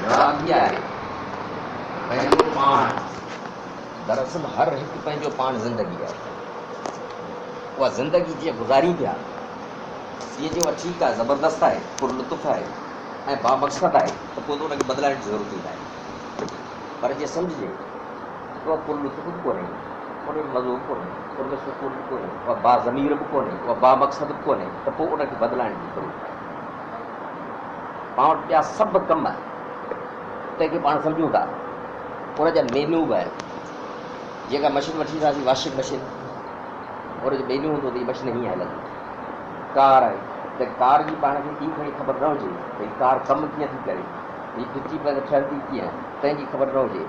जवाब इहा आहे पंहिंजो पाण। दरअसल हर हिकु पंहिंजो पाण ज़िंदगी आहे। उहा ज़िंदगी जीअं गुज़ारी पिया इहे जो ठीकु आहे, ज़बरदस्त आहे, पुरलुत्फ़ आहे ऐं बामक़सद आहे, त पोइ त उनखे बदिलाइण जी ज़रूरत ई न आहे। पर जीअं सम्झिजे उहा पुरलुत्फ़ बि कोन्हे, उनमें मज़ो बि कोन्हे, उनमें सुकून बि कोन्हे, उहा बाज़मीर बि कोन्हे, उहा बामक़सद बि कोन्हे, त पोइ उनखे बदिलाइण जी ज़रूरत आहे। पाण वटि ॿिया सभु कम तंहिंखे पाण सम्झूं था उनजा मेन्यू बि आहिनि। जेका मशीन वठी ईंदासीं वॉशिंग मशीन, उनजो मेन्यू हूंदो त हीअ मशीन हीअं हलंदी। कार आहे त कार जी पाण खे ई खणी ख़बर न हुजे भई कार कमु कीअं थी करे, हीअ फिटी पे ठहंदी कीअं, तंहिंजी ख़बर न हुजे।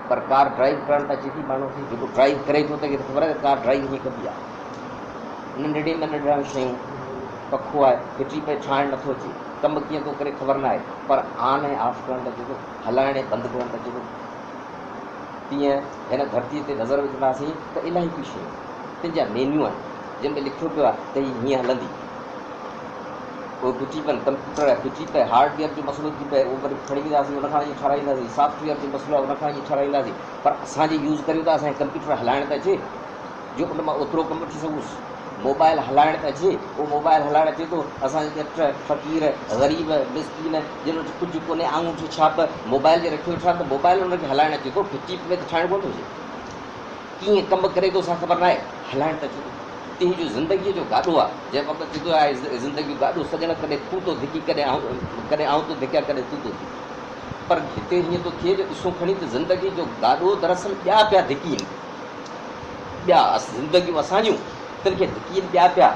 पर कार ड्राइव करणु त अचे थी माण्हू खे, जेको ड्राइव करे थो त ख़बर आहे त कार ड्राइव हीअं कबी आहे। नंढड़ी में नंढड़ा शयूं, पखो आहे फिटी पे ठाहिणु नथो अचे, कमु कीअं थो करे ख़बर न आहे, पर ऑन ऐं ऑफ करणु त अचे थो, हलाइण ऐं बंदि करणु त अचे थो। तीअं हिन धरतीअ ते नज़र विझंदासीं त इलाही कुझु शयूं तंहिंजा मेन्यू आहिनि जंहिंमें लिखियो पियो आहे त हीअ हीअं हलंदी। उहो फिटी पे कंप्यूटर आहे, फिटी पे हार्डवेयर जो मसइलो थी पए, उहो वरी खणी वेंदासीं, उनखां इहो ठाराईंदासीं। सॉफ्टवेयर जो मसइलो आहे, उनखां इहो ठाराईंदासीं। पर असांजे यूज़ करियूं था, असांखे कंप्यूटर हलाइण त अचे जो उन मां ओतिरो कमु वठी सघूंसि। मोबाइल हलाइण त अचे, उहो मोबाइल हलाइण अचे थो, असांजे ॼट फ़क़ीर ग़रीब मिसकीन जिन वटि कुझु कोन्हे, आङूठी छाप मोबाइल जे रखियो वेठा, त मोबाइल उनखे हलाइण अचे थो, फिटी पे त ठाहिणु कोन थो अचे। कीअं कमु करे थो असांखे ख़बर न आहे, हलाइण त अचे थो। त हीअ जो ज़िंदगीअ जो गाॾो आहे, जंहिं वक़्तु थींदो आहे ज़िंदगी जो गाॾो सॼण, कॾहिं तूं थो धिकी, कॾहिं आऊं थो धिकिया, कॾहिं तूं थो धिकी। पर हिते हीअं थो थिए जो ॾिसूं खणी त ज़िंदगी जो गाॾो दरअसल ॿिया पिया धिकी आहिनि, ॿिया ज़िंदगियूं असांजियूं तिन खे धिकी ॿिया पिया।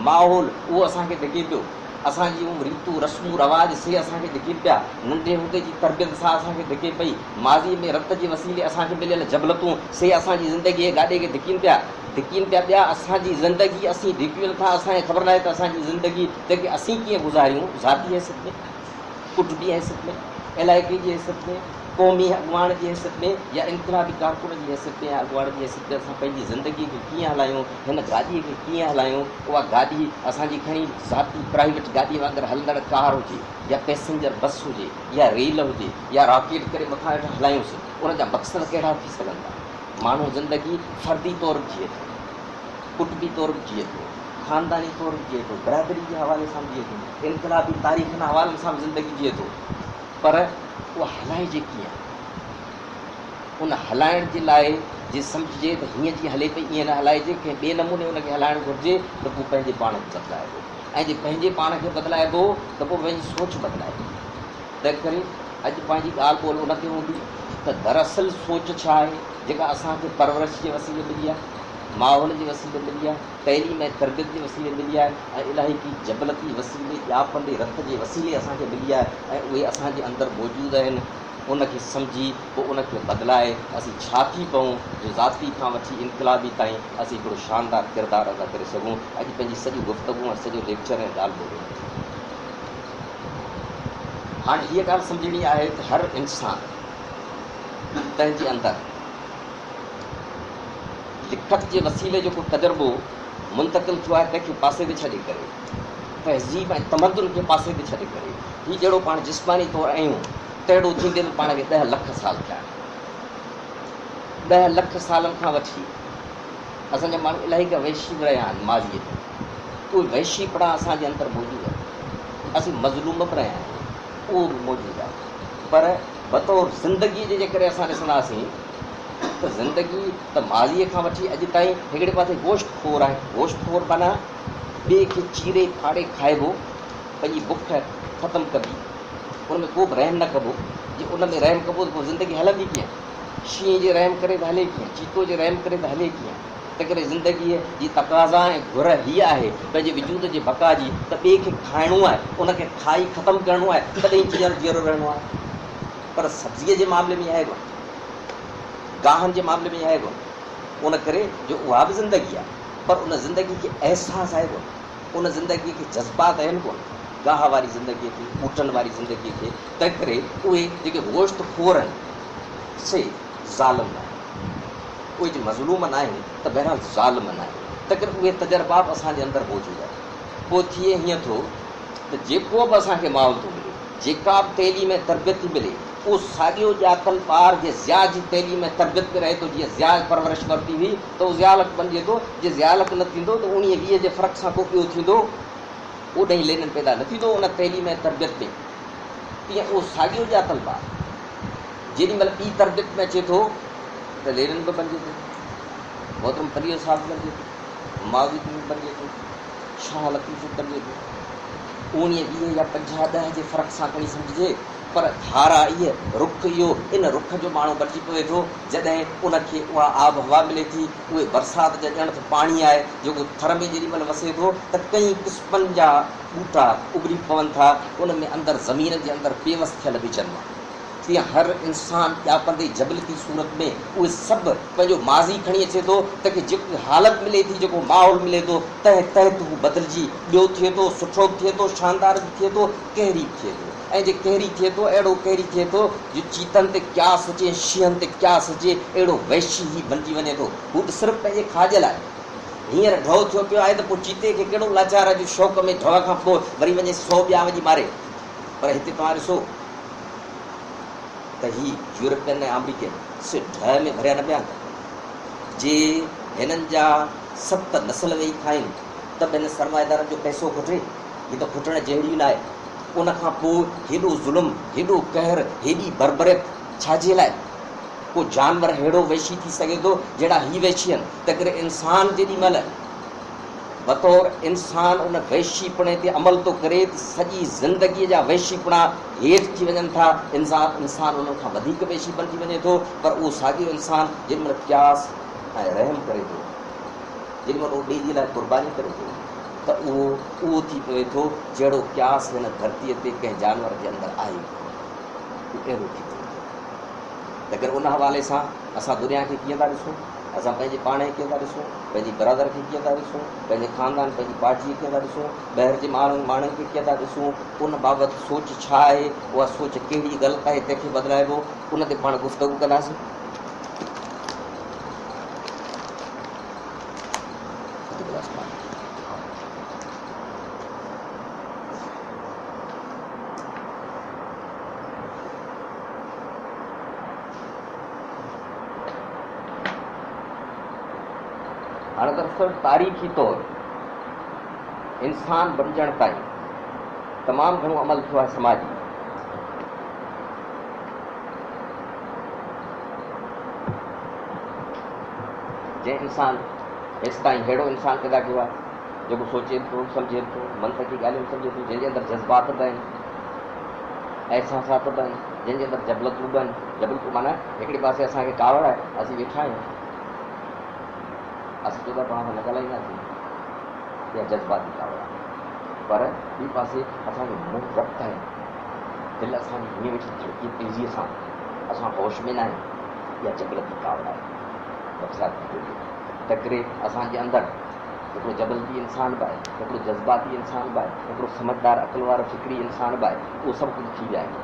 माहौल उहो असांखे धिके पियो, असांजियूं रीतूं रस्मूं रवाज से असांखे धिके पिया, नंढे हूंदे जी तरबियत सां असांखे धिके पई, माज़ीअ में रत जे वसीले असांखे मिलियल जबलतूं से असांजी ज़िंदगीअ गाॾे खे धिकीनि पिया। ॿिया असांजी ज़िंदगी असीं धिकियूं नथा, असांखे ख़बर न आहे त असांजी ज़िंदगी जेके असीं कीअं गुज़ारियूं, ज़ाती हैसियत में, कुटुंबी हैसियत में, इलाइक़े जी हैसियत में, क़ौमी अॻुवाण जी हैसियत में, या इनक़लाबी कारकुन जी हैसियत में, या अॻुवाण जी हैसियत में असां पंहिंजी ज़िंदगीअ खे कीअं हलायूं, हिन गाॾीअ खे कीअं हलायूं। उहा गाॾी असांजी खणी ज़ाती प्राइवेट गाॾीअ वांगुरु हलंदड़ कार हुजे, या पैसेंजर बस हुजे, या रेल हुजे, या रॉकेट करे मथां हेठां हलायूंसि, उनजा मक़सद कहिड़ा थी सघनि था। माण्हू ज़िंदगी फर्दी तौर बि जीए थो, कुटुंबी तौर बि जीए थो, ख़ानदानी तौर बि जीए थो, बिरादरी जे हवाले सां बि जीए थो, इनक़लाबी तारीख़नि हवाले सां बि ज़िंदगी जीए थो। पर उहा हलाइजे कीअं? उन हलाइण जे लाइ जे सम्झिजे त हीअं जीअं हले पई ईअं न हलाइजे, कंहिं ॿिए नमूने उनखे हलाइणु घुरिजे, त पोइ पंहिंजे पाण खे बदिलाइबो, ऐं जे पंहिंजे पाण खे बदिलाइबो त पोइ पंहिंजी सोच बदिलाइबो। तंहिं करे अॼु पंहिंजी ॻाल्हि ॿोल उनखे हूंदी त दरअसल सोच छा आहे, जेका असांखे परवरिश जे वसीले मिली आहे, माहौल जे वसीले मिली आहे, तइलीम ऐं तरबियत जे वसीले मिली आहे, ऐं इलाही की जबलती वसीले ॼापंदे रत जे वसीले असांखे मिली आहे, ऐं उहे असांजे अंदरि मौजूदु आहिनि। उनखे सम्झी पोइ उनखे बदिलाए असीं छा थी पऊं जो ज़ाती खां वठी इनक़लाबी ताईं असीं हिकिड़ो शानदार किरदारु अदा करे सघूं। अॼु पंहिंजी सॼी गुफ़्तगू ऐं सॼो लेक्चर ऐं ॻाल्हि ॿोल हाणे हीअ ॻाल्हि सम्झणी आहे त हर इंसानु पंहिंजे अंदरि लिखत जे वसीले जेको तजुर्बो मुंतक़िल थियो आहे, तंहिंखे पासे ते छॾे करे, तहज़ीब ऐं तमदुन खे पासे ते छॾे करे, हीउ जहिड़ो पाण जिस्मानी तौरु आहियूं तहिड़ो थींदे बि पाण खे 10 लख साल थिया आहिनि। 10 लख सालनि खां वठी असांजा माण्हू इलाही का वैशी बि रहिया आहिनि माज़ीअ में, उहे वैशीपणा असांजे अंदरि मौजूदु आहे। असीं मज़लूम बि रहिया आहियूं, उहो बि मौजूदु आहे। पर बतौर ज़िंदगीअ जे जेकॾहिं असां ॾिसंदासीं त ज़िंदगी त माज़ीअ खां वठी अॼु ताईं हिकिड़े पासे गोश्तखोर आहे। गोश्तखोर माना ॿिए खे चीरे फाड़े खाइबो, पंहिंजी बुख ख़तमु कबी, उन में को बि रहम न कबो। जे उन में रहम कबो त पोइ ज़िंदगी हलंदी कीअं? शींहं जे रहम करे त हले कीअं? चीतो जे रहम करे त हले कीअं? तंहिं करे ज़िंदगीअ जी तक़ाज़ा ऐं घुर हीअ आहे पंहिंजे वजूद जे बका जी, त ॿिए खे खाइणो आहे, उनखे खाई ख़तमु करिणो आहे, तॾहिं जीअरो रहणो आहे। पर सब्ज़ीअ जे मामले में आहे कोन, गाहनि जे मामले में आहे कोन, उन करे जो उहा बि ज़िंदगी आहे, पर उन ज़िंदगी खे अहसासु आहे कोन, उन ज़िंदगीअ खे जज़्बात आहिनि कोन, गाह वारी ज़िंदगीअ खे, ॿूटनि वारी ज़िंदगीअ खे। तंहिं करे उहे जेके गोश्तखोर आहिनि से ज़ालिम न आहिनि, उहे जे मज़लूम न आहिनि त बहरहाल ज़ालिम न आहिनि। तंहिं करे उहे तजुर्बा बि असांजे अंदरि मौजूदु आहे। पोइ थिए हीअं थो त जेको बि असांखे माहौल थो मिले, जेका बि तइलीम ऐं तरबियत थी मिले, उहो साॻियो ॼातल ॿार जे ज़िया जी तैलीम में तरबियत में रहे थो, जीअं ज़िया परवरिश वरिती हुई त उहो ज़ियालक बणिजे थो, जे ज़ियालक न थींदो त 19-20 जे फ़र्क़ सां को ॿियो थींदो, ओॾाहीं लेनन पैदा न थींदो उन तैलीम ऐं तरबियत में। तीअं उहो साॻियो ॼातल ॿार जेॾीमहिल ॿी तरबियत में अचे थो त लेनन बि बणिजे थो, मोहतरम तरीक़े साहिब बणिजे थो, मावी बणिजे थो, शाह लतीफ़ बणिजे थो, 19-20 या 50-10 जे फ़र्क़ सां खणी सम्झिजे, पर धारा इहा रुख इहो इन रुख जो माण्हू बची पवे थो जॾहिं उनखे उहा आब हवा मिले थी, उहे बरसाति जा ॼण त पाणी आहे जेको थर में जेॾीमहिल वसे थो त कई क़िस्मनि जा ॿूटा उभरी पवनि था, उन में अंदरि ज़मीन जे अंदरि पेवस थियल ॿिजनि मां। तीअं हर इंसानु ॼापंदे जबलती सूरत में उहे सभु पंहिंजो माज़ी खणी अचे थो त की जेकी हालत मिले थी, जेको माहौल मिले थो, तहत हू बदिलजी ॿियो थिए थो, सुठो बि थिए थो, शानदार बि थिए थो, कहरी बि थिए थो। ऐं जे कहरी थिए थो अहिड़ो कहरी थिए थो जो चीतनि ते क्यास अचे, शींहनि ते क्यास अचे, अहिड़ो वैशी ई बणिजी वञे थो। हू त सिर्फ़ु पंहिंजे खाज लाइ हींअर ढव थियो पियो आहे त पोइ चीते खे कहिड़ो लाचार जो शौक़ में ढव खां पोइ वरी वञे 100 ॿिया वञी मारे। पर हिते तव्हां ॾिसो त ही यूरोपियन ऐं अमरीकन सिर्फ़ु ढह में भरिया न पिया, जे हिननि जा 7 नस्ल वेही खाइनि त बि हिन सरमाएदारनि जो पैसो खुटे, हीअ त खुटण जहिड़ी न आहे। उन खां पोइ हेॾो ज़ुल्म, हेॾो कहर, हेॾी बरबरियत छाजे लाइ? को जानवर अहिड़ो वैशी थी सघे थो जहिड़ा ही वैशी आहिनि, त करे इंसान जेॾीमहिल बतौर इंसान उन वैशीपणे ते अमल थो करे त सॼी ज़िंदगीअ जा वैशीपणा हेठि थी वञनि था, इंसान उन्हनि खां वधीक वैशी बणिजी वञे थो। पर उहो साॻियो इंसान जेॾीमहिल क्यास ऐं रहम करे थो, जेॾीमहिल उहो ॿिए जे लाइ क़ुर्बानी करे थो त उहो थी पवे थो जहिड़ो क्यास हिन धरतीअ ते कंहिं जानवर जे अंदरि आहे, अहिड़ो थी पवे थो। त करे उन हवाले सां असां दुनिया खे कीअं था ॾिसूं, असां पंहिंजे पाण खे कीअं था ॾिसूं, पंहिंजी बरादर खे कीअं था ॾिसूं, पंहिंजे ख़ानदान पंहिंजी पार्टीअ खे कीअं था ॾिसूं, ॿाहिरि जे माण्हुनि खे कीअं था ॾिसूं, उन बाबति सोच छा आहे, उहा सोच कहिड़ी ग़लति आहे, तंहिंखे बदिलाइबो, उन ते पाण गुफ़्तगू कंदासीं। हाणे दरअसल तारीख़ी तौर इंसान बणिजण ताईं तमामु घणो अमल थियो आहे समाजी। जंहिं इंसान हेसि ताईं अहिड़ो इंसान पैदा कयो आहे जेको सोचे थो, सम्झे थो, मनतकी ॻाल्हियूं सम्झे थो, जंहिंजे अंदरि जज़्बात बि आहिनि, अहसासात बि आहिनि, जंहिंजे अंदरि जबलतूं बि आहिनि। जबलतूं माना हिकिड़े पासे असांखे कावड़ आहे, असीं वेठा आहियूं, असीं चओ था तव्हां सां न ॻाल्हाईंदासीं, इहा जज़्बाती कावड़ आहे। पर ॿी पासे असांजो मुंहुं रब्त आहे, दिलि असांजी हीअं वेठी धड़के तेज़ीअ सां, असां होश में न आहियूं, इहा जबलती कावड़ आहे। त करे असांजे अंदरि हिकिड़ो जबलती इंसान बि आहे, हिकिड़ो जज़्बाती इंसान बि आहे, हिकिड़ो समझदार अक़ल वारो फिक्री इंसान बि आहे। उहो सभु कुझु थी विया आहिनि,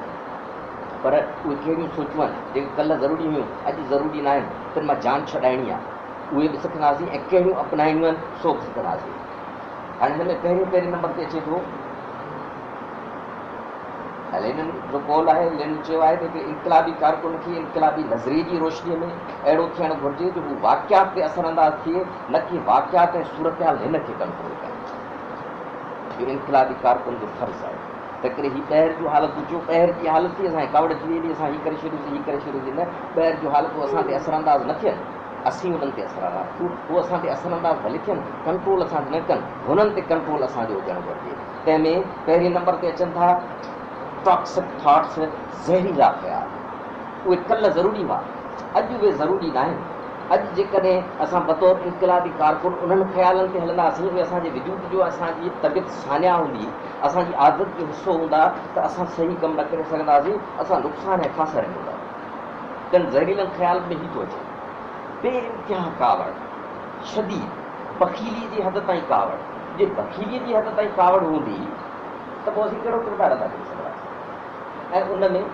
पर उहे कहिड़ियूं सोचूं आहिनि जेके कल्ह ज़रूरी हुयूं अॼु ज़रूरी न आहिनि, त मां जान छॾाइणी आहे, उहे बि सिखंदासीं ऐं कहिड़ियूं अपनाइणियूं आहिनि सो बि सिखंदासीं। हाणे हिन में पहिरें नंबर ते अचे थो लेनिन जो कौल आहे। लेनिन चयो आहे त इनक़िलाबी कारकुन खे इनक़िलाबी नज़रिए जी रोशनीअ में अहिड़ो थियणु घुरिजे जो हू वाक़ियात ते असरअंदाज़ थिए, न कि वाक़ियात ऐं सूरतहाल हिन खे कंट्रोल करे। इहो इनक़िलाबी कारकुन जो फर्ज़ आहे। त करे हीअ ॿाहिरि जूं हालतूं चयो, ॿाहिरि जी हालत थी असांखे कावड़ थी वेंदी, असां हीअ करे छॾियोसीं, हीअ करे छॾियोसीं, न, ॿाहिरि जूं हालतूं असां ते असरअंदाज़ न थियनि, असीं उन्हनि ते असरअंदाज़, उहे असां ते असरअंदाज़ भले थियनि, कंट्रोल असां न कनि, हुननि ते कंट्रोल असांजो हुजणु घुरिजे। तंहिंमें पहिरें नंबर ते अचनि था टॉक्सिक थॉट्स, ज़हरीला ख़्याल। उहे कल्ह ज़रूरी हुआ, अॼु उहे ज़रूरी न आहिनि। अॼु जेकॾहिं असां बतौर इनक़िलाबी कारकुन उन्हनि ख़्यालनि ते हलंदासीं, उहे असांजे वजूद जो, असांजी तबियत सानिया हूंदी, असांजी आदत जो हिसो हूंदा, त असां सही कमु न करे सघंदासीं, असां नुक़सान ऐं ख़ासर में हूंदा। तन ज़हरीलनि ख़्याल में ई थो अचे बेइंतिहा कावड़, शदीद बखीली जी हद ताईं कावड़। जे बखीलीअ जी हद ताईं कावड़ हूंदी त पोइ असीं कहिड़ो किरदारु अदा करे सघंदासीं। ऐं उन में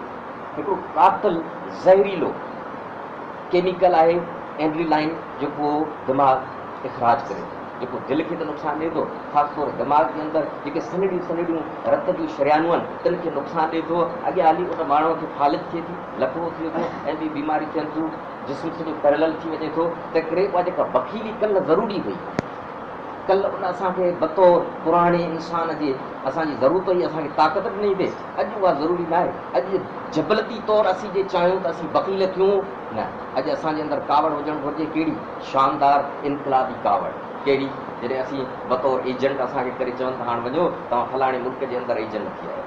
हिकिड़ो कातिल ज़हरीलो केमिकल आहे एड्रीनालाइन, जेको दिमाग़ इख़राज करे, जेको दिलि खे त नुक़सानु ॾिए थो, ख़ासि तौर दिमाग़ जे अंदरि जेके सनड़ियूं रत जूं शरियानूं आहिनि तिन खे नुक़सानु ॾिए थो। अॻियां हली उन माण्हूअ खे फालिज थिए थी, लकवो थिए थो ऐं ॿी बीमारियूं थियनि थियूं, जिस्म सॼो पैरेलल थी वञे थो। तंहिं करे उहा जेका बखीली कल्ह ज़रूरी हुई, कल्ह उन असांखे बतौर पुराणे इंसान जे असांजी ज़रूरत हुई, असांखे ताक़त ॾिनी थिए। अॼु उहा ज़रूरी न आहे। अॼु जबलती तौरु असीं जे चाहियूं त असीं बकील थियूं, न। अॼु असांजे अंदरि कावड़ हुजणु घुरिजे। कहिड़ी शानदार इनकलाबी कावड़, कहिड़ी, जॾहिं असीं बतौर एजेंट असांखे करे चवनि त हाणे वञो तव्हां फलाणे मुल्क जे अंदरि एजेंट थी आहियो।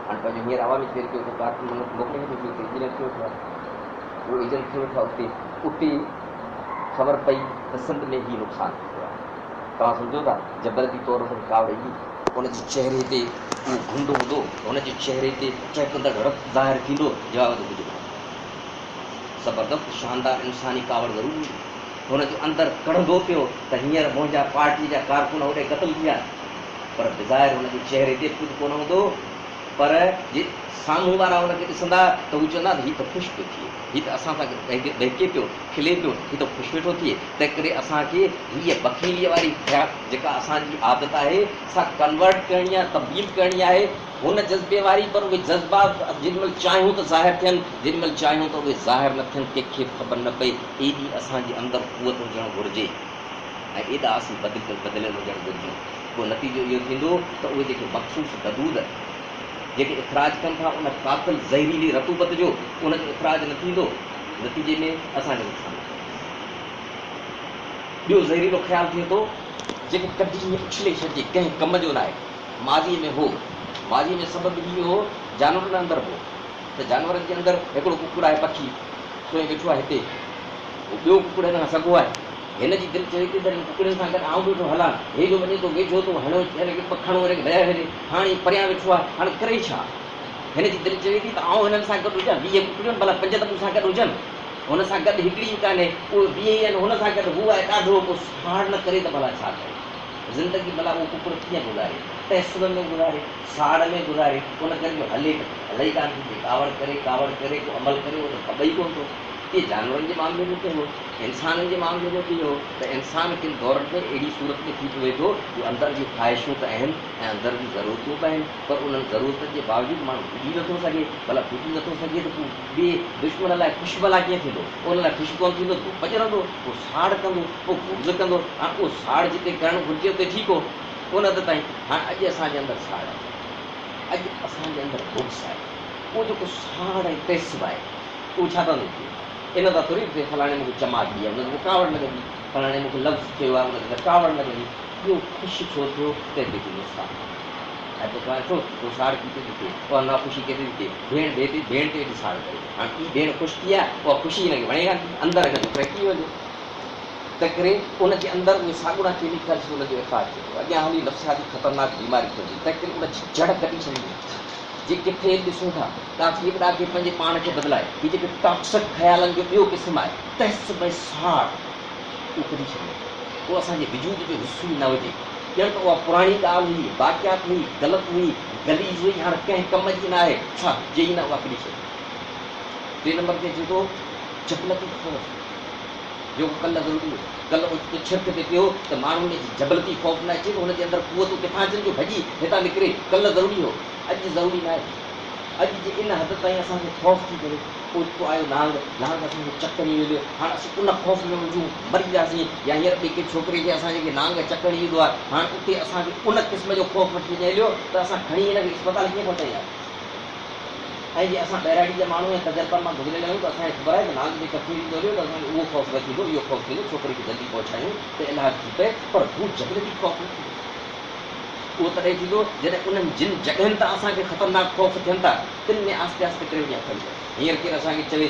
हाणे पंहिंजो हींअर आवामी चेर कयो त पार्टी मोकिले थो एजेंट थी वेठो आहे, उहो एजेंट थी वेठो आहे। उते ख़बर पई त सिंध में ई नुक़सानु थियो आहे। तव्हां सम्झो था जबरती तौर ते कावड़ ईंदी, हुनजे चहिरे ते उहो घुंड हूंदो, हुनजे चहिरे ते चहकंदड़ रत ज़ाहिर थींदो। जवाब त ॿुधो, ज़बरदस्त शानदार इंसानी कावड़ ज़रूरी हुई। हुनजे अंदरि कढ़ंदो पियो त हींअर मुंहिंजा पार्टी जा कारकुन होॾे क़तल थी विया, पर ॿुधाए हुनजे चहिरे ते कुझु कोन हूंदो। पर जे साम्हूं वारा हुनखे ॾिसंदा त हू चवंदा त हीउ त ख़ुशि पियो थिए, हीउ त असां सां बहके पियो, खिले पियो, हीउ त ख़ुशि वेठो थिए। तंहिं करे असांखे हीअ बखीलीअ वारी जेका असांजी आदत आहे सा कन्वर्ट करणी आहे, तब्दील करणी आहे हुन जज़्बे वारी। पर उहे जज़्बात जेॾीमहिल चाहियूं त ज़ाहिर थियनि, जेॾीमहिल चाहियूं त उहे ज़ाहिर न थियनि, कंहिंखे ख़बर न पए। एॾी असांजे अंदरि क़ुवत हुजणु घुरिजे ऐं एॾा असीं बदिलियल हुजणु घुरिजूं। पोइ नतीजो इहो थींदो त उहे जेके मख़सूस गदूद जेके इख़राज कनि था उन कातिल ज़हरीली रतूबत जो उनजो इख़राज न थींदो, नतीजे में असांजो नुक़सानु थींदो। ॿियो ज़हरीलो ख़्यालु थिए थो जेको कॾहिं ईअं उछले छॾिजे, कंहिं कम जो न आहे। माज़ी में हो, माज़ी में सबबु इहो हो जानवरनि अंदरि हो त जानवरनि जे अंदरि हिकिड़ो कुकुड़ आहे, पखी सुई वेठो आहे हिते, ॿियो कुकुड़ हिन खां सॻो आहे। हिन जी दिलि चवे थी त हिन कुकड़ियुनि सां गॾु आऊं बि वेठो हलां, हे जो वञे थो वेझो थो हणो, खणो भया हेॾे, हाणे परियां वेठो आहे, हाणे करे छा? हिन जी दिलि चवे थी त आऊं हिननि सां गॾु हुजां, 20 कुकड़ियूं भला 5 त मूं सां गॾु हुजनि, हुन सां गॾु हिकिड़ी कान्हे, उहे 20 आहिनि, हुन सां गॾु हू आहे ॾाढो, पोइ साड़ न करे त भला छा करे? ज़िंदगी भला उहो कुकुड़ कीअं गुज़ारे? तहसुर में गुज़ारे, साड़ में गुज़ारे, उन करे जो हले हले ई कान थी, कावड़ करे को अमल करे, उहो त ख़बर ई कोन थो। इहे जानवरनि जे मामले में थियो, इंसाननि जे मामले में बि इहो त इंसान किन दौरनि में अहिड़ी सूरत में थी पियो वेठो जो अंदरि जी ख़्वाहिशूं त आहिनि ऐं अंदरि जी ज़रूरतूं बि आहिनि, पर उन्हनि ज़रूरतनि जे बावजूदि माण्हू पुॼी नथो सघे। भला पुॼी नथो सघे त पोइ ॿिए दुश्मन लाइ ख़ुशि भला कीअं थींदो? उन लाइ ख़ुशि कोन थींदो, पोइ पचरंदो, पोइ साड़ कंदो, पोइ गुर्ज़ कंदो। हाणे उहो साड़ जिते करणु घुरिजे उते ठीकु हो, उन हद ताईं। हाणे अॼु असांजे अंदरि साड़ आहे, अॼु असांजे अंदरि बुक्स आहे, उहो जेको साड़ ऐं तहसुब आहे उहो छा कंदो थिए? इन त थोरी थिए फलाणे मूंखे चमाक ॾी आहे, हुनखे कावड़ न लॻी, फलाणे मूंखे लफ़्ज़ चयो आहे, हुनखे कावड़ न लॻी। इहो ख़ुशि छो थियो? तंहिंते थी नुक़सानु ऐं पोइ तव्हां ॾिठो उहो साड़ किथे थी थिए, उहा नाख़ुशी किथे थी थिए? भेण ते वेठी साड़ करे, हाणे ॿी भेण ख़ुशि थी आहे, उहा ख़ुशी हिनखे वणे कान थी, अंदरि हिनजो टहिकी वञे। तंहिं करे उनजे अंदरि उहे साॻुड़ा केमिकल्स उनजो इफ़ाक़ थिए थो। अॻियां हली नफ़्सियाती ख़तरनाक बीमारी थिए, तंहिं करे उन जड़ कढी छॾी। जे किथे ॾिसूं था ॾाढी ॾाढी पंहिंजे पाण खे बदिलाए, हीअ जेके टॉक्सिक ख़्यालनि जो ॿियो क़िस्म आहे तहसुब ऐं साड़, उहो कढी छॾियो। उहो असांजे वजूद जो हिसो ई न हुजे, ॼण त उहा पुराणी ॻाल्हि हुई, वाक़ियात हुई, ग़लति हुई, गलीज़ हुई, हाणे कंहिं कम जी न आहे, छा जे ई न उहा कढी छॾी। 3 नंबर ते जेको जबलती ख़ौफ़, जेको कल्ह ज़रूरी हो, कल्ह उते छिरक ते पियो त माण्हुनि में जबलती ख़ौफ़ न अचे, हुनजे अंदरि क़ुवतूं किथां अचनि जो भॼी हितां निकिरे, कल्ह ज़रूरी हो, अॼु ज़रूरी न आहे। अॼु जे इन हद ताईं असांखे ख़ौफ़ थी करे, पोइ आयो नांग असांखे चकरी मिलियो, हाणे असीं उन ख़ौफ़ में हुजूं, मरी वियासीं। या हींअर ॿिए कंहिं छोकिरे खे असां जेके नांग चकरी ईंदो आहे, हाणे उते असांखे उन क़िस्म जो ख़ौफ़ वठी वञे त असां खणी हिनखे अस्पताल कीअं पहुचाईंदासीं? ऐं जे असां ॿहिराड़ी जा माण्हू ऐं तजर्बा मां गुज़रियल आहियूं त असांखे ख़बर आहे त नांग जे कठे ईंदो हुयो त असांखे उहो ख़ौफ़ न थींदो, इहो ख़ौफ़ थींदो छोकिरे खे जल्दी पहुचायूं त इलाजु थी पए, पर हू जबलती ख़ौफ़ न थींदो। उहो तॾहिं थींदो जॾहिं उन्हनि जिन जॻहियुनि तां असांखे ख़तरनाक ख़ौफ़ थियनि था, तिन में आस्ते आस्ते करे वञी हथनि। हींअर केरु असांखे चवे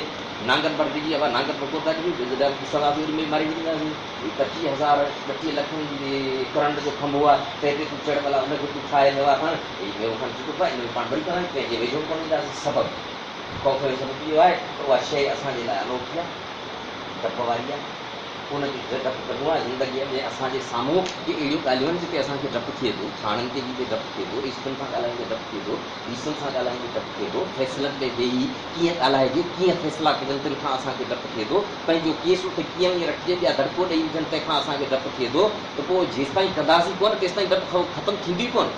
नांगन पर ॾिजी आहे, नांगन पर कोन था ॾियूं, ॾिसंदासीं वरी में मारे ॾींदासीं। 25,000 लखनि जी करंट जो खंभो आहे, त हिते तूं चढ़ भला हुनखे तूं ठाहे नवा खण, ॿियो खण चुको पाए, हिन में पाण वरी कराए, कंहिंजे वेझो कोन ईंदासीं। सबबु ख़ौफ़ जो सबबु इहो आहे त उहा शइ असांजे लाइ अनोखी आहे, डप वारी आहे, उनखे डपु कढिणो आहे ज़िंदगीअ में असांजे साम्हूं की अहिड़ियूं ॻाल्हियूं आहिनि जिते असांखे डपु थिए थो, ठाणनि ते बि डपु थिए थो, इश्कनि सां ॻाल्हाईंदे डपु थिए थो, रीसनि सां ॻाल्हाईंदे डपु थिए थो, फैसलनि में वेही कीअं ॻाल्हाइजे, कीअं फ़ैसिला कजनि तंहिंखां असांखे डपु थिए थो, पंहिंजो केस उते कीअं ईअं रखिजे ॿिया दड़को ॾेई विझनि तंहिंखां असांखे डपु थिए थो, त पोइ जेसिताईं कंदासीं कोन तेसिताईं डपु ख़तमु थींदी कोन।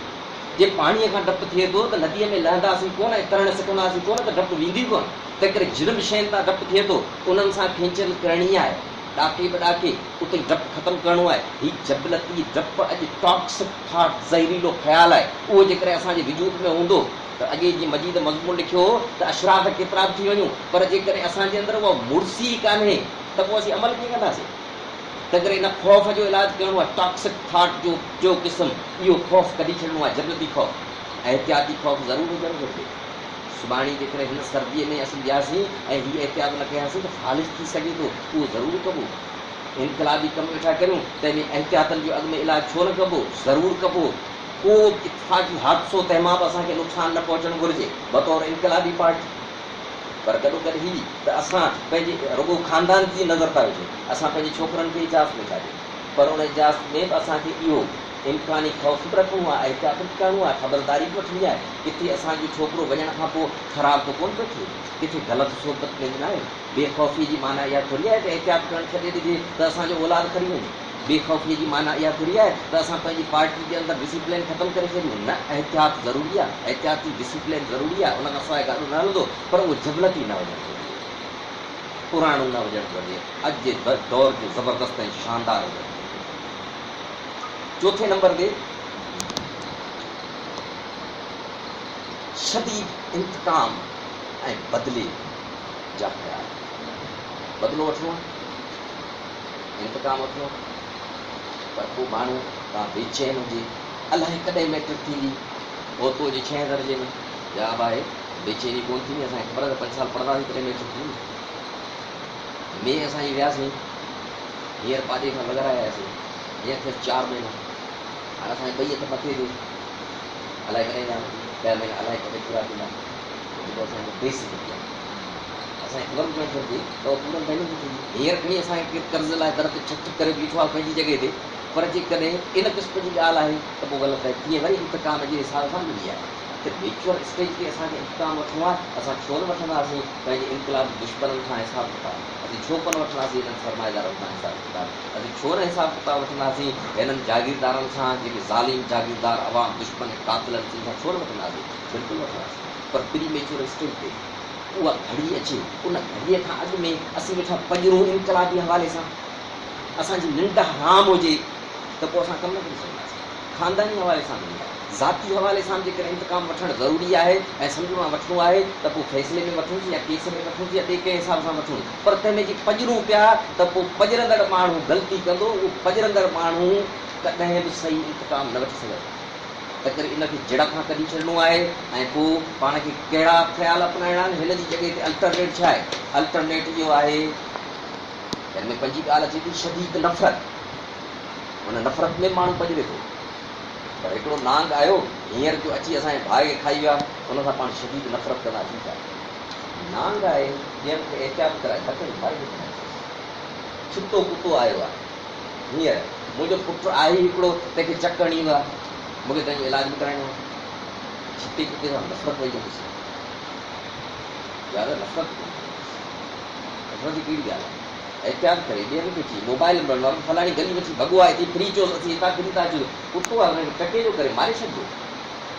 जे पाणीअ खां डपु थिए थो त नदीअ में लहंदासीं कोन ऐं तरण सिखंदासीं कोन त डपु वेंदी कोन। तंहिं करे जुर्म शयुनि तां डपु थिए थो, उन्हनि सां खेंचल करणी आहे, ॾाके बि ॾाके उते डपु ख़तमु करिणो आहे। हीउ जबलती डपु अॼु टॉक्सिक थॉट ज़हरीलो ख़्यालु आहे, उहो जेकॾहिं असांजे वजूद में हूंदो त अॻे जीअं मजीद मज़मून लिखियो हो त अशराफ़ केतिरा बि थी वञूं, पर जेकॾहिं असांजे अंदरि उहा मुड़सी कान्हे त पोइ असीं अमल कीअं कंदासीं। तंहिं करे इन ख़ौफ़ जो इलाजु करिणो आहे, टॉक्सिक थॉट जो क़िस्म इहो ख़ौफ़ कढी छॾिणो आहे, जबलती ख़ौफ़। एहतियाती ख़ौफ़ ज़रूरु हुजणु घुरिजे। सुभाणे जेकॾहिं हिन सर्दीअ में असीं वियासीं ऐं हीअ एहतियात न कयासीं त फ़ालिज थी सघे थो, उहो ज़रूरु कबो। इनकलाबी कमु वेठा करियूं तंहिंमें एहतियातनि जो अॻु में इलाजु छो न कबो, ज़रूरु कबो। को बि इत्तफ़ाक़ी हादसो तंहिं मां बि असांखे नुक़सानु न पहुचणु घुरिजे बतौर इनकलाबी पार्टी। पर गॾोगॾु ही त असां पंहिंजे रुॻो ख़ानदान जी नज़र था विझूं, असां पंहिंजे छोकिरनि खे इजाज़त में था ॾियूं, पर उन इजाज़त में बि असांखे इहो इम्कानी ख़ौफ़ बि रखिणो आहे, एहतियात बि करिणो आहे, ख़बरदारी बि वठणी आहे। किथे असांजो छोकिरो वञण खां पोइ ख़राबु त कोन पियो थिए, किथे ग़लति सोबत में न आहे। बेख़ौफ़ी जी माना इहा थोरी आहे त एहतियात करणु छॾे ॾिजे त असांजो औलाद खणी वञे। बेख़ौफ़ीअ जी माना इहा थोरी आहे त असां पंहिंजी पार्टी जे अंदरि डिसिप्लिन ख़तमु करे छॾियूं। न, एहतियात ज़रूरी आहे, एहतियाती डिसिप्लिन ज़रूरी आहे, उन खां सवाइ ॻाल्हि न हलंदो, पर उहो जबलती न हुजणु घुरिजे, पुराणो न हुजणु घुरिजे, अॼु जे दौर जो ज़बरदस्त ऐं शानदार हुजणु घुरिजे। चौथे नंबर ते शदीद इंतकाम ऐं बदिले जा ख़्याल। बदिलो वठिणो आहे, इंतकाम वठिणो, पर पोइ माण्हू तव्हां बेचैन हुजे, अलाए कॾहिं मैट्रिक थींदी, ओतो जे 6 दर्जे में जवाबु आहे बेचैनी कोन थींदी। असांखे ख़बर आहे त 5 साल पढ़ंदासीं तॾहिं मैट्रिक थींदी। में असां वियासीं, हींअर पाॾे खां लॻाराए आयासीं, हींअर थियसि 4 महीना, हाणे असांखे 2 हथ मथे ॾे, अलाए कॾहिं ॿिया महीना अलाए कॾहिं पूरा थींदा, जेको असांजो बेस आहे असांखे ख़बर हुजणु घुरिजे त उहो पूरनि महिननि जी थींदी। हींअर खणी असांखे केरु कर्ज़ लाइ दर ते छट करे बीठो आहे पंहिंजी जॻह ते, पर जेकॾहिं इन क़िस्म जी ॻाल्हि आहे त पोइ ग़लति आहे। तीअं वरी इंतकाम जे हिसाब सां मिली आहे त नेचुरल स्टेज ते असांखे इंतकाम वठिणो आहे। असां छो न वठंदासीं पंहिंजे इनकलाब दुश्मननि खां हिसाब किताब, असीं छो कोन वठंदासीं हिननि सरमाएदारनि खां हिसाब किताब, असीं छो न हिसाब किताब वठंदासीं हिननि जागीरदारनि सां, जेके ज़ालिम जागीरदार अवाम दुश्मन कातिलनि सां, छो न वठंदासीं, बिल्कुलु वठंदासीं। पर प्री मेच्योर स्टेज ते उहा घड़ी अचे, उन घड़ीअ खां अॻु में असीं वेठा पजरूं इनकलाबी हवाले सां, असांजी निंड हराम हुजे त पोइ असां कमु न करे सघंदासीं। ख़ानदानी हवाले सां निंड, ज़ाती हवाले सां जेकॾहिं इंतकाम वठणु ज़रूरी आहे ऐं सम्झणो आहे वठिणो आहे त पोइ फ़ैसिले में वठूंसि या केस में वठूंसि या ॿिए कंहिं हिसाब सां वठूं, पर तंहिंमें जे पजरूं पिया त पोइ पजरंदड़ माण्हू ग़लती कंदो, उहो पजरंदड़ माण्हू कॾहिं बि सही इंतकाम न वठी सघंदो। त करे इनखे जड़ खां कढी छॾिणो आहे ऐं पोइ पाण खे कहिड़ा ख़्याल अपनाइणा आहिनि। हिन जी जॻह ते अल्टरनेट छा आहे? अल्टरनेट इहो आहे, हिन में पंहिंजी ॻाल्हि अचे थी शदीद नफ़रत, हुन नफ़रत में माण्हू पजरे थो। पर हिकिड़ो नांग आयो हींअर जो अची असांजे भाउ खे खाई विया, हुन सां पाण शदीद नफ़रत कंदा अचूं था। नांग आहे जीअं मूंखे एहतियात कराए छितो कुतो आयो आहे, हींअर मुंहिंजो पुटु आहे हिकिड़ो, तंहिंखे चक हणी आहे, मूंखे तंहिंजो इलाज बि कराइणो आहे। छिते कुते सां नफ़रत वही ॾिसी, नफ़रत जी कहिड़ी ॻाल्हि आहे? एहतियात करे ॿियनि खे अची मोबाइल मिलंदो आहे, फलाणी गली में अची भॻो आहे, हिते फ्री चयोसि, असीं हितां फ्री था अचूं, कुतो आहे हुनखे टके जो करे मारे छॾियो।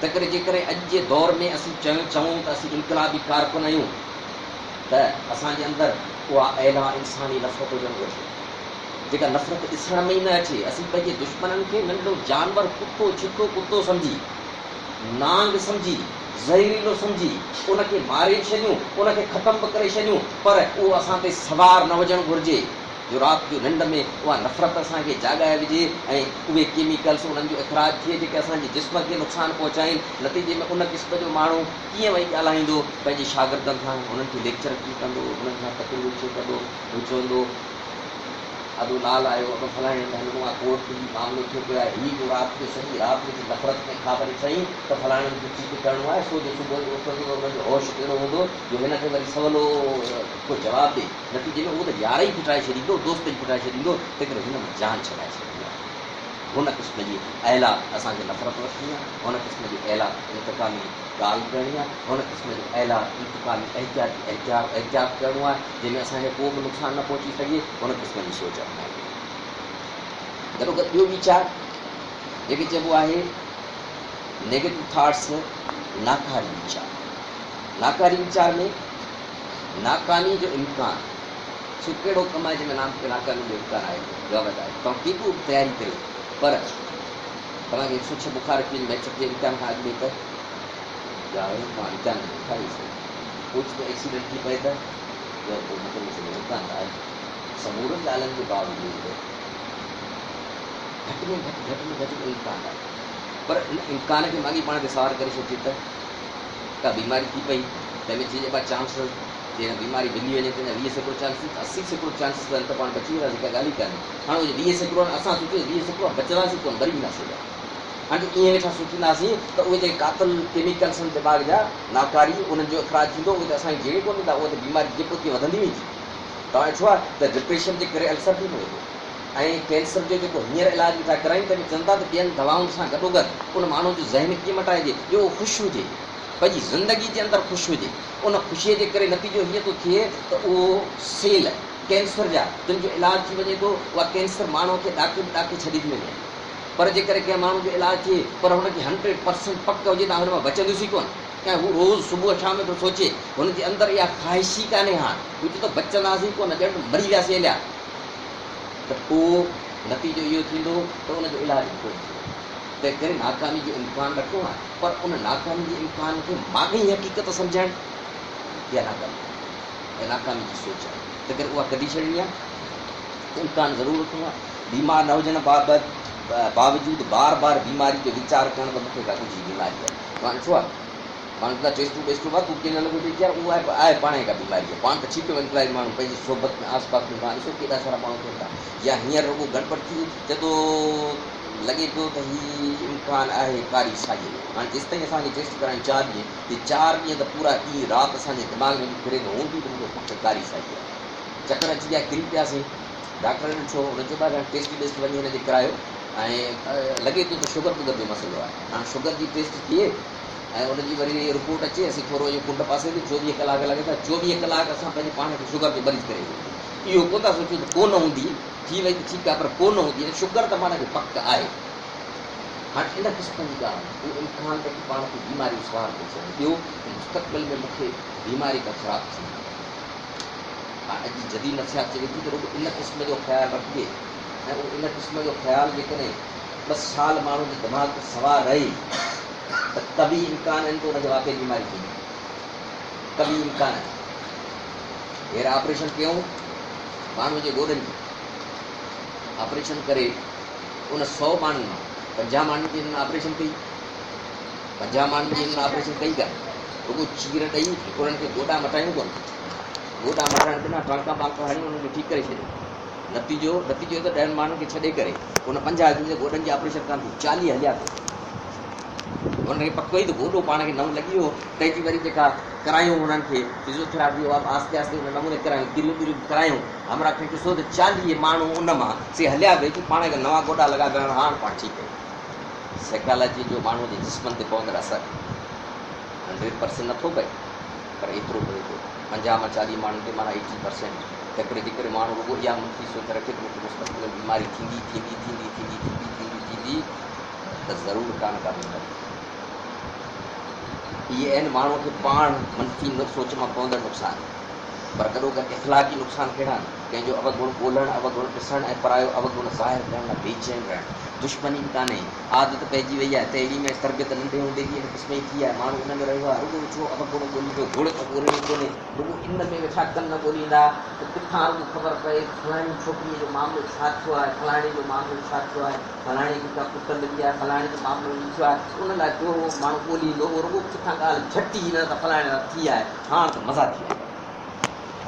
तंहिं करे जेकॾहिं अॼु जे दौर में असीं चऊं त असीं इनकलाबी कारकुन आहियूं त असांजे अंदरि उहा अहिड़ा इंसानी नफ़रत हुजणु घुरिजे, जेका नफ़रत ॾिसण में ई न अचे। असीं पंहिंजे दुश्मननि खे नंढो जानवर, कुतो छितो कुतो सम्झी, नांग सम्झी, ज़हरीलो सम्झी उनखे मारे छॾियूं, उनखे ख़तमु बि करे छॾियूं, पर उहो असां ते सवार न हुजणु घुरिजे जो राति जो निंड में उहा नफ़रत असांखे जाॻाए विझे ऐं उहे केमिकल्स उन्हनि जो इख़राज थिए जेके असांजे जिस्म खे नुक़सानु पहुचाइनि। नतीजे में उन क़िस्म जो माण्हू कीअं वेही ॻाल्हाईंदो पंहिंजे शागिर्दनि सां, हुननि खे लेक्चर कीअं कंदो, हुननि सां तकलीफ़ कीअं कंदो, हू चवंदो अदो लाल आयो अब फलाणे हलणो आहे कोर्ट में मामलो थियो पियो आहे हीअ जो राति जो सॼी राति जो नफ़रत में ख़बर चई त फलाणे खे ठीक करिणो आहे सो जो सुबुह जो उथंदो हुनजो होश कहिड़ो हूंदो जो हिनखे वरी सवलो को जवाबु ॾे नतीजे में उहो त यार ई फिटाए छॾींदो दोस्त ई फिटाए छॾींदो तंहिं करे हिन में जान छॾाए छॾींदी आहे हुन क़िस्म जी अहिला असांखे नफ़रत वठणी आहे हुन क़िस्म जी अहिला इंतकामी ॻाल्हि करणी आहे हुन क़िस्म जो अहिला इंतकामी एहतियात करिणो आहे जंहिंमें असांखे को बि नुक़सानु न पहुची सघे हुन क़िस्म जी सोच अपनाइणी गॾोगॾु ॿियो वीचार जेके चइबो आहे नेगेटिव थाट्स नाकारी वीचार में नाकामी जो इम्कान सो कहिड़ो कमु आहे जंहिंमें नाकामी जो इम्कान आहे जवाब आहे तव्हां केतिरो बि तयारी कयो पर तव्हांखे सुछ बुखार अची मैच जे इम्कान खां अॻु में त तव्हां इम्कान खाई सघो कुझु एक्सीडेंट थी पए त इम्कान आहे समूरनि ॻाल्हियुनि जे बावजूदि घटि में घटि इम्कान आहे पर इन इम्कान खे माॻी पाण खे सवार करे सोचे त का बीमारी थी पई तंहिंमें चइजे चांस जे बीमारी मिली वञे त 20% चांसिस 80% चांसिस आहिनि त पाण बची वेंदा जेका ॻाल्हि ई कान्हे हाणे उहे 20% असां सोचियो 20% बचंदासीं कोन मरी वेंदासीं हाणे ईअं वेठा सोचींदासीं त उहे जेके कातल केमिकल्स आहिनि दिमाग़ जा नाकारी उन्हनि जो अख़राज थींदो उहे त असांखे जहिड़े कोन ईंदा उहा त बीमारी जेको थी वधंदी वेंदी तव्हां ॾिठो आहे त डिप्रेशन जे करे अल्सर थी पए थो ऐं कैंसर जो जेको हींअर इलाज वेठा करायूं त चवनि था त ॿियनि दवाउनि सां गॾोगॾु उन माण्हू जो ज़हन कीअं मटाइजे जो उहो ख़ुशि हुजे पंहिंजी ज़िंदगी जे अंदरि ख़ुशि हुजे उन ख़ुशीअ जे करे नतीजो हीअं थो थिए त उहो सेल कैंसर जा जिन जो इलाज थी वञे थो उहा कैंसर माण्हू खे ॾाके छॾी थी वञे पर जेकर कंहिं माण्हू जो इलाज थिए पर हुनखे 100% पक हुजे त हुन मां बचंदुसि ई कोन ऐं हू रोज़ु सुबुह शाम थो सोचे हुनजे अंदरि इहा ख़्वाहिश ई कान्हे हाणे हू चए थो बचंदासीं कोन ॼण मरी वियासीं हलिया त पोइ नतीजो इहो थींदो त उनजो इलाज कोन थींदो तंहिं करे नाकामी जो इम्कान रखिणो आहे पर उन नाकामी जे इम्कान खे माॻई हक़ीक़त सम्झणु इहा नाकामी ऐं नाकामी जी सोच आहे तंहिं करे उहा कढी छॾणी आहे इम्कान ज़रूरु रखिणो आहे बीमार न हुजण बावजूदि बार बार बीमारी जो वीचार करणु त मूंखे का कुझु बीमारी आहे तव्हां ॾिठो आहे पाण त टेस्टूं आहे तूं कंहिं न लॻो वीचार उहा आहे पाण ई का बीमारी आहे पाण त छिके वञी माण्हू पंहिंजी सोबत में आस पास में तव्हां ॾिसो केॾा सारा माण्हू थियनि था या हींअर रुॻो गड़बड़ थी चए थो लॻे पियो त हीउ इम्कान आहे कारी साईअ जो हाणे जेसि ताईं असांखे टेस्ट कराइनि 4 ॾींहं ते 4 ॾींहं त पूरा ॾींहुं राति असांजे दिमाग़ में फिरे थो हूंदी त मूंखे पक कारी साई आहे चकर अची विया किरी पियासीं डॉक्टर ने ॾिठो हुन चयो आहे टेस्ट वञी हिनजे करायो ऐं लॻे थो त शुगर जो मसइलो आहे हाणे शुगर जी टेस्ट थिए ऐं उनजी वरी रिपोर्ट अचे असीं थोरो इहो कुंड पासे ते 24 कलाक लॻे था 24 कलाक असां पंहिंजे पाण खे शुगर जो मरीज़ करे इहो कोन था सोचूं त कोन हूंदी थी वई त ठीकु आहे पर कोन हूंदी शुगर त पाण खे पक आहे हाणे इन क़िस्म जी ॻाल्हि उहो इम्कान ते पाण खे बीमारी सुवार करे सघे ॿियो मुस्तक़बिल में मूंखे बीमारी का ख़राबु थी हाणे अॼु जदीद नफ़सियात चवे थी त रुॻो इन क़िस्म जो ख़्यालु रखिजे ऐं उहो इन क़िस्म जो ख़्यालु जेकॾहिं 10 साल माण्हू जे दिमाग़ ते सवार रहे त कभी इम्कान आहिनि त हुनखे वाक़ई बीमारी थींदी कभी इम्कान आहे अहिड़ा ऑपरेशन कयूं माण्हू जे गोॾनि जी ऑपरेशन करे उन 100 माण्हुनि मां 50 माण्हुनि जी हिननि ऑपरेशन कई 50 माण्हुनि जी हिननि ऑपरेशन कई का रुॻो चीर ॾेई उन्हनि खे गोॾा मटायूं कोन गोॾा मटाइण बिना टांका बांका हणी उन्हनि खे ठीकु करे छॾियो नतीजो त 10 माण्हुनि खे छॾे करे उन 50 आदमी जे गोॾनि जी ऑपरेशन कान थी 40 हलिया हुनखे पको ई त गोॾो पाण खे न लॻी वियो तंहिंजी वरी जेका करायूं हुननि खे फिज़ियोथेरेपी आस्ते आस्ते हुन नमूने करायूं किरियूं करायूं हमरा खे ॾिसो त 40 माण्हू उन मां से हलिया पई की पाण खे नवां गोॾा लॻा पिया हाणे पाण ठीकु आहे साइकोलॉजी जो माण्हू जे जिस्मनि ते पवंदड़ असरु 100% नथो पए पर एतिरो पए थो 50 मां 40 माण्हुनि ते माना 80% तंहिं जेकॾहिं माण्हू रुॻो इहा मुंहिंजी सोच रखे त मूंखे मुस्तक़बिल बीमारी थींदी त ज़रूरु कान का बीमारी इहे आहिनि माण्हूअ खे पाण मनफ़ी सोच मां पवंदड़ नुक़सान पर गॾोगॾु इख़लाक़ी नुक़सान कहिड़ा आहिनि कंहिंजो अवगुण ॻोल्हणु अवगुण ॾिसणु ऐं परायो अवगुण ज़ाहिर करण लाइ बेचैन रहणु दुश्मनी बि कान्हे आदत पइजी वई आहे तइलीम में तरबियत नंढे हूंदे जी हिन क़िस्म जी थी आहे माण्हू इन में रहियो आहे रुॻो छो अवगुण ॻोल्हींदो घोड़े त ॻोल्हणी कोन्हे रुॻो इन में वेठा कन ॻोल्हींदा त किथां रुॻो ख़बर पए फलाणी छोकिरीअ जो मामिलो छा थियो आहे फलाणे जो मामिलो छा थियो आहे फलाणे खे का पुट मिली आहे फलाणे जो मामिलो हीअ थियो आहे उन लाइ को माण्हू ॻोल्हींदो रुॻो किथां ॻाल्हि झटी न त फलाणे थी आहे हाणे त मज़ा थी विया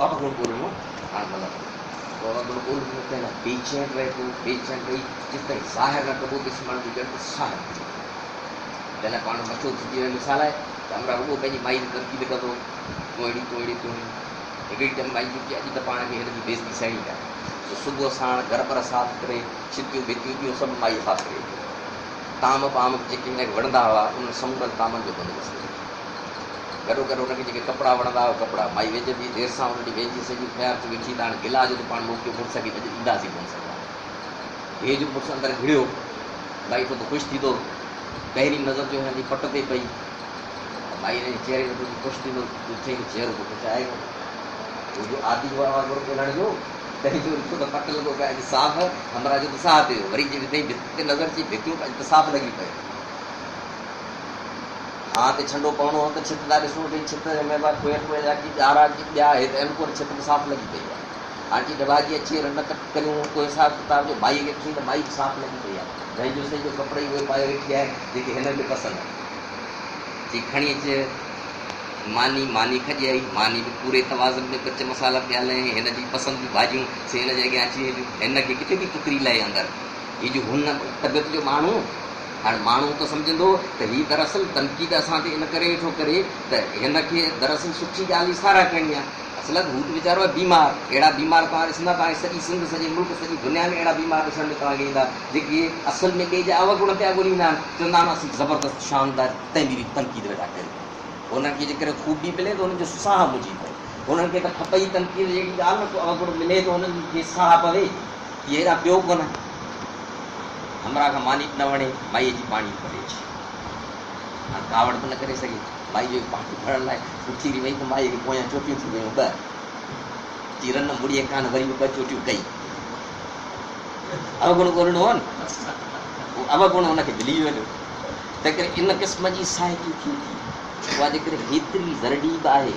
अवगुण ॻोल्हणो हाणे मज़ा बेचैन रहे थो, बेचैन रही जेसि ताईं ज़ाहिर न कबो दुश्मन जो ॼण साहिर जॾहिं पाण मथो थी वञे मिसाल आहे त हमरा रुॻो पंहिंजी माई जी तनक़ीद कंदो तोड़ी तोड़ी तोड़ी हिकिड़ी टाइम माई चुकी अॼु त पाण खे हिन जी बेइज़ती सहणी आहे त सुबुह साण घर पर साफ़ करे छितियूं भितियूं ॿियूं सभु माई साफ़ करे ताम पाम जेके हिनखे वणंदा हुआ उन समूरनि तामनि जो बंदोबस्तु कयो गॾो गॾु हुनखे जेके कपिड़ा वणंदा हुआ कपिड़ा माई वेझे बि देरि सां हुन ॾींहुं वेझी सॼी तयारु थी वेठी त हाणे गिला जो त पाण मोकिलियो कोन सघे अॼु ईंदासीं कोन सघंदा हे जो मुड़ुसु अंदरि घिड़ियो भाई थो त ख़ुशि थींदो पहिरीं नज़र जो हिन जी पट ते पई भाई हिन जे चेहरे ते ख़ुशि थींदो चई चेहरो तोखे चाहे जो आदि वारो ॻोल्हण जो तंहिं जो ॾिठो त पट लॻो पिया अॼु साफ़ हमरा जो त साफ़ थियो वरी जे विधई भित ते नज़र अची भितियूं अॼु त साफ़ लॻी पए हा ते छंडो पवणो हो त छित था ॾिसूं भई छित में खोए खोए जा की ॿियारा की ॿिया हे त एनकोर छित में साफ़ लॻी पई आहे हाणे की दॿाजी अची रन कट करियूं कोई हिसाब किताब जो माई खे ॾिसूं त माई बि साफ़ लॻी पई आहे जंहिंजो सॼो कपिड़े उहे पाए वेठी आहे जेके हिन खे पसंदि आहे जी खणी अचे मानी मानी खॼी आई मानी बि पूरे तवाज़न में मिर्च मसाला पियल आहिनि हिन जी पसंदि जूं भाॼियूं से हिन जे अॻियां अची वेंदियूं हिन खे किथे बि टुकरी लाहे अंदरि हीअ जो हुन तबियत जो माण्हू हाणे माण्हू त सम्झंदो त हीअ दरअसल तनक़ीद असां ते इन करे वेठो करे त हिन खे दरअसल सुठी ॻाल्हि जी साराह करणी आहे असल हू त वीचारो आहे बीमार अहिड़ा बीमार तव्हां ॾिसंदा तव्हांखे सॼी सिंध सॼे मुल्क सॼी दुनिया में अहिड़ा बीमार ॾिसण में तव्हांखे ईंदा जेके असल में कंहिं जा अवगुण पिया ॻोल्हींदा आहिनि चवंदा आहिनि असीं ज़बरदस्त शानदार तइमीरी तनक़ीद वेठा कयूं हुननि खे जेकॾहिं ख़ूबी मिले त हुननि जो साह मुझी पए हुननि खे त खपई तनक़ीद जेकी ॻाल्हि न को अवगुण मिले त हुननि खे साह पवे इहे हेॾा पियो कोन हमरा खां मानी न वणे माईअ जी पाणी करे अचे हाणे कावड़ बि न करे सघे माई जो पाणी भरण लाइ उथी वई त माईअ खे पोयां चोटियूं थी वियूं ॿ चीरन मुड़ीअ कान वरी बि ॿ चोटियूं कई अवगुण ॻोल्हणो हो न उहो अवगुण हुनखे मिली वञो तंहिं करे इन क़िस्म जी साहिकी थी उहा जेकॾहिं हेतिरी ज़रडीब आहे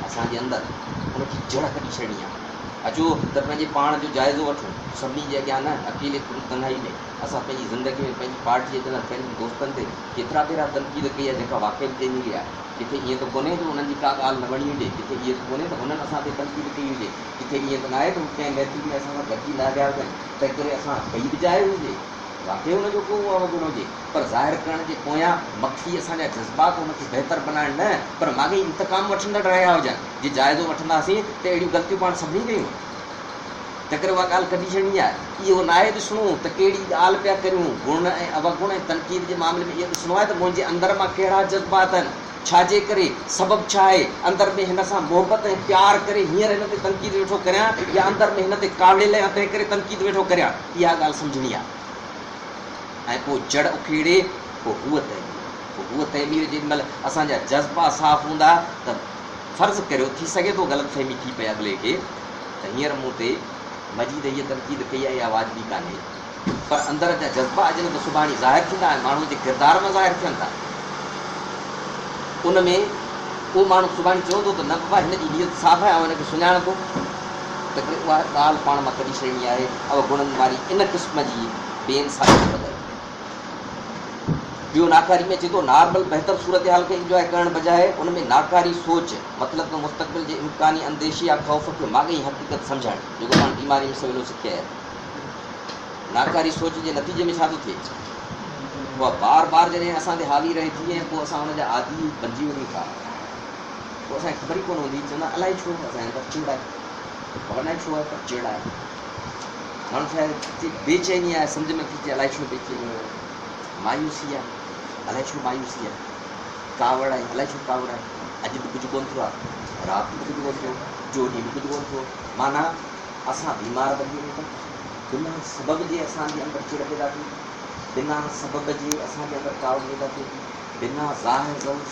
असांजे अंदरि हुनखे जड़ कढी छॾणी आहे अचो त पंहिंजे पाण जो जाइज़ो वठूं सभिनी जे अॻियां न अकेले तन्हाई में असां पंहिंजी ज़िंदगी में पंहिंजी पार्टीअ जे पंहिंजे दोस्तनि ते केतिरा भेरा तनक़ीद कई आहे जेका वाक़ई ते मिली आहे किथे ईअं त कोन्हे त हुननि जी का ॻाल्हि न वणी हुजे किथे ईअं त कोन्हे त हुननि असां ते तनक़ीद कई हुजे किथे ईअं त न आहे त कंहिं महफ़िल में असां सां गॾिजी न विया हुजनि तंहिं करे असां कई बि जाइ हुजे वाक़ई हुनजो को अवगुण हुजे पर ज़ाहिर करण जे पोयां मख़फ़ी असांजा जज़्बात हुनखे बहितर बनाइण न पर माॻे इंतकाम वठंदड़ रहिया हुजनि जे जाइज़ो वठंदासीं त अहिड़ियूं ग़लतियूं पाण सभिनी कयूं तंहिं करे उहा ॻाल्हि कढी छॾणी आहे इहो न आहे ॾिसणो त कहिड़ी ॻाल्हि पिया करियूं गुण ऐं अवगुण ऐं तनक़ीद जे मामले में इहो ॾिसणो आहे त मुंहिंजे अंदरि मां कहिड़ा जज़्बात आहिनि छाजे करे सबबु छा आहे अंदरि में हिन सां मोहबत ऐं प्यार करे हींअर हिन ते तनक़ीद वेठो करियां या अंदरि में हिन ते काविल ऐं तंहिं करे तनक़ीद वेठो करियां इहा ॻाल्हि सम्झणी आहे ऐं पोइ जड़ उखेड़े पोइ हूअ तइमीर जेॾीमहिल असांजा जज़्बा साफ़ हूंदा त फ़र्ज़ु करियो थी सघे थो ग़लतफ़हमी थी पए अॻिले खे त हींअर मूं ते मजीद हीअ तनक़ीद कई आहे इहा वाजिबी कान्हे पर अंदरि जा जज़्बा अॼु न त सुभाणे ज़ाहिर थींदा आहिनि माण्हू जे किरदार में ज़ाहिर थियनि था उन में उहो माण्हू सुभाणे चवंदो त न बाबा हिन जी नीयत साफ़ आहे ऐं हिनखे सुञाणंदो त उहा ॻाल्हि पाण मां कढी छॾणी आहे अवगुणनि वारी इन क़िस्म जी बेइंसाफ़ी बदिले ॿियो नाकारी में अचे थो नॉर्मल बहितर सूरत हाल खे इंजॉय करण बजाए उन में नाकारी सोच मतिलबु मुस्तक़बिल जे इम्कानी अंदेशी या ख़ौफ़ खे माॻई हक़ीक़त सम्झणु जेको पाण बीमारी में सवेलो सिखिया आहे नाकारी सोच जे नतीजे में छा थो थिए उहा बार बार जॾहिं असां ते हावी रहे थी ऐं पोइ असां हुनजा आदी बणिजी वञूं था पोइ असांखे ख़बर ई कोन हूंदी चवंदा अलाए छो असांजे अंदरि चिड़ आहे अलाए छो आहे पर चिड़ आहे माण्हू छा आहे बेचैनी आहे सम्झ में अचे अलाए छो बेचैनी आहे मायूसी आहे अलाए छो मायूसी आहे कावड़ आहे अलाए छो कावड़ आहे अॼु बि कुझु कोन थियो आहे राति बि कुझु कोन थियो जो ॾींहुं बि कुझु कोन थियो माना असां बीमार बणिजी वञूं था बिना सबब जे असांजे अंदरि चिड़ पैदा थी बिना सबब जे असांजे अंदरि कावड़ पैदा थिए थी बिना ज़ाहिर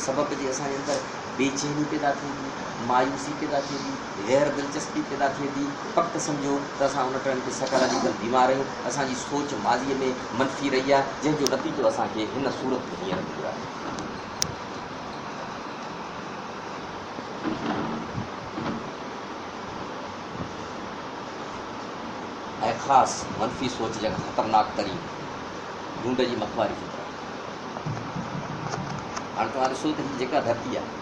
सबब जे असांजे अंदरि बेचैनी पैदा थिए थी मायूसी पैदा थिए थी गैर दिलचस्पी पैदा थिए थी पक सम्झो त असां उन टाइम ते साइकोलॉजिकल बीमार आहियूं असांजी सोच माज़ीअ में मनफ़ी रही आहे जंहिंजो नतीजो असांखे हिन सूरत में हींअर मिलियो आहे ऐं ख़ासि मनफ़ी सोच जा ख़तरनाक तरीन ढूंढ जी मखवारी फितरत हाणे तव्हां ॾिसो त हीअ जेका धरती आहे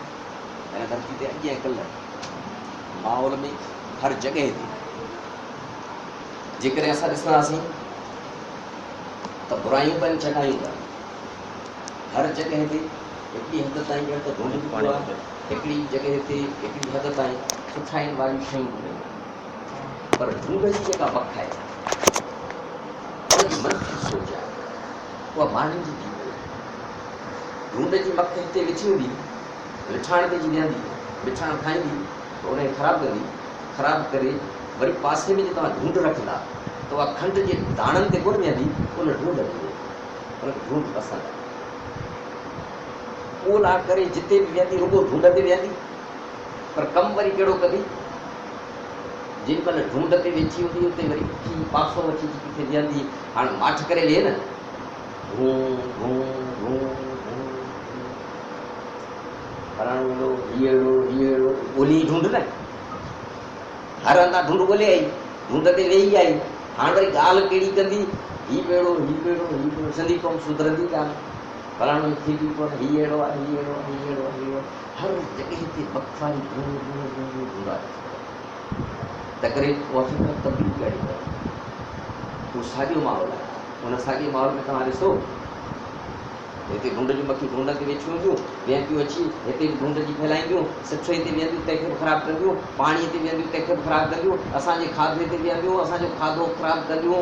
हिन धरती ते अॼु ऐं कल्ह माहौल में हर जॻह ते जेकॾहिं असां ॾिसंदासीं त बुरायूं पियूं चङायूं था हर जॻह ते हिकिड़ी हद ताईं ॼण त ढूंढ पियो आहे, हिकिड़ी जॻह ते हिकिड़ी हद ताईं सुठाइण वारियूं शयूं ढूंढियूं, पर ढूंढ जी जेका मख आहे उनजी मनफ़ी सोच आहे उहा माण्हुनि जी थी वई। ढूंढ जी मख हिते विछी हूंदी, विछाइण ते जी वेहंदी, विछाइण खाईंदी त उनखे ख़राबु कंदी, ख़राबु करे वरी पासे में जे तव्हां ढूंढ रखंदा त उहा खंड जे दाणनि ते कोन वेहंदी, उन ढूंढ थी वेंदी, उनखे ढूंढ पसंदि आहे। उहो ला करे जिते बि वेहंदी रुॻो ढूंढ ते वेहंदी, पर कमु वरी कहिड़ो कंदी, जेॾी महिल ढूंढ ते वेठी हूंदी उते वरी उथी पासो वठी किथे वेहंदी, हाणे माठ करे वेहे न, घूं घूं घूं घूं फलाणो अहिड़ो हीअ अहिड़ो हीअ अहिड़ो ॻोल्ही ढूंढ न, हर हंधा ढूंढ ॻोल्हे आई, ढूंढ ते वेही आई, हाणे वरी ॻाल्हि कहिड़ी कंदी, हीउ बेड़ो हीउ बेड़ो हीउ बेड़ो, सिंधी क़ौम सुधरंदी कान, फलाणो थी थी कोन, हीउ अहिड़ो आहे हीउ अहिड़ो आहे हीउ अहिड़ो आहे हीउ हर जॻह ते बख़ारी ढूंढ आहे। त करे उहा फिक्र तब्दील कहिड़ी आहे, उहो साॻियो माहौल आहे। उन साॻिए माहौल में तव्हां ॾिसो हिते ढूंढ जूं मखियूं ढूंढ ते वेठियूं हूंदियूं, वेहंदियूं अची हिते बि ढूंढ जी फैलाईंदियूं, सुठे ते वेहंदियूं तंहिंखे बि ख़राबु कंदियूं, पाणीअ ते वेहंदियूं तंहिंखे बि ख़राबु कंदियूं, असांजे खाधे ते वेहंदियूं असांजो खाधो ख़राबु कंदियूं,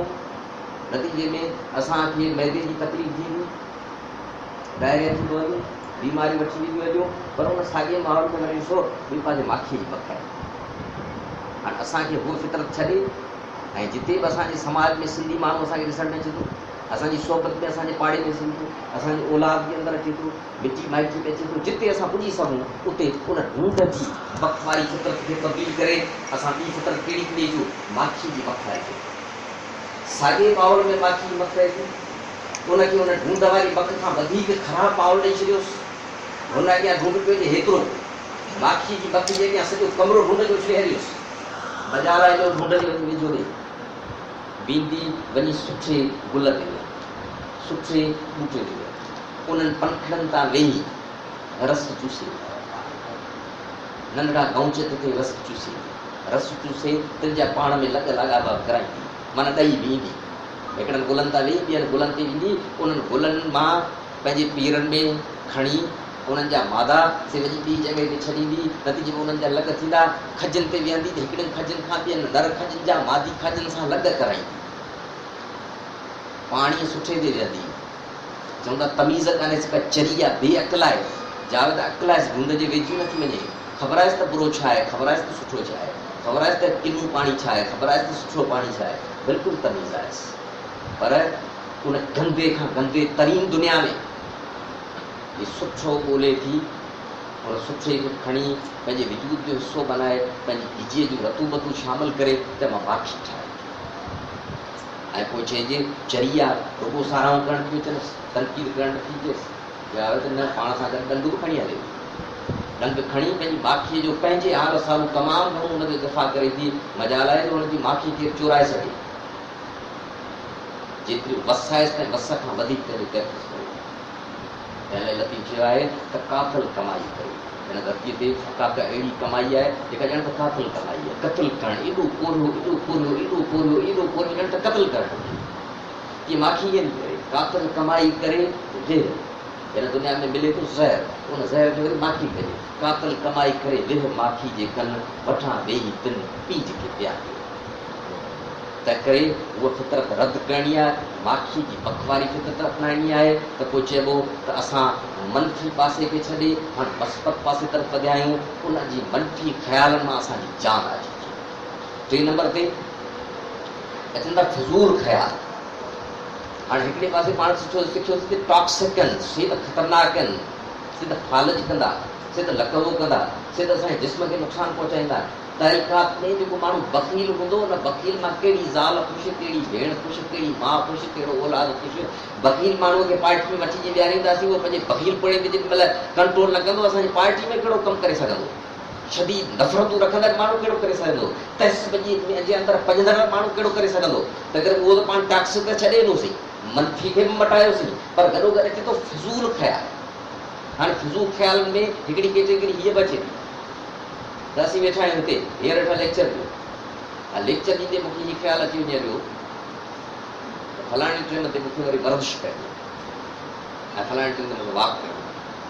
नतीजे में असांखे मैदे जी तकलीफ़ थींदी, डायरिया थी पवंदी, बीमारियूं वठी वेंदियूं हलियूं। पर उन साॻिए माहौल में वरी ॾिसो ॿी पंहिंजे माखीअ जी मख आहे। हाणे असांखे उहा फितरत छॾे ऐं जिते बि असांजे समाज में सिंधी माण्हू असांखे ॾिसण में अचे थो, असांजी सोबत में असांजे पाड़े में अचे थो, असांजे औलाद जे अंदरि अचे थो, मिटी माइटी में अचे थो, जिते असां पुॼी सघूं उते उन ढूंढ जी मख वारी फितरत खे तब्दील करे असां ॿी फितरत कहिड़ी थी ॾिजूं, माखी जी मख आहे। साॻिए माहौल में माखी जी मख आहे, उनखे उन ढूंढ वारी मख खां वधीक ख़राबु माहौल ॾेई छॾियोसि, हुन अॻियां ढूंढ पियो अचे हेतिरो, माखी जी मख जे अॻियां सॼो कमिरो ढूंढ जो छॾे हलियोसि, बाज़ार जो ढूंढ जे वञी विझो ॾे, बींदी वञी सुठे गुल ते विया, सुठे ॿूटे ते विया, उन्हनि पंखड़नि तां वेही रस चूसे, नंढड़ा गौचत ते रस चूसे तुंहिंजा पाण में लॻ लॻावा कराईंदी, माना ॾही बीहंदी, हिकिड़नि गुलनि तां वेही ॿियनि गुलनि ते वेंदी, उन्हनि गुलनि मां पंहिंजे पेरनि में खणी उन्हनि जा मादा से वञी ॿी जॻह ते छॾींदी, नतीजे में उन्हनि जा लॻ थींदा, खजनि ते वेहंदी त हिकिड़नि खजनि खां ॿियनि नर खजनि जा मादी खजनि सां लॻ कराईंदी, पाणी सुठे ते वेहंदी, चवंदा तमीज़ कान्हे का चरी आहे बेअक़ल आहे, जावेद अक़ल आहे ढूंढ जे वेझी नथी वञे, ख़बर आहे त बुरो छा आहे, ख़बर आहे त सुठो छा आहे, ख़बर आहे त किनो पाणी छा आहे, ख़बर आहे त सुठो पाणी छा आहे, बिल्कुलु तमीज़ आहे। पर उन गंदे खां गंदे तरीन दुनिया में इहो सुठो ॻोल्हे थी उन सुठे खे खणी पंहिंजे वजूद जो हिसो बनाए पंहिंजी ईजीअ जूं रतूबतूं शामिलु करे त मां माखी ठाहे ऐं पोइ चइजे चरी आहे रुॻो साराऊं करणु थी अचनि, तनक़ीद करणु थी अचेसि, या त न पाण सां गॾु ॾंडु बि खणी हले, ॾंडु खणी पंहिंजी माखीअ जो पंहिंजे हाल सां तमामु घणो हुनखे दफ़ा करे थी, मज़ाल आहे त हुनजी माखी खे चुराए सघे, जेतिरी वस आहे त वस खां वधीक करे तहफ़ुज़ करे। हिन लतीफ़ चयो आहे त काफ़िल कमाई करे, हिन धरतीअ ते का अहिड़ी कमाई आहे जेका ॼण त काफ़िल कमाई आहे, क़तल करणु एॾो कोरियो एॾो कोरियो एॾो कोरियो एॾो कोरियो ॼण त क़तल करणु, इहा माखी ईअं करे काफ़िल कमाई करे ज़हर हिन दुनिया में मिले थो ज़हर, उन ज़हर खे वरी माखी कजे, काफ़िल कमाई करे वेह माखी जे कन वठां वेही पिन पीज खे पिया, तंहिं करे उहा फितरत रद्द करणी आहे, माखी जी मख वारी फितरत अपनाइणी आहे, त पोइ चइबो त असां मनफ़ी पासे खे छॾे हाणे मस्बत पासे तरफ़ वधिया आहियूं, उनजी मनफ़ी ख़्यालनि मां असांजी जान अची टे नंबर ते अचनि था फिज़ूल ख़्याल। हाणे हिकिड़े पासे पाण सिखियोसीं कि टॉक्सिक आहिनि, से त ख़तरनाक आहिनि, से त फालज कंदा, से त लकवो कंदा, से त असांजे जिस्म खे नुक़सानु पहुचाईंदा। तहक़ीक़ात में जेको माण्हू बख़ील हूंदो उन बख़ील मां कहिड़ी ज़ाल ख़ुशि, कहिड़ी भेण ख़ुशि, कहिड़ी माउ ख़ुशि, कहिड़ो औलाद ख़ुशि, बख़ील माण्हूअ खे पार्टी में वठी विहारींदासीं, उहो पंहिंजे बख़ील पणे में जेॾी महिल कंट्रोल न कंदो असांजी पार्टी में कहिड़ो कमु करे सघंदो, शदीद नफ़रतूं रखंदड़ माण्हू कहिड़ो करे सघंदो, तहज़ीब जे अंदरि पंजंदड़ माण्हू कहिड़ो करे सघंदो, त करे उहो त पाण टॉक्सिक त छॾे ॾिनोसीं, मनफ़ी खे बि मटायोसीं, पर गॾोगॾु अचे थो फिज़ूल ख़्याल। हाणे फिज़ूल ख़्यालनि में हिकिड़ी कैटेगरी हीअ बि अचे थी त असीं वेठा आहियूं हिते हींअर वेठा लेक्चर पियो, लेक्चर ॾींदे मूंखे इहो ख़्यालु अची वञे पियो फलाणी ट्रेन ते मूंखे वरी वर्जिश करणी ऐं फलाणी ट्रेन ते मूंखे वॉक करिणो,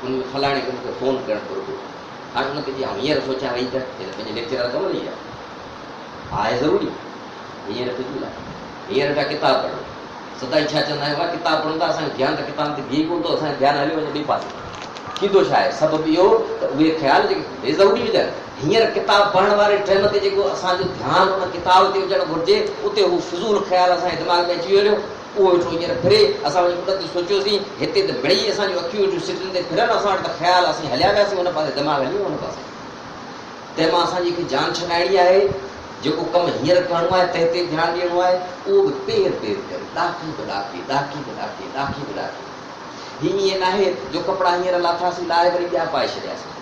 उन में फलाणे खे मूंखे फ़ोन करणु घुरिजे। हाणे उन ते जीअं हींअर सोचां वई त पंहिंजे लेक्चर कम ॾेई आहे ज़रूरी, हींअर फिज़ूल आहे, हींअर पिया किताब पढ़ो। सदाई छा चवंदा आहियूं, किताब पढ़ूं था, असांजो ध्यानु त किताब ते बीहे कोन थो, असांजो ध्यानु हली वञे ॿिए पासे। थींदो छा आहे, सबबु इहो त उहे ख़्याल जेके बेज़रूरी हुजनि, हींअर किताब पढ़ण वारे टाइम ते जेको असांजो ध्यानु उन किताब ते हुजणु घुरिजे, उते हू फिज़ूल ख़्याल असांजे दिमाग़ में अची वञो, उहो वेठो हींअर फिरे। असां वञी उन ते सोचियोसीं, हिते त मिड़ई असांजूं अखियूं वेठियूं सिटियुनि ते फिरनि, असां वटि त ख़्याल असीं हलिया वियासीं उन पासे, दिमाग़ हली वियो उन पासे। तंहिंमां असांजी हिकु जान छॾाइणी आहे, जेको कमु हींअर करिणो आहे तंहिं ते ध्यानु ॾियणो आहे, उहो बि पेर पेर करे, ॾाकी बि ॾाकी, ॾाकी बि ॾाकी, ॾाकी बि ॾाकी। हीअं ईअं न आहे जो कपिड़ा हींअर लाथासीं लाहे वरी ॿिया पाए छॾियासीं।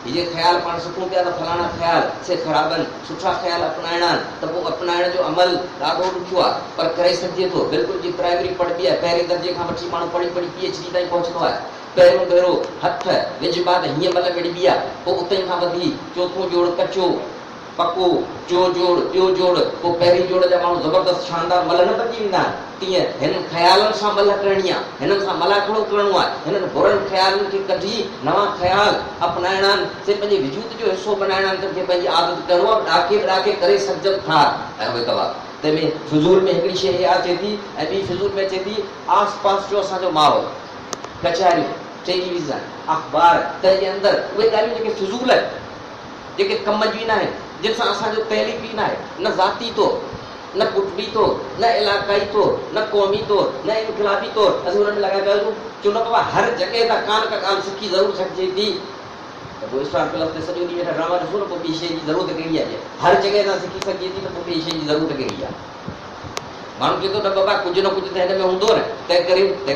हीअ ख़्याल पाण सुठो पिया त फलाणा ख़्याल से ख़राब आहिनि, सुठा ख़्याल अपनाइणा आहिनि, त पोइ अपनाइण जो अमल ॾाढो ॾुखियो आहे, पर करे सघिजे थो। बिल्कुलु जीअं प्राइमरी पढ़बी आहे, पहिरें दर्जे खां वठी माण्हू पढ़ी पढ़ी PhD ताईं पहुचंदो आहे। पहिरियों भेरो हथ विझ बाद हीअं मल विढ़बी आहे, पोइ उते खां वधी चोथों जोड़ कचो पको, टियों जोड़ ॿियो जोड़, पोइ पहिरीं जोड़ जा माण्हू ज़बरदस्त शानदार मल न बची वेंदा आहिनि। तीअं हिन ख़्यालनि सां मल करणी आहे, हिननि सां मलाखड़ो करिणो आहे, हिननि बुरनि ख़्यालनि खे कढी नवां ख़्याल अपनाइणा आहिनि, से पंहिंजे वजूद जो हिसो बनाइणा आहिनि, त पंहिंजी आदत करिणो आहे, ॾाके ॾाके करे सघजनि था। ऐं उहे कबा तंहिंमें फिज़ूल में हिकिड़ी शइ इहा अचे थी, ऐं ॿी फिज़ूल में अचे थी आस पास जो असांजो माहौल, कचहरियूं, टेलीविज़न, अख़बार, तंहिंजे अंदरि उहे ॻाल्हियूं जेके फिज़ूल आहिनि, जेके कम जी न आहिनि, जंहिंसां असांजो तहलीक ई न आहे, न ज़ाती तौरु, न कुटबी तौरु, न इलाक़ाई तौरु, न क़ौमी तौरु, न इनक़िलाबी तौरु, असीं हुन में लॻाए पिया आहियूं। छो न बाबा हर जॻह तां कान का ॻाल्हि सिखी ज़रूरु सघिजे थी, त पोइ स्टार प्लस ते सॼो ॾींहुं वेठा ड्रामा ॾिसो न, पोइ ॿी शइ जी ज़रूरत कहिड़ी आहे? हर जॻह तां सिखी सघिजे थी, त पोइ ॿी शइ जी ज़रूरत कहिड़ी आहे? माण्हू चए थो न बाबा कुझु न कुझु त हिन में हूंदो न, तंहिं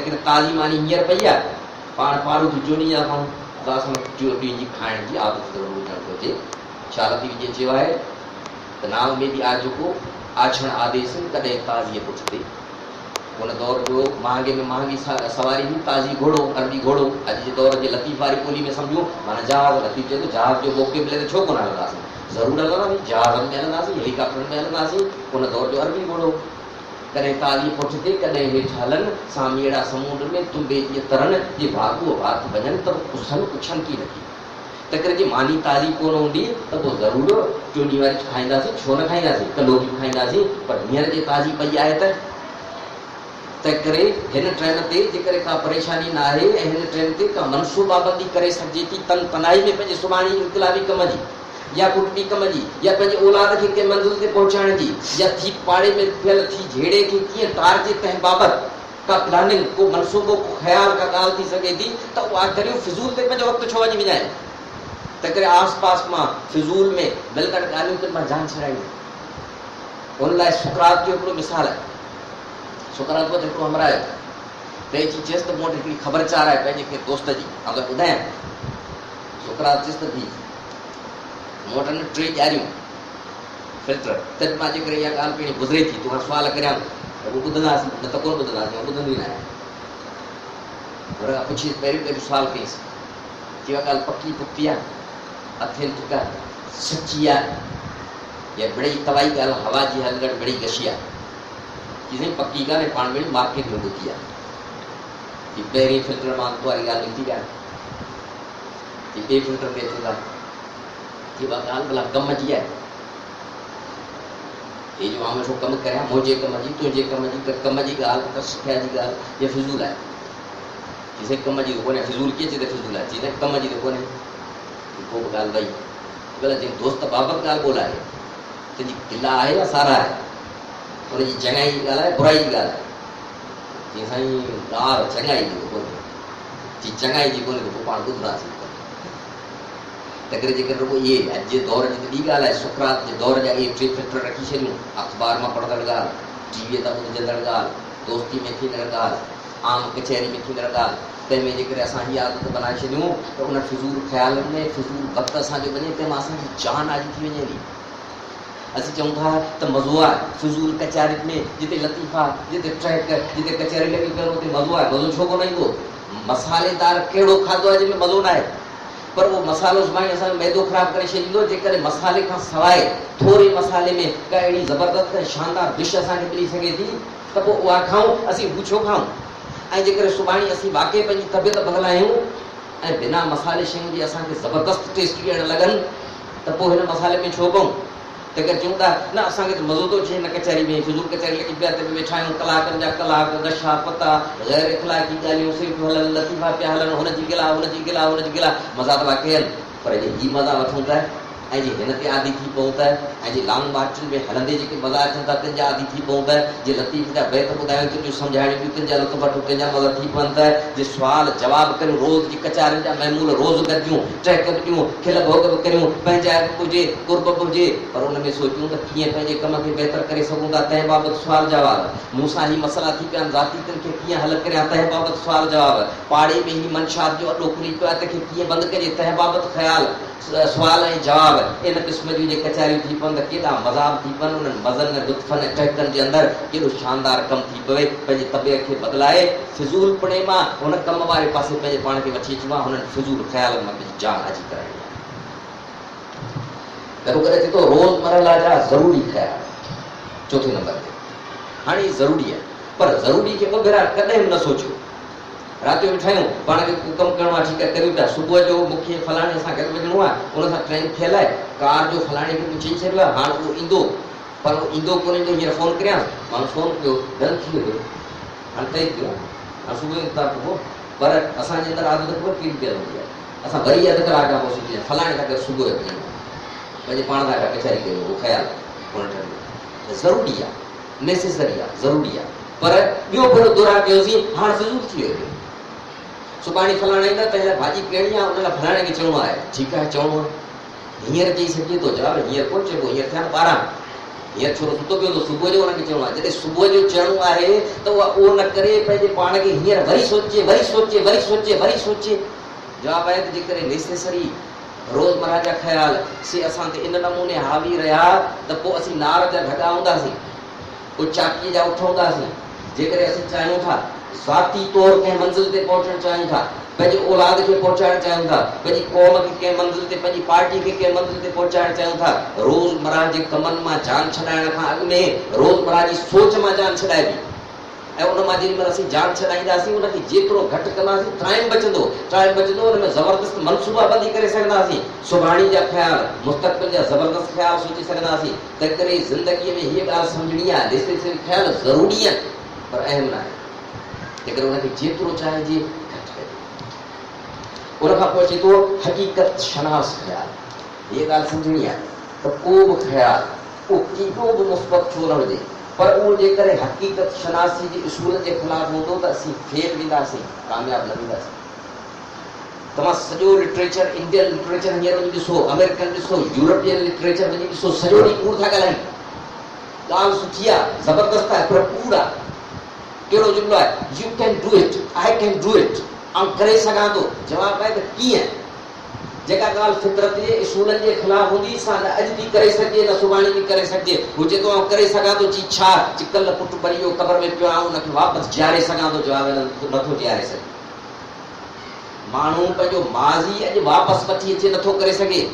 करे ताज़ी मानी हींअर पई आहे, पाण पारूं थी चोरी जा खाऊं, त असां ॾींहं जी खाइण जी आदत ज़रूरु हुजणु घुरिजे। छा लती विझे चयो आहे त नाव में बि आहे जेको आछण आदेश कॾहिं ताज़ीअ पुठिते। उन दौर जो महांगे में महांगी सवारी हुई ताज़ी घोड़ो, अरबी घोड़ो। अॼु जे दौर जे लतीफ़ वारी ॿोली में सम्झूं माना जहाज़, लतीफ़ चए थो जहाज़ जो मौक़े मिले त छो कोन हलंदासीं, ज़रूरु हलंदासीं, जहाज़नि में हलंदासीं, हेलीकॉप्टरनि में हलंदासीं। उन दौर जो अरबी घोड़ो, कॾहिं ताज़ी पुठिते कॾहिं हेठि हलनि, सामीड़ा समुंड में तुंबे जीअं तरनि, जे भाॻो भात वञनि त पुछनि पुछनि की नथी। त करे जे मानी ताज़ी कोन हूंदी त पोइ ज़रूरु चोॾहीं वारी खाईंदासीं, छो न खाईंदासीं, कलोकी खाईंदासीं, पर हींअर जे ताज़ी पई आहे त करे हिन ट्रेन ते जेकॾहिं का परेशानी न आहे, ऐं हिन ट्रेन ते का मनसूबाबंदी करे सघिजे थी तन तनाई में पंहिंजे सुभाणे इनक़िलाबी कम जी, या कुटबी कम जी, या पंहिंजे औलाद खे कंहिं मंज़िल ते पहुचाइण जी, या थी पाड़े में थियल थी झेड़े खे कीअं तारजे, तंहिं बाबति का प्लानिंग, को मनसूबो, को ख़्याल, का ॻाल्हि थी सघे थी, त उहा करियूं फिज़ूल ते पंहिंजो वक़्तु छो वञी विञाए। त करे आस पास मां फिज़ूल में मिलंदड़ ॻाल्हियूं ते मां जान छॾाईंदी। हुन लाइ सुकरात जो हिकिड़ो मिसाल आहे। सुकरात वटि हिकिड़ो हमराह आयो, त अची चयसि त मूं वटि हिकिड़ी ख़बरचार आहे पंहिंजे कंहिं दोस्त जी, अगरि ॿुधायां। सुकरात चयसि त थी मूं वटि 3 ॾियारियूं फिल्टर, त मां जेकॾहिं इहा ॻाल्हि पहिरीं गुज़रे थी तोखां सुवाल करियां त उहो ॿुधंदासीं, न त कोन ॿुधंदासीं, ॿुधंदी न आहे। घर खां पुछी पहिरियों सुवाल कईसि, इहा ॻाल्हि पकी पुख्ती आहे, अथेंटिक आहे, सची आहे, या मिड़ई तवाई ॻाल्हि हवा जी हलंदड़ मिड़ई गशी आहे? चई पकी ॻाल्हि पाण में मार्केट में ॿुधी आहे, की पहिरीं फिल्टर मां वारी ॻाल्हि निकिती आहे, की ॿिए फिल्टर ते अचूं था, की उहा ॻाल्हि भला कम जी आहे। हे जो मां वेठो कमु करियां, मुंहिंजे कम जी, तुंहिंजे कम जी, त कम जी ॻाल्हि, त सिखिया जी ॻाल्हि, इहा फिज़ूल आहे। चई कम जी त कोन्हे, फिज़ूल कीअं चए त फिज़ूल आहे? चई कम जी त कोन्हे। को बि ॻाल्हि वई ग़लति, चई दोस्त बाबति ॻाल्हि ॻोल्हाए, तुंहिंजी गिला आहे या सारा आहे, हुनजी चङाई जी ॻाल्हि आहे, बुराई जी ॻाल्हि आहे? चई साईं ॻाल्हि चङाई जी त कोन्हे। चई चङाई जी कोन्हे त पोइ पाण ॿुधंदासीं। त करे जेकर रुॻो इहे अॼु जे दौर जी त ॿी ॻाल्हि आहे, सुकरात जे दौर जा इहे 3 फिल्टर रखी छॾियूं, अख़बार मां पढ़ंदड़ ॻाल्हि, टीवीअ तां ॿुधजंदड़ ॻाल्हि, दोस्ती में थींदड़ ॻाल्हि, आम कचहरी में थींदड़ ॻाल्हि। तंहिंमें जेकॾहिं असां हीअ आदत बनाए छॾियूं त उन फिज़ूल ख़्यालनि में फिज़ूल वक़्तु असांजो वञे, तंहिंमां असांजी जान आजी थी वञे थी। असीं चऊं था त मज़ो आहे फिज़ूल कचहरी में, जिते लतीफ़ा, जिते ट्रैक, जिते कचहरी लॻी पियो उते मज़ो आहे। मज़ो छो कोन ईंदो? मसालेदार कहिड़ो खाधो आहे जंहिंमें मज़ो न आहे? पर वो मसालो सुभाणे असां मैदो ख़राब करे छॾींदो जेकॾहिं मसाले खां सवाइ थोरे मसाले में का अहिड़ी ज़बरदस्त शानदार डिश असांखे मिली सघे थी त पोइ उहा खाऊं। असीं हू छो खाऊं? ऐं जेकॾहिं सुभाणे असीं वाक़ई पंहिंजी तबियत बदिलायूं ऐं बिना मसाले शयूं जे असांखे ज़बरदस्त टेस्ट ॾियणु लॻनि त पोइ हिन मसाले में छो पऊं? तंहिंकरे चऊं था न असांखे त मज़ो थो अचे हिन कचहरी में, फिज़ूल कचहरी लॻी पिया ते वेठा आहियूं कलाकनि जा कलाक गशा पता ग़ैर इख़लाक़ी ॻाल्हियूं सिर्फ़ु हलनि लतीफ़ा पिया हलनि हुनजी गिला हुनजी गिला हुनजी गिला मज़ा त कयनि पर जे हीअ मज़ा वठूं था ऐं जे हिन ते आदी थी पऊं था ऐं जे लॉन्ग मार्चुनि में हलंदे जेके मज़ा अचनि था तंहिंजा आदी थी पऊं था जे लतीफ़ जा बैत ॿुधायूं तुंहिंजूं सम्झाइणियूं तुंहिंजा लुत्फ़ तुंहिंजा मज़ा थी पवनि था जे सुवाल जवाब करियूं रोज़ जी कचारियुनि जा महमूल रोज़ गॾियूं टहक ॾियूं खिल भोग बि करियूं पंहिंजा हुजे कुर्ब बि हुजे पर उन में सोचूं त कीअं पंहिंजे कम खे बहितर करे सघूं था तंहिं बाबति सुवाल जवाब मूंसां ही मसइला थी पिया आहिनि ज़ाती खे कीअं हल करियां तंहिं बाबति सुवाल जवाब पाड़े में ही मंशात जो अॾो खुली पियो आहे तंहिंखे कीअं बंदि कजे तंहिं बाबति ख़्यालु सुवाल ऐं जवाब इन क़िस्म जूं जे कचहरियूं थी पवनि त केॾा मज़ाब थी पवनि उन्हनि मज़नि ऐं लुत्फ़नि ऐं टहकनि जे अंदरि केॾो शानदार कमु थी पवे पंहिंजी तबियत खे बदिलाए फिज़ूल पुणे मां हुन कम वारे पासे पंहिंजे पाण खे वठी अचूं आहे हुननि फिज़ूल ख़्यालनि मां पंहिंजी जान अची कराइणी आहे। गॾो करे थो रोज़मरह जा ज़रूरी ख़्याल चोथे नंबर ते हाणे ज़रूरी आहे पर ज़रूरी खे ॿ भेरा कॾहिं बि न सोचियो राति जो वेठा आहियूं पाण खे कमु करिणो आहे ठीकु आहे करियूं पिया सुबुह जो मूंखे फलाणे सां गॾु वञिणो आहे उन सां ट्रेन थियल आहे कार जो फलाणे खे बि चई छॾियो आहे हाणे उहो ईंदो पर उहो ईंदो कोन ईंदो हींअर फ़ोन करियां माण्हू फ़ोन कयो डन थी वियो हाणे तई थियो हाणे सुबुह जो था पोइ पर असांजे अंदरि आदत ख़बर कहिड़ी पियल हूंदी आहे असां वरी अधु कलाक खां पोइ सोची फलाणे सां गॾु सुबुह जो वञूं पंहिंजे पाण सां कचहरी कयूं उहो ख़्यालु कोन ठहंदो ज़रूरी आहे नेसेसरी आहे ज़रूरी आहे पर ॿियो भेरो दोहरा कयोसीं हाणे फिज़ूल थी वियो सुभाणे फलाणे ईंदा तंहिं लाइ भाॼी कहिड़ी आहे उन लाइ फलाणे खे चवणो आहे ठीकु आहे चवणो आहे हींअर चई सघिजे थो जवाबु हींअर कोन चइबो हींअर थिया 12 हींअर छो सुठो पियो त सुबुह जो हुनखे चवणो आहे जॾहिं सुबुह जो चवणो आहे त उहो न करे पंहिंजे पाण खे हींअर वरी सोचे वरी सोचे वरी सोचे वरी सोचे जवाबु आहे त जेकॾहिं नेसेसरी रोज़मरह जा ख़्याल से असां ते इन नमूने हावी रहिया त पोइ असीं नार जा ढगा हूंदासीं पोइ चाकीअ जा उठ हूंदासीं जेकॾहिं असीं चाहियूं था ज़ाती तौर कंहिं मंज़िल ते पहुचणु चाहियूं था पंहिंजे औलाद खे पहुचाइणु चाहियूं था पंहिंजी क़ौम खे कंहिं मंज़िल ते पंहिंजी पार्टी खे कंहिं मंज़िल ते पहुचाइणु चाहियूं था रोज़मरह जे कमनि मां जान छॾाइण खां अॻु में रोज़मरह जी सोच मां जान छॾाइबी ऐं उन मां जेॾी महिल असीं जान छॾाईंदासीं उनखे जेतिरो घटि कंदासीं टाइम बचंदो हुन में ज़बरदस्त मनसूबाबंदी करे सघंदासीं सुभाणे जा ख़्याल मुस्तक़बिल जा ज़बरदस्त ख़्याल सोचे सघंदासीं तंहिं करे ज़िंदगीअ में हीअ ॻाल्हि सम्झणी आहे नेसेसरी ख़्याल ज़रूरी आहिनि पर अहम न आहे जेकर उनखे जेतिरो चाहिजे घटि कजे उन खां पोइ अचे थो हक़ीक़त शनास ख़्याल हीअ ॻाल्हि सम्झणी आहे त को बि ख़्याल उहो केॾो बि मुस्बत छो न हुजे पर उहो जेकॾहिं हक़ीक़त शनासी जे उसूलनि जे ख़िलाफ़ हूंदो त असीं फेल वेंदासीं कामयाबु न वेंदासीं तव्हां सॼो लिटरेचर इंडियन लिटरेचर हींअर वञी ॾिसो अमेरिकन ॾिसो यूरोपियन लिटरेचर वञी ॾिसो सॼो ॾींहुं कूड़ था ॻाल्हाइनि ॻाल्हि सुठी आहे ज़बरदस्त आहे पर कूड़ आहे कहिड़ो जुमिलो आहे U can do it I can do it ऐं करे सघां थो जवाबु आहे त कीअं जेका ॻाल्हि फितरत जे उसूलनि जे ख़िलाफ़ हूंदी सां न अॼु बि करे सघिजे न सुभाणे बि करे सघिजे हुजे थो करे सघां थो जी छा चिकल पुटु भरी वियो क़बर में पियो आहे हुनखे वापसि जीआरे सघां थो जवाबु नथो जीआरे सघे माण्हू पंहिंजो माज़ी अॼु वापसि वठी अचे नथो करे सघे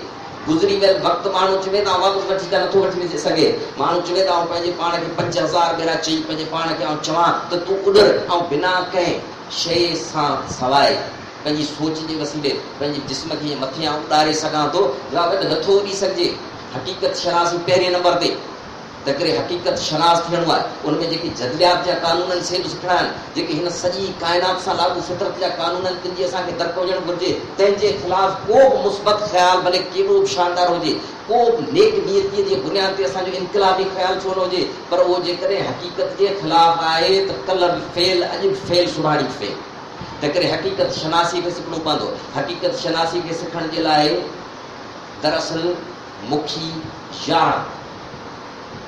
गुज़री वियल वक़्तु माण्हू चवे त वापसि वठी त नथो वठी सघे माण्हू चवे त पंहिंजे पाण खे 5000 भेरा चई पंहिंजे पाण खे चवां त तूं उॾर ऐं बिना कंहिं शइ सां सवाइ पंहिंजी सोच जे वसीले पंहिंजे जिस्म खे मथियां उॾारे सघां थो जवाबु नथो उॾी सघिजे हक़ीक़त शनासी पहिरें नंबर ते त करे हक़ीक़त शनास थियणो आहे उनमें जेके जदलियात जा कानून से बि सिखणा आहिनि जेके हिन सॼी काइनात सां लागू फितरत जा कानून आहिनि तिन जी असांखे दर्क हुजणु घुरिजे तंहिंजे ख़िलाफ़ को बि मुस्बत ख़्याल भले केॾो बि शानदार हुजे को बि नेक नियतीअ जे बुनियाद ते असांजो इनक़िलाबी ख़्याल छो न हुजे पर उहो जेकॾहिं हक़ीक़त जे ख़िलाफ़ आहे त कल्ह बि फेल अॼु बि फेल सुभाणे बि फेल तंहिं करे हक़ीक़त शनासी खे सिखणो पवंदो हक़ीक़त शनासी खे सिखण जे लाइ दरअसल मुखी यार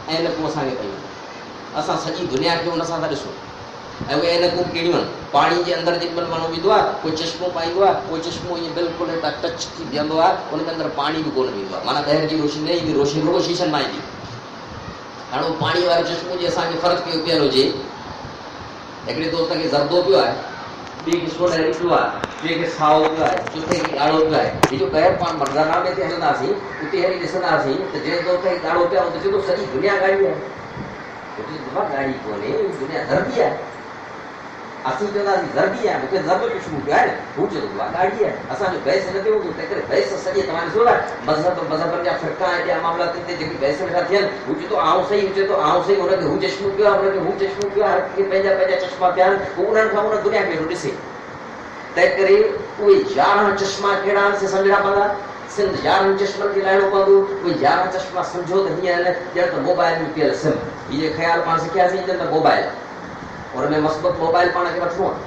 ऐं ऐनकूं असांखे कयूं असां सॼी दुनिया खे उन सां था ॾिसूं ऐं उहे ऐनकूं कहिड़ियूं आहिनि पाणी जे अंदरि जेॾीमहिल माण्हू वेंदो आहे कोई चश्मो पाईंदो आहे कोई चश्मो ईअं बिल्कुलु हितां टच थी बीहंदो आहे उनजे अंदरि पाणी बि कोन वेंदो आहे माना ॿाहिरि जी रोशनी न ईंदी रोशनी रुॻो शीशनि मां ईंदी हाणे उहो पाणी वारे चश्मो जे असांखे फ़र्क़ु कयो पियल हुजे हिकिड़े दोस्त खे ज़रदो पियो आहे ॿी खे सोन पियो आहे टे खे साओ पियो आहे, चोथे खे ॻाढ़ो पियो आहे। हे जो ॿाहिरि पाण मर्दाना में ते हलंदासीं उते हली ॾिसंदासीं त जंहिं दौर ते ॻाढ़ो पियो आहे उते चए थो सॼी दुनिया ॻाढ़ी आहे। उते बाबा ॻाढ़ी कोन्हे, दुनिया ज़रबी आहे। असीं चवंदासीं ज़रबी आहे, मूंखे ज़रब ख़ुशबू पियो आहे, हू चवंदो आहे ॻाढ़ी आहे। असांजो बहस न थियो, तंहिं करे बहस सॼे तव्हां ॾिसो न मज़हबनि जा फ़िरका ऐं ॿिया मामलात ते जेके बहस वेठा थियनि, हू चए थो आउं सही, हू चए थो आउं सही, हुनखे हू चश्मो पियो आहे, हुनखे हू चश्मो पियो आहे, हर कंहिंखे पंहिंजा पंहिंजा चश्मा पिया आहिनि, हू उन्हनि खां उन दुनिया खे वेठो ॾिसे। तंहिं करे उहे 11 चश्मा कहिड़ा आहिनि से सम्झणा पवंदा। सिंध 11 चश्मनि खे लाहिणो पवंदो। उहे 11 चश्मा सम्झो त हीअं आहिनि ॼण त मोबाइल में पियल सिम। हीअ ख़्यालु पाण सिखियासीं ॼण त मोबाइल, हुन में मस्बत मोबाइल पाण खे वठिणो आहे,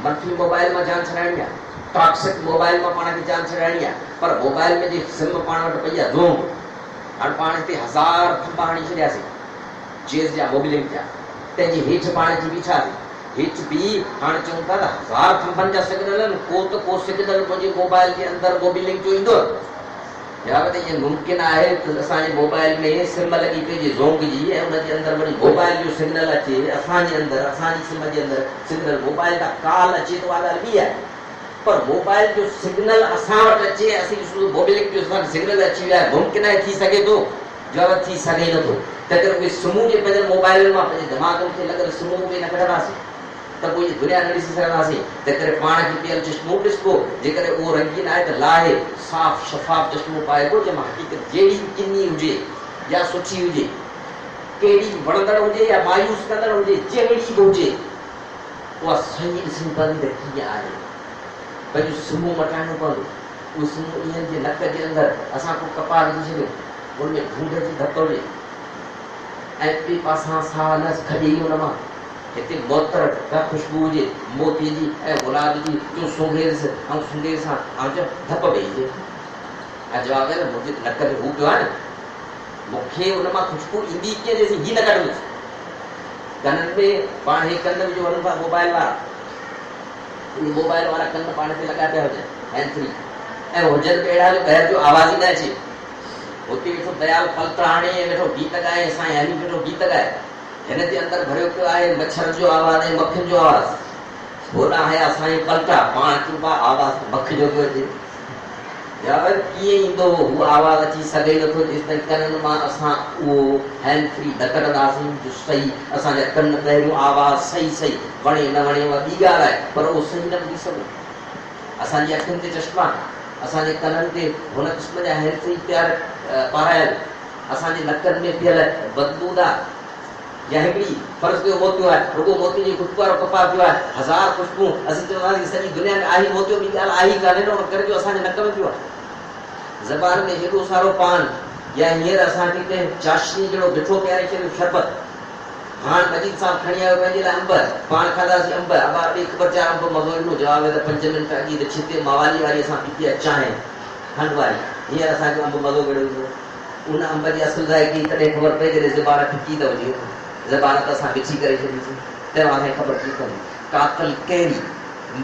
मनफ़ी मोबाइल मां जान छॾाइणी आहे, टॉक्सिक मोबाइल मां पाण खे जान छॾाइणी आहे। पर मोबाइल में जे सिम पाण वटि पई आहे ज़ूम, हाणे पाण हिते 1000 थंबा हणी छॾियासीं जेज़ जा मोबिलिंग जा, तंहिंजे हेठि पाण अची बीठासीं। हेठि बि हाणे चऊं था त 1000 थंबनि जा सिग्नल आहिनि, को सिग्नल मुंहिंजे मोबाइल जे अंदरि मोबिलिंग जो ईंदो। या त इहो मुमकिन आहे त असांजे मोबाइल में सिम लॻी पइजे ज़ोंग जी ऐं उनजे अंदरि वरी मोबाइल जो सिग्नल अचे असांजे अंदरि, असांजी सिम जे अंदरि सिग्नल मोबाइल खां कॉल अचे त उहा ॻाल्हि ॿी आहे। पर मोबाइल जो सिग्नल असां वटि अचे, असीं ॾिसूं मोबिलिंग जो असांखे सिग्नल अची वियो आहे, मुमकिन आहे थी सघे थो, जवाब थी सघे नथो। तंहिं करे उहे सिमूं जे पंहिंजे मोबाइल मां पंहिंजे दिमाग़ खे लॻल सिमूं उहे न कढंदासीं त पोइ दुनिया न ॾिसी सघंदासीं। तंहिं करे पाण खे पियल चश्मो ॾिसबो, जेकॾहिं उहो रंगीन आहे त लाहे साफ़ शफ़ाफ़ चश्मो पाइबो, जंहिंमां हक़ीक़त जहिड़ी किनी हुजे या सुठी हुजे, कहिड़ी वणंदड़ हुजे या मायूस कंदड़ हुजे, जहिड़ी बि हुजे, उहा सही ॾिसणी पवंदी त कीअं आहे। पंहिंजो सिमो मटाइणो पवंदो। उहो सिमो ॾींहंनि जे नक जे अंदरि असां को कपा विझी छॾियो, हुनमें ढूंढ जी धप हुजे ऐं ॿिए पासां साह न खॼे हुन मां, हिते मोतर का ख़ुशबू हुजे मोती जी ऐं गुलाब जी, तूं सूंघेसि ऐं सूंघे सां ऐं चओ धप ॾेई ऐं जवाबु आहे न मुंहिंजे नक में हू पियो आहे न, मूंखे हुन मां ख़ुशबू ईंदी कीअं जेसीं हीअ न कढ। कननि में पाण हे कन विझो वञनि था मोबाइल वारा, उहे मोबाइल वारा कन पाण खे लॻा पिया हुजनि हैंड फ्री, ऐं हुजनि बि अहिड़ा जो ॿाहिरि जो आवाज़ ई न अचे। हुते वेठो दयाल पलट हाणे वेठो गीत ॻाए, साईं हली वेठो गीत ॻाए, हिन जे अंदरि भरियो पियो आहे मच्छर जो आवाज़ ऐं मखियुनि जो आवाज़। होॾां हया साईं पलटा, पाण चइबा आवाज़ मख जो पियो अचे। या कीअं ईंदो हू आवाज़ अची सघे नथो जेसिताईं कननि मां असां उहो हैंड फ्री न कढंदासीं जो सही असांजा कन पहिरियों आवाज़ सही सही वणे न वणे उहा ॿी ॻाल्हि आहे, पर उहो सही न ॿुधी सघूं। असांजी अखियुनि ते चश्मा, असांजे कननि ते हुन क़िस्म जा हैंड फ्री पारायल, असांजे नकनि में पियल बदबूदार या हिकिड़ी फर्ज़ कयो मोतियो आहे, रुॻो मोती जी ख़ुशबू वारो कपा पियो आहे, 1000 ख़ुशबू असीं चवंदासीं सॼी दुनिया में आहे मोतियो, ॿी ॻाल्हि आहे ई कान्हे न, करे जो असांजे नक में पियो आहे। ज़बान में हेॾो सारो पान, या हींअर असांखे कंहिं चाशनी जहिड़ो मिठो पीआरे छॾियो शरबत, हाणे मजीद साहिबु खणी आयो पंहिंजे लाइ अंब, पाण खाधासीं अंब, अबा ॿिए ख़बर 4 अंब मज़ो ईंदो, जवाबु आहे त 5 मिंट अॻी त छिते मावाली वारी असां पीती आहे चांहि खंड वारी, हींअर असांखे अंब मज़ो कहिड़ो ईंदो। उन अंब जी असुल ज़ाइकी तॾहिं ख़बर पए जॾहिं ज़बान फिकी त हुजे, ज़बान त असां विछी करे छॾीसीं, तंहिं असांखे ख़बर थी पवंदी काकल कहिड़ी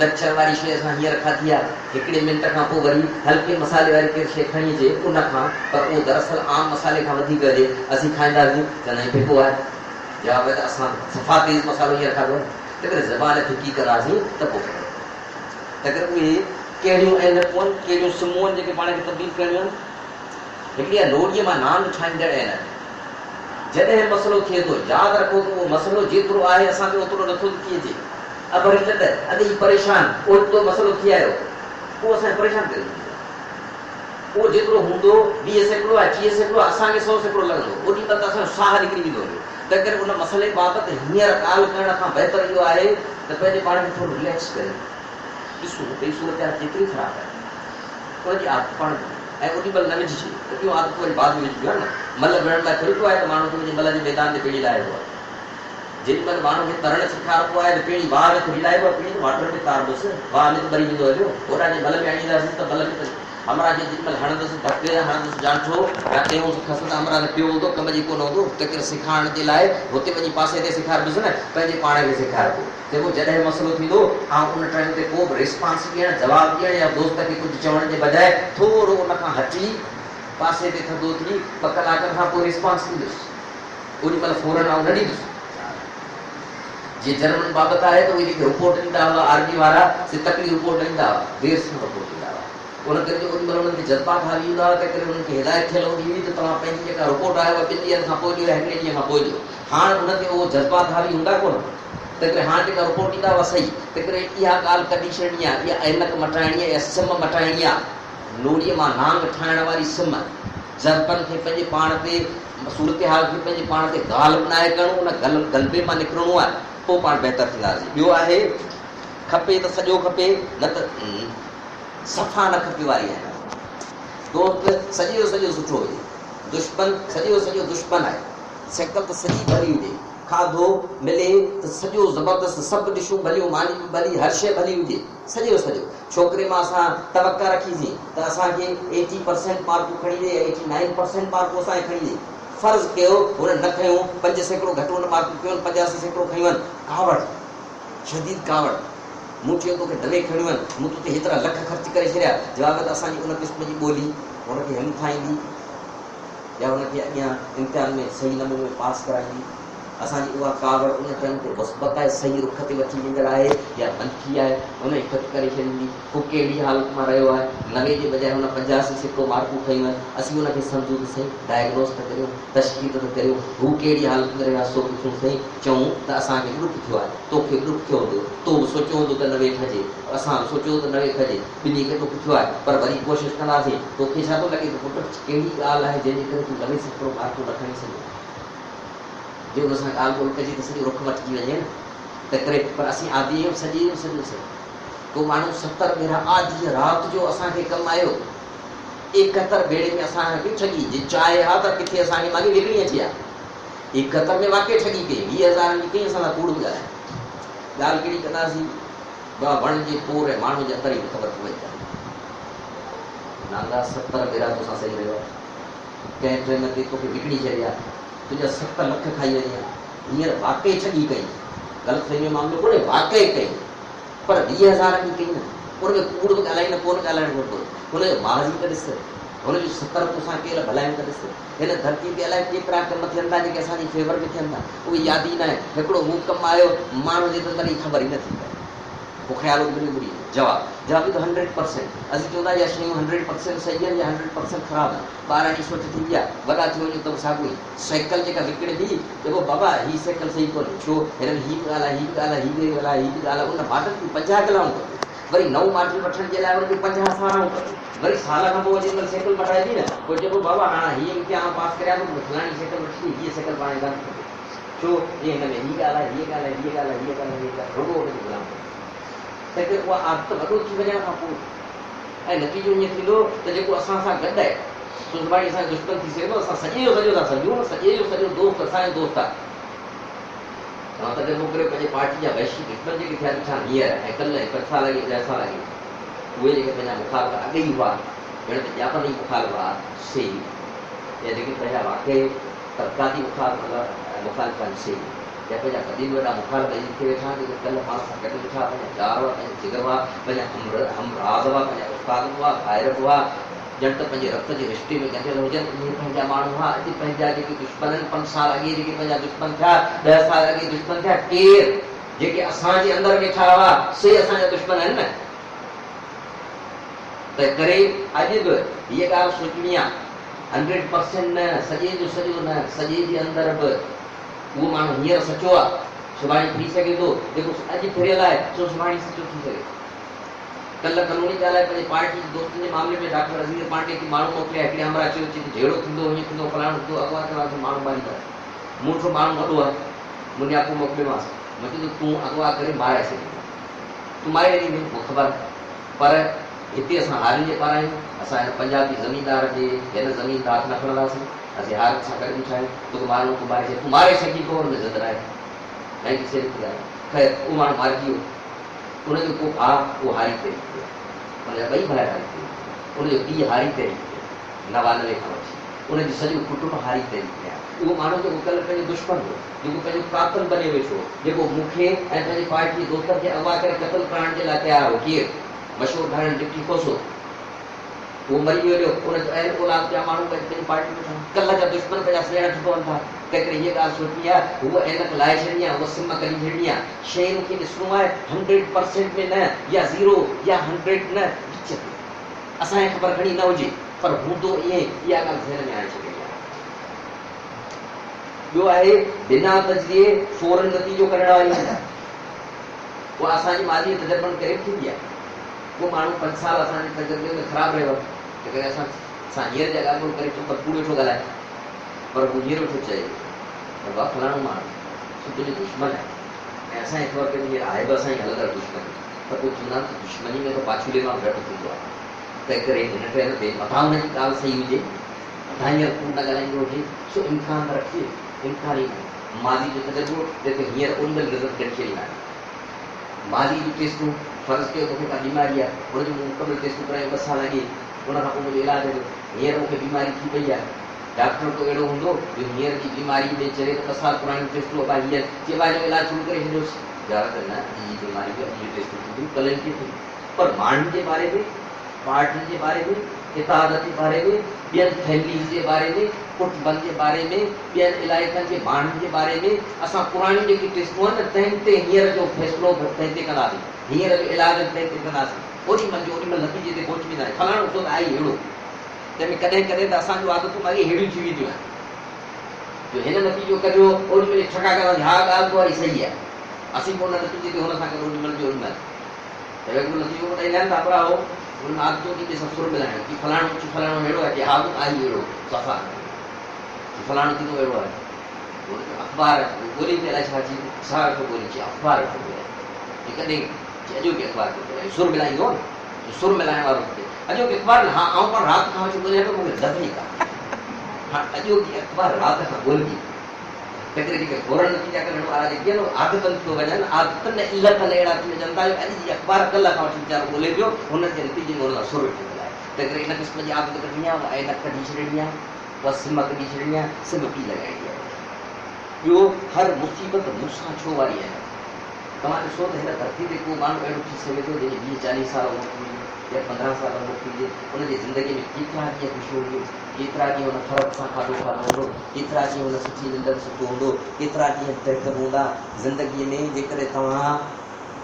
मच्छर वारी शइ असां हींअर खाधी आहे, हिकिड़े मिंट खां पोइ वरी हल्के मसाले वारी कहिड़ी शइ खणी अचे उन खां, पर उहो दरअसल आम मसाले खां वधीक हुजे, असीं खाईंदासीं चवंदा आहियूं फिको आहे। जवाबु आहे त असां सफ़ा तेज़ मसालो हींअर खाधो आहे, तंहिं करे ज़बान फिकी कंदासीं त पोइ तंहिं करे उहे कहिड़ियूं ऐं न कोन कहिड़ियूं सिमूं आहिनि जेके पाण खे तब्दील करणियूं आहिनि। हिकिड़ी आहे लोड़ीअ मां नान ठाहींदड़ आहिनि, जॾहिं मसइलो थिए थो यादि रखो त उहो मसइलो जेतिरो आहे असांखे ओतिरो नथो थी अचे। अबरी अॼु ई परेशान ओतिरो मसइलो थी आयो, उहो असांखे परेशान करे छॾींदो। उहो जेतिरो हूंदो 20 सैकड़ो आहे 30 सैकड़ो असांखे 100 सैकड़ो लॻंदो, ओॾी महिल त असांजो साह निकिरी वेंदो हुयो। तंहिं करे उन मसइले बाबति हींअर ॻाल्हि करण खां बहितर इहो आहे त पंहिंजे पाण खे थोरो रिलैक्स करे ॾिसो हिते सूरत केतिरी ख़राबु आहे, उनजी आदत पाण ऐं ओॾी महिल न विझिजे त इहो आदत वरी बाद में विझिबो आहे न। मल विढ़ण लाइ फिरंदो आहे त माण्हू खे मल जे मैदान ते पेड़ी लाहिबो आहे, जेॾी महिल माण्हू खे तरण सेखारिबो आहे त पहिरीं वाह में थोरी लाहिबो आहे, पहिरीं वाटर में तारबोसि, वाह में त ॿरी वेंदो हलियो, होॾा जे मल में आणींदासीं त मल में हमरा जे जेॾी महिल हणंदुसि धके हणंदुसि जांठो या ॾेऊंसि खस त हमरा त पियो हूंदो, कम जी कोन हूंदो। तंहिं करे सेखारण जे लाइ हुते वञी पासे ते सेखारिबुसि न, पंहिंजे पाण खे सेखारिबो। जेको जॾहिं मसइलो थींदो ऐं उन टाइम ते को बि रिस्पॉन्स ॾियणु जवाबु ॾियणु या दोस्त खे कुझु चवण जे बजाए थोरो उन खां हटी पासे ते थधो थी 2 कलाकनि खां पोइ रिस्पॉन्स ॾींदुसि, ओॾी महिल फौरन आउं न ॾींदुसि। जे जर्मन बाबत आहे तो ये रिपोर्ट ॾींदा हुआ आर्मी वारा से तकड़ी रिपोर्ट ॾींदा हुआ देर सां रिपोर्ट ॾींदा हुआ उन करे जो ओॾी महिल उन्हनि खे जज़्बात हावी हूंदा हुआ त करे उन्हनि खे हिदायत थियल हूंदी हुई त तव्हां पंहिंजी जेका रिपोर्ट आहे उहा 2 ॾींहंनि खां पोइ ॾियो या 1 ॾींहं खां पोइ ॾियो हाणे उन ते उहो जज़्बात हावी हूंदा कोन त करे हाणे जेका रिपोर्ट ॾींदा हुआ सही त करे इहा ॻाल्हि कढी छॾणी आहे इहा ऐनक मटाइणी आहे या सिम मटाइणी आहे लोड़ीअ मां नांग ठाहिण वारी सिम जज़्बनि खे पंहिंजे पाण ते सूरत हाल खे पंहिंजे पाण ते ॻाल्हि बनाए करणो उन गलबे मां निकिरणो आहे पोइ पाण बहितर थींदासीं ॿियो आहे खपे त सॼो खपे न त सफ़ा न खपे वारी आहे दोस्त सॼो जो सॼो सुठो हुजे दुश्मन सॼो जो सॼो दुश्मन आहे शकल त सॼी भली हुजे खाधो मिले त सॼो ज़बरदस्त सभु डिशूं भलियूं मानी बि भली हर शइ भली हुजे सॼो जो सॼो छोकिरे मां असां तवका रखीसीं त असांखे 80% मार्कूं खणी ॾे 89% मार्कूं असांखे खणी ॾे फर्ज़ कयो हुन न खयूं 5% घटि हुन मार्कूं कयूं 85% खयूं आहिनि कावड़ शदीद कावड़ मूं चयो तोखे डले खणियूं आहिनि मूं तोते हेतिरा लख ख़र्च करे छॾिया जवाब त असांजी उन क़िस्म जी ॿोली हुनखे हिमथाईंदी या हुनखे अॻियां इम्तिहान में सही नमूने पास कराईंदी असांजी उहा कावड़ उन टाइम ते मुस्बत आहे सही रुख ते वठी वेंदड़ आहे या मनफ़ी आहे हुन जी ख़त करे छॾींदी हू कहिड़ी हालत मां रहियो आहे 90 जे बजाए हुन 85% मार्कूं खयूं आहिनि असीं हुनखे सम्झूं त सही डायग्नोस त करियूं तशख़ीस त करियूं हू कहिड़ी हालत में रहियो आहे सो पुछूं सही चऊं त असांखे ॾुख थियो आहे तोखे ॾुख थियो हूंदो तो बि सोचियो हूंदो त 90 खजे असां सोचियो त 90 खजे ॿिन्ही खे ॾुख थियो आहे पर वरी कोशिशि कंदासीं तोखे छा थो लॻे त पुटु कहिड़ी ॻाल्हि आहे जंहिंजे करे तूं 90% मार्कूं न खणी सघे जो हुन सां ॻाल्हि ॿोल कजे त सॼो रुख मटिजी वञे न त करे पर असीं आदी आहियूं सॼो सॼो को माण्हू 70 भेरा आदि राति जो असांखे कमु आयो 71 भेरे में असांखे ठगी जे चाहे हा त किथे असांखे माॻे विकिणी अची आहे 71 में वाक़ई ठगी कई 20,000 में कई असां कूड़ ॿुधाए ॻाल्हि कहिड़ी कंदासीं वण जे पोर ऐं माण्हू जे अंदरि ई ख़बर थी वई नांगा 70 भेरा तोसां सही रहियो आहे कंहिं ट्रेन ते तोखे विकिणी छॾिया तुंहिंजा 7 लख खाई वञे हींअर वाक़ई ठगी कई ग़लति फहमी जो मामिलो कोन्हे वाक़ई कई पर 20,000 में कई न उनमें कूड़ बि ॻाल्हाई न कोन ॻाल्हाइणु घुरिजे हुनजो माज़ी त ॾिस हुनजो 70 तोसां कयल भलायूं त ॾिस हिन धरती ते अलाए केतिरा कम थियनि था जेके असांजी फेवर में थियनि था उहे यादि ई न आहे हिकिड़ो हू कमु आयो माण्हू जे अंदरि ई ख़बर ई नथी पए पोइ ख़्यालु घुरी जवाबु त 100% असीं चवंदा इहा शयूं 100% सही आहिनि या 100% ख़राबु आहिनि ॿार जी सोच थी विया वॾा थी वञूं त साॻियो ई साइकिल जेका विकिणे थी जेको बाबा हीअ साइकिल सही कोन्हे छो हिननि हीअ बि ॻाल्हि आहे हीअ बि ॻाल्हि आहे हीअ बि ॻाल्हि आहे हीअ बि ॻाल्हि आहे उन मॉडल खे 50 कलाऊं खपे वरी नओं मॉडल वठण जे लाइ हुनखे 50 साराऊं खपे वरी साल खां पोइ वरी साइकिल मटाइबी न पोइ चइबो बाबा हाणे हीअ इम्तिहान पास करिया थो फलाणी साइकिल वठी हीअ साइकिल पाण कान खपे छो हीअ हिन में हीअ ॻाल्हि आहे हीअ ॻाल्हि आहे हीअ ॻाल्हि आहे हीअ ॻाल्हि आहे हीअ ॻाल्हि रुॻो हुनखे गुलाम तंहिंखे उहा आदत वॾो थी वञण खां पोइ ऐं नतीजो ईअं थींदो त जेको असां सां गॾु आहे सुभाणे असांजो दुश्मन थी सघंदो असां सॼे जो सॼो था सम्झूं न सॼे जो सॼो दोस्त असांजो दोस्त आहे तव्हां तॾहिं मोकिलियो पंहिंजे पार्टी जा वैश्विक दुश्मन जेके थिया ॾिठा हींअर ऐं कल्ह ऐं 5 साल अॻे 10 साल अॻे उहे जेके पंहिंजा मुखालिफ़ अॻे ई हुआ ॼण त जापानी मुखालिफ़ हुआ से या जेके पंहिंजा वाक़ई तबक़ाती मुखालिफ़ आहिनि से या पंहिंजा कॾहिं वॾा मुखालिफ़ थी वेठा जेके कल्ह पाण सां गॾु वेठा पंहिंजा यार हुआ पंहिंजा जिगर हुआ पंहिंजा हमराज़ हुआ पंहिंजा उस्ताद हुआ ग़ाइब हुआ ॼण त पंहिंजे रक्त जे रिश्ते में गंढियल हुजनि उहे पंहिंजा माण्हू हुआ अॼु पंहिंजा जेके दुश्मन आहिनि 5 साल अॻे जेके पंहिंजा दुश्मन थिया 10 साल अॻे दुश्मन थिया केरु जेके असांजे अंदरि वेठा हुआ से असांजा दुश्मन आहिनि न त करे अॼु बि हीअ ॻाल्हि सोचणी आहे 100% न सॼे जो सॼो न सॼे जे अंदरि बि उहो माण्हू हींअर सचो आहे सुभाणे थी सघे थो जेको अॼु फिरियल आहे सो सुभाणे सचो थी सघे कल्ह कानूनी ॻाल्हि आहे पंहिंजे पार्टी जे दोस्तनि जे मामले में डॉक्टर अज़ीज़ पांडे खे माण्हू मोकिलिया हिकिड़े हमरा चयो चई जहिड़ो थींदो हीअं थींदो फलाणो थींदो अॻुवां चवांसि माण्हू मारींदा मूंठो माण्हू वॾो आहे मुनियापो मोकिलियोमांसि मां चयो तूं अॻुवां करे मारे सघीं तूं मारे ॾींदे मूंखे ख़बर पर हिते असां हारियुनि जे पारां आहियूं असां हिन पंजाबी ज़मीनदार जे हिन ज़मीन ते हथ न खणंदासीं असीं हार सां गॾु बीठा आहियूं तोखे माण्हू तूं मारे तूं मारे सघीं पोइ हुनमें ज़िंद आहे ऐं किसे थी आहे ख़ैर उहो माण्हू मारिजी वियो उनजो को भाउ उहो हारी ते हुनजा 2 भाउ हारी ते उनजो पीउ हारी ते 99 खां वठी उनजो सॼो कुटुंब हारी ते उहो माण्हू जेको कल्ह पंहिंजो दुश्मन हो जेको पंहिंजो कातल बने वेठो जेको मूंखे ऐं पंहिंजे पार्टी दोस्तनि खे अॻुवां करे क़तल करण जे लाइ तयारु हो केरु मशहूरु घायल डिप्टी कोसो वो मरी वियो उन ऐं औलाद जा माण्हू पंहिंजी पार्टी में कल्ह जा दुश्मन पंहिंजा सेण ठहनि था तंहिंकरे हीअ ॻाल्हि सुठी आहे उहा ऐनक लाहे छॾणी आहे उहा सिम करी छॾणी आहे शयुनि खे ॾिसणो आहे 100% में न या 0 या 100 न विच ते असांखे ख़बर घणी न हुजे पर हूंदो ईअं इहा ॻाल्हि ज़हन में आणे छॾणी आहे। ॿियो आहे बिना तजरिए फौरन नतीजो करण वारी आहे उहा असांजी माली तजर्बनि करे थींदी आहे। वो माण्हू 5 साल असांजे तजर्बे में ख़राबु रहियो आहे त असां हींअर जा ॻाल्हि करे पर पूरो वेठो ॻाल्हाए पर हू हींअर वेठो चए बाबा फलाणो माण्हू तुंहिंजो दुश्मन आहे ऐं असांखे ख़बर पए आहे बि असांजी हलंदड़ दुश्मन त पोइ चवंदा आहिनि त दुश्मनी में त पाछूले मां घटि थींदो आहे तंहिं करे हिन टे ते मथां हुनजी ॻाल्हि सही हुजे मथां हींअर कूड़ न ॻाल्हाईंदो हुजे सो इम्कान रखे इम्कान ई माली जो तजर्बो जेके हींअर ओॾीमहिल रिज़ल्ट कढी छॾींदा आहिनि माली जूं टेस्टूं फर्ज़ कयो मूंखे का बीमारी आहे हुनजो मुकमल टेस्टूं करायूं 2 साल अॻे उनखां पोइ मुंहिंजो इलाजु हींअर मूंखे बीमारी थी पई आहे डॉक्टर तो अहिड़ो हूंदो जो हींअर जी बीमारी में चए त 2 साल पुराणी टेस्टूं अबा हींअर चइबा जो इलाजु शुरू करे छॾियोसि ज़्यादातर न जी बीमारी जो अॼु टेस्टूं थींदियूं कल्ह की थी पर माण्हुनि जे बारे में पार्टियुनि जे बारे में इतादत जे बारे में ॿियनि फैमिलीज़ जे बारे में कुटुंबनि जे बारे में ॿियनि इलाइक़नि जे माण्हुनि जे बारे में असां पुराणी जेकी टेस्टूं आहिनि न तंहिं ते हींअर जो फ़ैसिलो तंहिं ते कंदासीं हींअर जो इलाजु तंहिं ते कंदासीं ओॾीमहिल नतीजे ते पहुची वेंदा आहियूं फलाणो छो त आई अहिड़ो तंहिंमें कॾहिं कॾहिं त असांजूं आदतूं अॻे अहिड़ियूं थी वेंदियूं आहिनि जो हिन नतीजो कढियो ओॾीमहिल छका कंदासीं हा ॻाल्हि तो वरी सही आहे असीं पोइ हुन नतीजे ते हुन सां गॾु ओॾीमहिल जो ओॾीमहिल त हिकिड़ो नतीजो ॿुधाईंदा आहिनि तापरा हो हुन आदतूं थी ॾिसो सुर मिलाइणु की फलाणो अहिड़ो आहे की हा आई अहिड़ो सफ़ा फलाणो थींदो अहिड़ो आहे अख़बार ॻोल्ही ते अलाए छा जी छा वेठो ॻोल्ही अचे अख़बार वेठो ॻोल्हे कॾहिं अॼो की अख़बार सुर मिलाईंदो न सुर मिलाइण वारो अॼो की अख़बार न हा आउं पर राति खां वठी ॻोल्हियां पियो मूंखे लॻे कान हा अॼो की अख़बार राति खां ॻोल्ही तंहिंकरे जेके फौरन नतीजा करण वारा जेके आहिनि आदतनि थो वञनि आदतनि इलतनि अहिड़ा थी वञनि था अॼु जी अख़बार कल्ह खां वठी वीचारो ॻोल्हे पियो हुनजे नतीजे में हुन सां सुर वेठो ॻाल्हाए तंहिंकरे इन क़िस्म जी आदत कढणी आहे उहा ऐनक कढी छॾणी आहे उहा सिम कढी छॾणी आहे सिम पी लॻाइणी आहे। ॿियो हर मुसीबत मूंसां छो वारी आहे तव्हां ॾिसो त हिन धरती ते को माण्हू अहिड़ो थी सघे थो जंहिंजी 20-40 साल उमिरि हुजे या 15 साल उमिरि हुजे हुनजी ज़िंदगीअ में केतिरा ॾींहं ख़ुशी हुजे केतिरा ॾींहं हुन फ़र्क़ सां खाधो हूंदो केतिरा ॾींहं हुन सुठी निंड सुठो हूंदो केतिरा ॾींहं दर्द हूंदा ज़िंदगीअ में जेकॾहिं तव्हां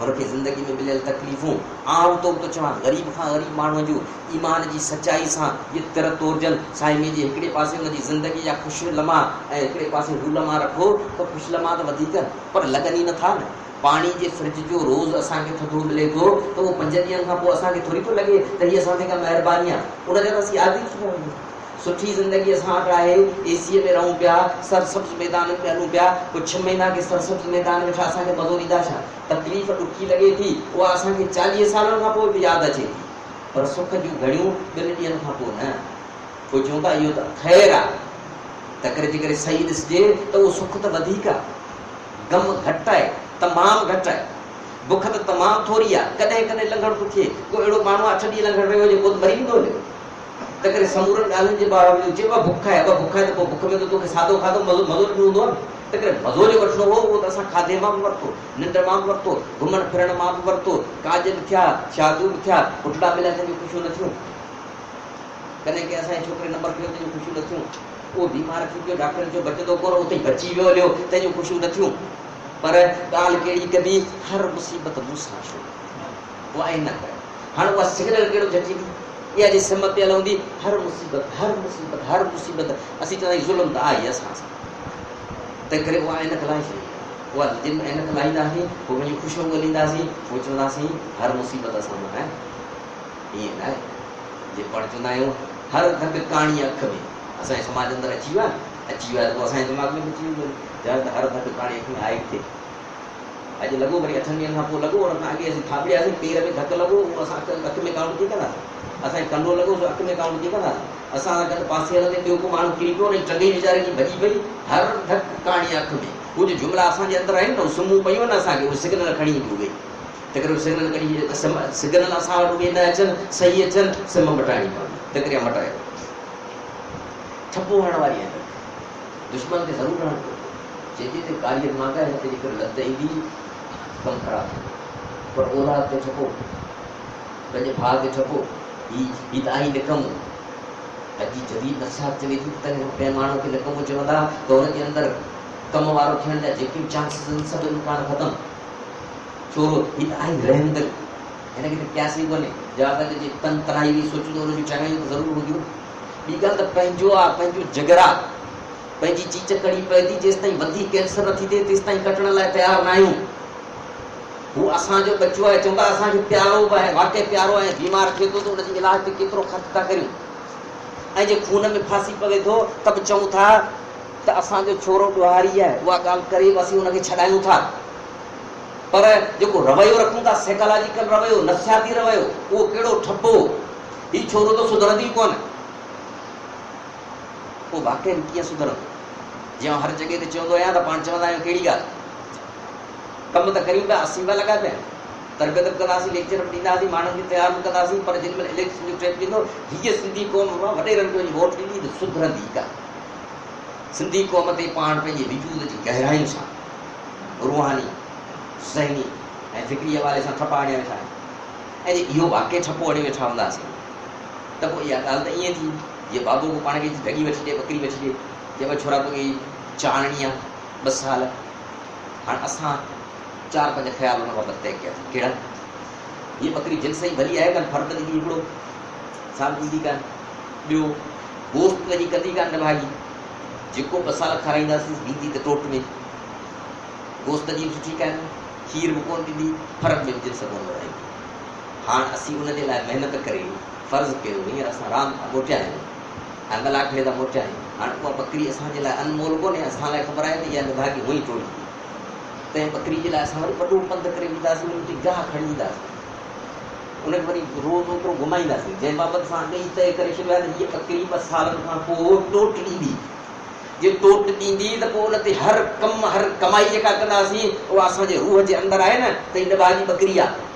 हुनखे ज़िंदगी में मिलियल तकलीफ़ूं आम तौर ते चवां ग़रीब खां ग़रीब माण्हूअ जूं ईमान जी सचाई सां ये तर तोड़जनि साईं जे हिकिड़े पासे हुनजी ज़िंदगी जा ख़ुशि लम्हा ऐं हिकिड़े पासे हू लम्हा रखो त ख़ुशि लम्हा त वधीक पर लॻनि ई नथा न पाणी जे फ्रिज जो रोज़ असांखे थधो मिले थो त उहो 5 ॾींहंनि खां पोइ असांखे थोरी थो लॻे त हीअ असां ते का महिरबानी आहे उनजा त असीं आदी थी विया आहियूं। सुठी ज़िंदगी असां वटि आहे एसीअ में रहूं पिया सरसब्ज़ मैदान में हलूं पिया कुझु 6 महीना के सरसब्ज़ मैदान में छा असांखे मज़ो ॾींदा छा तकलीफ़ ॾुखी लॻे थी उहा असांखे 40 सालनि खां पोइ बि यादि अचे थी पर सुख जूं घड़ियूं 2 ॾींहंनि खां पोइ न पोइ चऊं था इहो त ख़ैरु आहे त करे जेकॾहिं सही ॾिसजे त उहो सुख त वधीक आहे ग़म घटि आहे तमामु घटि आहे बुख त तमामु थोरी आहे कॾहिं कॾहिं लंघण थो थिए को अहिड़ो माण्हू 8 ॾींहं लंघण रहियो हुजे पोइ मरी वेंदो हुजे त करे समूरनि ॻाल्हियुनि जे बावजूदि चइबो आहे बुख आहे त पोइ बुख में त तोखे सादो खाधो मज़ो ॾिनो हूंदो आहे न त करे मज़ो जो वठिणो हो उहो त असां खाधे मां बि वरितो निंड मां बि वरितो घुमण फिरण मां बि वरितो काज बि थिया शादियूं बि थिया पुटड़ा मिलिया तंहिंजूं ख़ुशियूं न थियूं कॾहिं कंहिं असांजे छोकिरे नंबर कयो तंहिंजूं ख़ुशियूं न थियूं उहो बीमार थी पियो डॉक्टर जो बचंदो कोन उते बची वियो हलियो तंहिंजूं ख़ुशियूं न थियूं पर ॻाल्हि कहिड़ी कबी हर मुसीबत मूंसां छो उहा आहे न करे हाणे उहा सिग्नल कहिड़ो झटिजी इहा जे सिम ते हलंदी हर मुसीबत असीं चवंदा आहियूं ज़ुल्म त आहे असां सां तंहिं करे उहा ऐनक लाहे छॾी उहा जिन ऐनक लाहींदासीं पोइ पंहिंजूं ख़ुशियूं ॻोल्हींदासीं पोइ चवंदासीं हर मुसीबत असां सां आहे ईअं न आहे जे पाण चवंदा आहियूं हर धक कहाणी अख में असांजे समाज अंदरि अची वियो आहे त पोइ असांजे दिमाग़ में बि अची वेंदो ॼण त हर धक कहाणी अख में आहे किथे अॼु लॻो वरी 8 ॾींहंनि खां पोइ लॻो हुन खां अॻे असीं थापड़ियासीं पेर में धक लॻो उहो असां अख में काउंट थी कंदासीं असांखे कंडो लॻो अख में काउंट थी कंदासीं असां सां गॾु पासे हलंदे ॿियो को माण्हू किरी पियो हुन टंगे वीचारे जी भॼी पई हर धक कहाणी अख में उहे जो जुमिला असांजे अंदरि आहिनि न सुम्हूं पयूं आहिनि असांखे उहे सिग्नल खणी ईंदियूं उहे तंहिं करे सिग्नल खणी सिग्नल असां वटि उहे न अचनि सही अचनि सिम मटाइणी पवंदी तंहिं करे मटाए ठपो हणण वारी आहे दुश्मन खे ज़रूरु हणणु खपे जंहिंजे ते कारी मांगा हिते जेकर लत ईंदी कमु ख़राबु थींदो पर औलाद ते ठपो पंहिंजे भाउ ते ठपो ही त आई निकमो अॼु जदीद नफ़्सियात चवे थी त कंहिं माण्हू खे निकमो चवंदा त हुनजे अंदरि कम वारो थियण जा जेके बि चांसिस आहिनि सभु इम्कान ख़तमु छो ही त आई रहंदड़ हिनखे त प्यासी कोन्हे जवाब जे तन तराई बि सोचूं त हुनजी चङाई त ज़रूरु हूंदियूं ॿी ॻाल्हि त पंहिंजो आहे पंहिंजो जगर आहे पंहिंजी चीच कड़ी पए थी जेसि ताईं वधीक कैंसर नथी थिए तेसि ताईं कटण लाइ तयारु न आहियूं हू असांजो बचो आहे चवंदा असांखे प्यारो बि आहे वाक़ई प्यारो आहे बीमार थिए थो त हुनजे इलाज ते केतिरो ख़र्च था करियूं ऐं जे खून में फासी पवे थो त बि चऊं था त असांजो छोरो ॾुहारी आहे उहा ॻाल्हि करे बि असीं हुनखे छॾायूं था पर जेको रवैयो रखूं था साइकोलॉजिकल रवैयो नफ़्सियाती रवैयो उहो कहिड़ो ठपो हीउ छोरो त सुधरंदी कोन पोइ वाक़ई में कीअं सुधरंदो जीअं हर जॻह ते चवंदो आहियां त पाण चवंदा आहियूं कहिड़ी ॻाल्हि कमु त करियूं पिया असीं पिया लॻा पिया तरबियत बि कंदासीं लेक्चर बि ॾींदासीं माण्हुनि खे तयारु बि कंदासीं पर जेॾी महिल इलेक्शन जो टाइम ईंदो हीअ सिंधी क़ौम वॾेरनि खे वोट ॾींदी त सुधरंदी का सिंधी क़ौम ते पाण पंहिंजे वजूद जी गहराइयुनि सां रूहानी ज़हनी ऐं फ़िक्री हवाले सां ठपा हणी वेठा आहियूं ऐं इहो वाक़ई ठपो हणी वेठा हूंदासीं त पोइ इहा ॻाल्हि त ईअं थी जीअं बाबू को पाण खे ढगी वठी ॾे बकरी वठी ॾे चइबो छोरा तोखे चाढ़णी आहे 2 साल हाणे असां 4-5 ख़्याल हुन बाबति तइ कया कहिड़ा हीअ बकरी जिन्स ई भली आहे कान फ़र्क़ु ॾींदी हिकिड़ो साल ॾींदी कान ॿियो गोश्त वञी कंदी कान भाॼी जेको 2 साल खाराईंदासीं ॾींदी त टोट में गोश्त जी सुठी कान खीर बि कोन ॾींदी फ़र्क़ु में जिन्स कोन वधाईंदी हाणे असीं उनजे लाइ महिनत करे फ़र्ज़ु कयो हींअर असां राम मोटिया आहियूं ऐं कलाक में त मोटिया आहियूं हाणे उहा बकरी असांजे लाइ अनमोल कोन्हे असां लाइ ख़बर आहे त इहा निभागी हुई टोड़ी तंहिं बकरी जे लाइ असां वरी वॾो पंधु करे ईंदासीं उनजी गाह खणी ईंदासीं उनखे वरी रोज़ ओतिरो घुमाईंदासीं जंहिं बाबति असां अॻे ई तइ करे छॾियो आहे त हीअ बकरी 2 सालनि खां पोइ टोट ॾींदी जे टोट ॾींदी त पोइ उन ते हर कमाई जेका कंदासीं उहा असांजे रूह जे अंदरि आहे न त हीअ निभागी बकरी आहे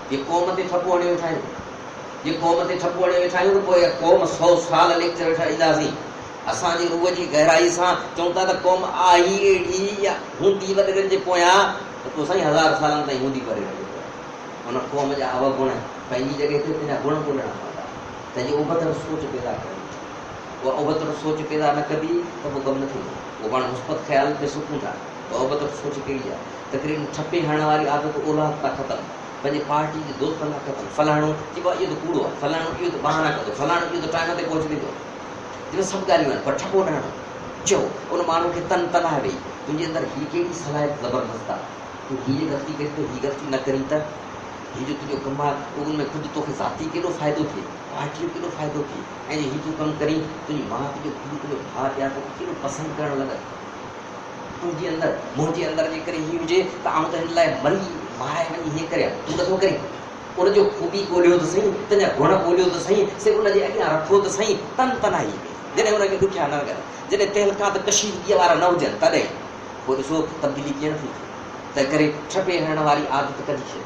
जे क़ौम ते ठपो हणी वेठा आहियूं जे क़ौम ते ठपो हणी वेठा आहियूं त पोइ क़ौम 100 साल लेक्चर वेठा ॾींदासीं असांजी रूह जी गहराई सां चऊं था त क़ौम आई अहिड़ी या हूंदी वॾनि जे पोयां त पोइ साईं 1000 सालनि ताईं हूंदी करे हुन क़ौम जा अवगुण पंहिंजी जॻह ते पंहिंजा गुण ॻोल्हणा पवंदा तंहिंजी उबतड़ सोच पैदा करणी उहा उबतड़ सोच पैदा न कंदी त पोइ कमु न थींदो उहो पाण मुस्बत ख़्याल ते सुकूं था त उबतड़ सोच कहिड़ी आहे तक़रीबन ठपे हणण वारी आदत औलाद था ख़तमु पंहिंजे पार्टी जे दोस्तनि खां ख़तमु फलाणो चइबो आहे इहो त कूड़ो आहे फलाणो इहो त बहाना कंदो फलाणो इहो त टाइम ते पहुची वेंदो जिन सभु ॻाल्हियूं आहिनि पर ठपो न हणो चओ उन माण्हू खे तनाए वेही तुंहिंजे अंदरि हीअ कहिड़ी सलाहियत ज़बरदस्त आहे तूं हीअ ग़लती करी त हीअ ग़लती न करी त हीअ जो तुंहिंजो कमु आहे उन में ख़ुदि तोखे ज़ाती केॾो फ़ाइदो थिए पार्टी जो केॾो फ़ाइदो थिए ऐं हीअ तूं कमु करी तुंहिंजी माउ तुंहिंजो पीउ तुंहिंजो भाउ ॿिया तोखे केॾो पसंदि करणु लॻा तुंहिंजे अंदरि मुंहिंजे अंदरि जे करे हीअ हुजे त आउं त हिन लाइ मरी माराए वञी हीअं करियां तूं नथो करी उनजो ख़ूबी ॻोल्हियो त सही तुंहिंजा गुण ॻोल्हियो त सही से उनजे अॻियां रखो त सही तनाई जॾहिं हुनखे ॾुखिया न लॻनि जॾहिं तहलका त कशीदगीअ वारा न हुजनि तॾहिं पोइ ॾिसो तब्दीली कीअं थी तंहिं करे ठपे हणण वारी आदत कढी छॾ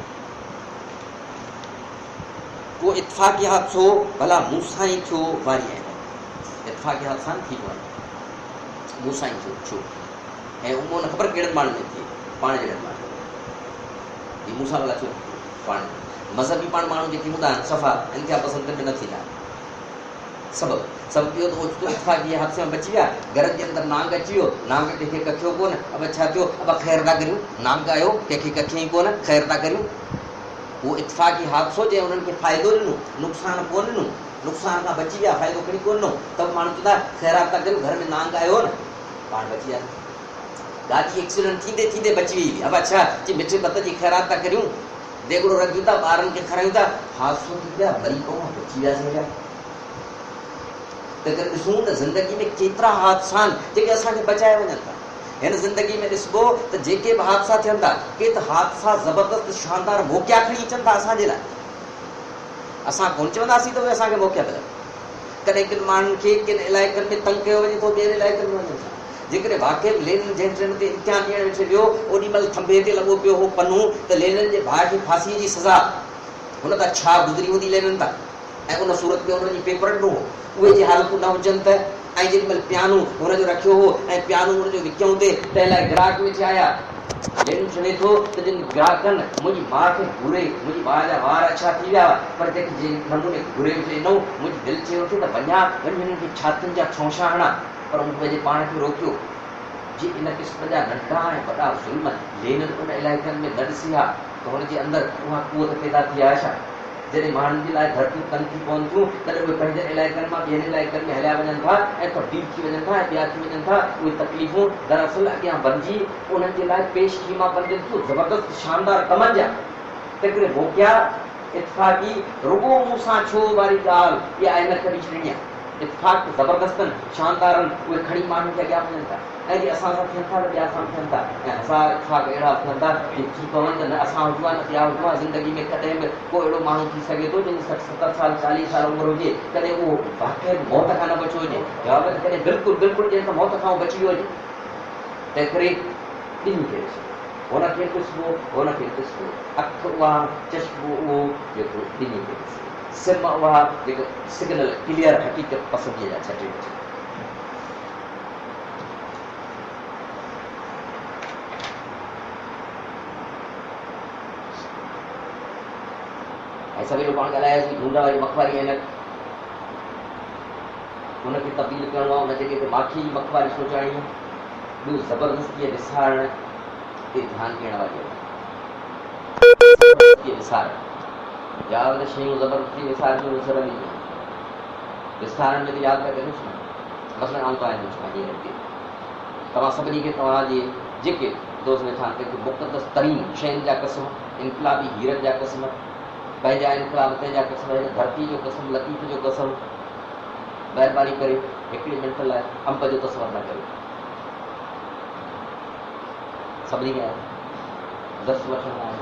पोइ इतफ़ाक़ी हादसो भला मूंसां ई थियो वारी आहे इतफ़ाक़ी हादसा थी पियो आहे मूंसां ई थियो छो ऐं उहो न ख़बर कहिड़े माण्हू में थिए पाण जहिड़े माण्हू हीअ मूंसां भला छो पाण मज़हबी पाण माण्हू जेके हूंदा आहिनि सफ़ा इंतिहा पसंदि में न थींदा सभु इहो त ओचितो इतफ़ाक़ी हादसे में बची विया घर जे अंदरि नांग अची वियो नांग कंहिंखे कखियो कोन अब छा थियो अब ख़ैर था करियूं नांग आयो कंहिंखे कखियईं कोन ख़ैर था करियूं उहो इतफ़ाक़ी हादसो जे उन्हनि खे फ़ाइदो ॾिनो नुक़सानु कोन ॾिनो नुक़सान खां बची विया फ़ाइदो खणी कोन ॾिनो त माण्हू चवंदा ख़ैरात था करियूं घर में नांग आयो न पाण बची विया गाॾी एक्सीडेंट थींदे बची वई हुई अब छा जे मिठे बत जी ख़ैरात था करियूं देगड़ो रखियूं था ॿारनि खे खारायूं था हादसो थी पिया वरी कोन बची वियासीं त करे ॾिसूं त ज़िंदगी में केतिरा हादसा आहिनि जेके असांखे बचाए वञनि था हिन ज़िंदगी में ॾिसबो त जेके बि हादसा थियनि था के त हादसा ज़बरदस्त शानदार मौक़िया खणी अचनि था असांजे लाइ असां कोन चवंदासीं त उहे असांखे मौक़िया मिलनि कॾहिं किन माण्हुनि खे किन इलाइक़नि में तंग कयो वञे थो ॿियनि इलाइक़नि में वञनि था जेकॾहिं वाक़ई लेनिन जंहिं ट्रेन ते इम्तिहान ॾियणु वेठे वियो ओॾी महिल थंभे ते लॻो पियो हो पन्नू त लेनिन जे भाउ खे फांसीअ जी सज़ा हुन त छा गुज़री हूंदी लेनिन तां ऐं उन सूरत में हुनजी पेपर ॾिनो हो उहे जी हालतूं न हुजनि त ऐं जेॾी महिल पियानो हुनजो रखियो हो ऐं पियानो हुनजो विकियूं ते तंहिं लाइ ग्राहक वेठे आया लेकिन सुने थो त जिन ग्राहकनि मुंहिंजी माउ खे घुरे, मुंहिंजी माउ जा वार अच्छा थी विया, पर जेके जे नमूने घुरे ॾिनो, मुंहिंजी दिलि चयो थो त वञा वञी हिननि खे छातियुनि जा छौंछा हणां, पर मूं पंहिंजे पाण खे रोकियो। जी इन क़िस्म जा नंढा ऐं वॾा ज़ुल्म लेननि उन इलाइक़नि में न ॾिसी आहे त हुनजे अंदरि उहा क़ुवत पैदा थी आहे छा? जॾहिं माण्हुनि जे लाइ धरतियूं तंग थी पवनि थियूं, तॾहिं उहे पंहिंजे इलाइक़नि मां ॿियनि इलाइक़नि में हलिया वञनि था ऐं तब्दील थी वञनि था ऐं ॿिया थी वञनि था। उहे तकलीफ़ूं दरअसल अॻियां बणिजी उन्हनि जे लाइ पेश कीमा बणजनि थियूं ज़बरदस्त शानदार कमनि जा। तंहिंकरे मोकिया इत्फाक़ी रुॻो मूं सां छो वारी ॻाल्हि इहा आहे न कढी छॾणी आहे। इत्फाक़ ज़बरदस्तनि शानदारनि उहे खणी माण्हुनि खे अॻियां वञनि था ऐं जे असां सां थियनि था त ॿिया सां थियनि था ऐं हज़ार इत्फाक़ अहिड़ा थियनि था कि थी पवनि त न असां हुजूं न ॿिया हुजूं। ज़िंदगी में कॾहिं बि को अहिड़ो माण्हू थी सघे थो जंहिंजी 60-70 साल 40 साल उमिरि हुजे, कॾहिं उहो वाक़ई मौत खां न बचियो हुजे, जवाब त कॾहिं बिल्कुलु बिल्कुलु ॼण त मौत खां बची वियो हुजे। तंहिं करे ॿिन्ही खे ॾिसो, हुनखे ॾिसबो, हुनखे ॾिसबो, अखि उहा, चश्मो उहो जेको ॿिन्ही खे ॾिसे, सिम उहा जेको सिग्नल क्लियर हक़ीक़त पसंदीअ जा छटे वठे। ऐं सवेल पाण ॻाल्हायोसीं ढूंढा वारी मखवारी आहिनि, हुनखे तब्दील करिणो आहे, हुन जॻह ते माखी जी मखवारी सोचाइणी आहे, ॿियो ज़बरदस्तीअ विसारण ते ध्यानु ॾियण वारी विसारण याद शयूं ज़बरदस्ती विसारण जो नज़र में विसारण में यादि था कयोसि न। मसइलनि आऊं तव्हांखे तव्हां सभिनी खे तव्हांजे जेके दोस्त वेठा आहिनि तंहिंखे मुक़दस तरीन शयुनि जा क़स्म, इनकलाबी हीरनि जा क़स्म, पंहिंजा इनकलाब तंहिंजा क़स्म, हिन धरती जो क़स्म, लतीफ़ जो क़स्म, महिरबानी करे हिकिड़े मिंट लाइ अंब जो तस्वर न कयो। सभिनी खे दर्श वठणु आहे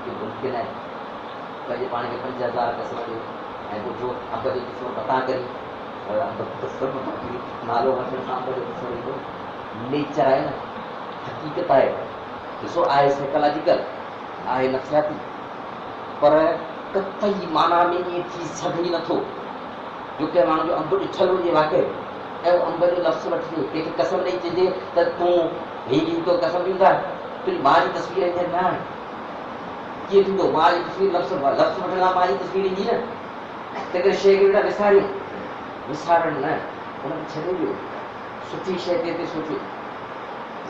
कि मुमकिन आहे पंहिंजे पाण खे 5000 क़स्म ॾियो ऐं ॿुधो अंब जो तस्वर पता करी नालो वठण सां अंब जो तस्वर ईंदो। नेचर आहे न, हक़ीक़त आहे, ॾिसो आहे साइकोलॉजिकल, आहे नफ़सियाती, पर कतई माना में ईअं थी सघे नथो जो कंहिं माण्हू जो अंब ॾिठल हुजे वाक़ई ऐं उहो अंब जो लफ़्ज़ वठी कंहिंखे कसम ॾेई चइजे त तूं हीअ तो कसम ॾींदा तुंहिंजी माउ जी तस्वीर ईंदी न आहे, कीअं थींदो? माउ जी तस्वीर लफ़्ज़ वठण खां माउ जी तस्वीर ईंदी न। तंहिं करे शइ खे बेटा विसारियो, विसारण न, हुनखे छॾे ॾियो, सुठी शइ ते सोचो।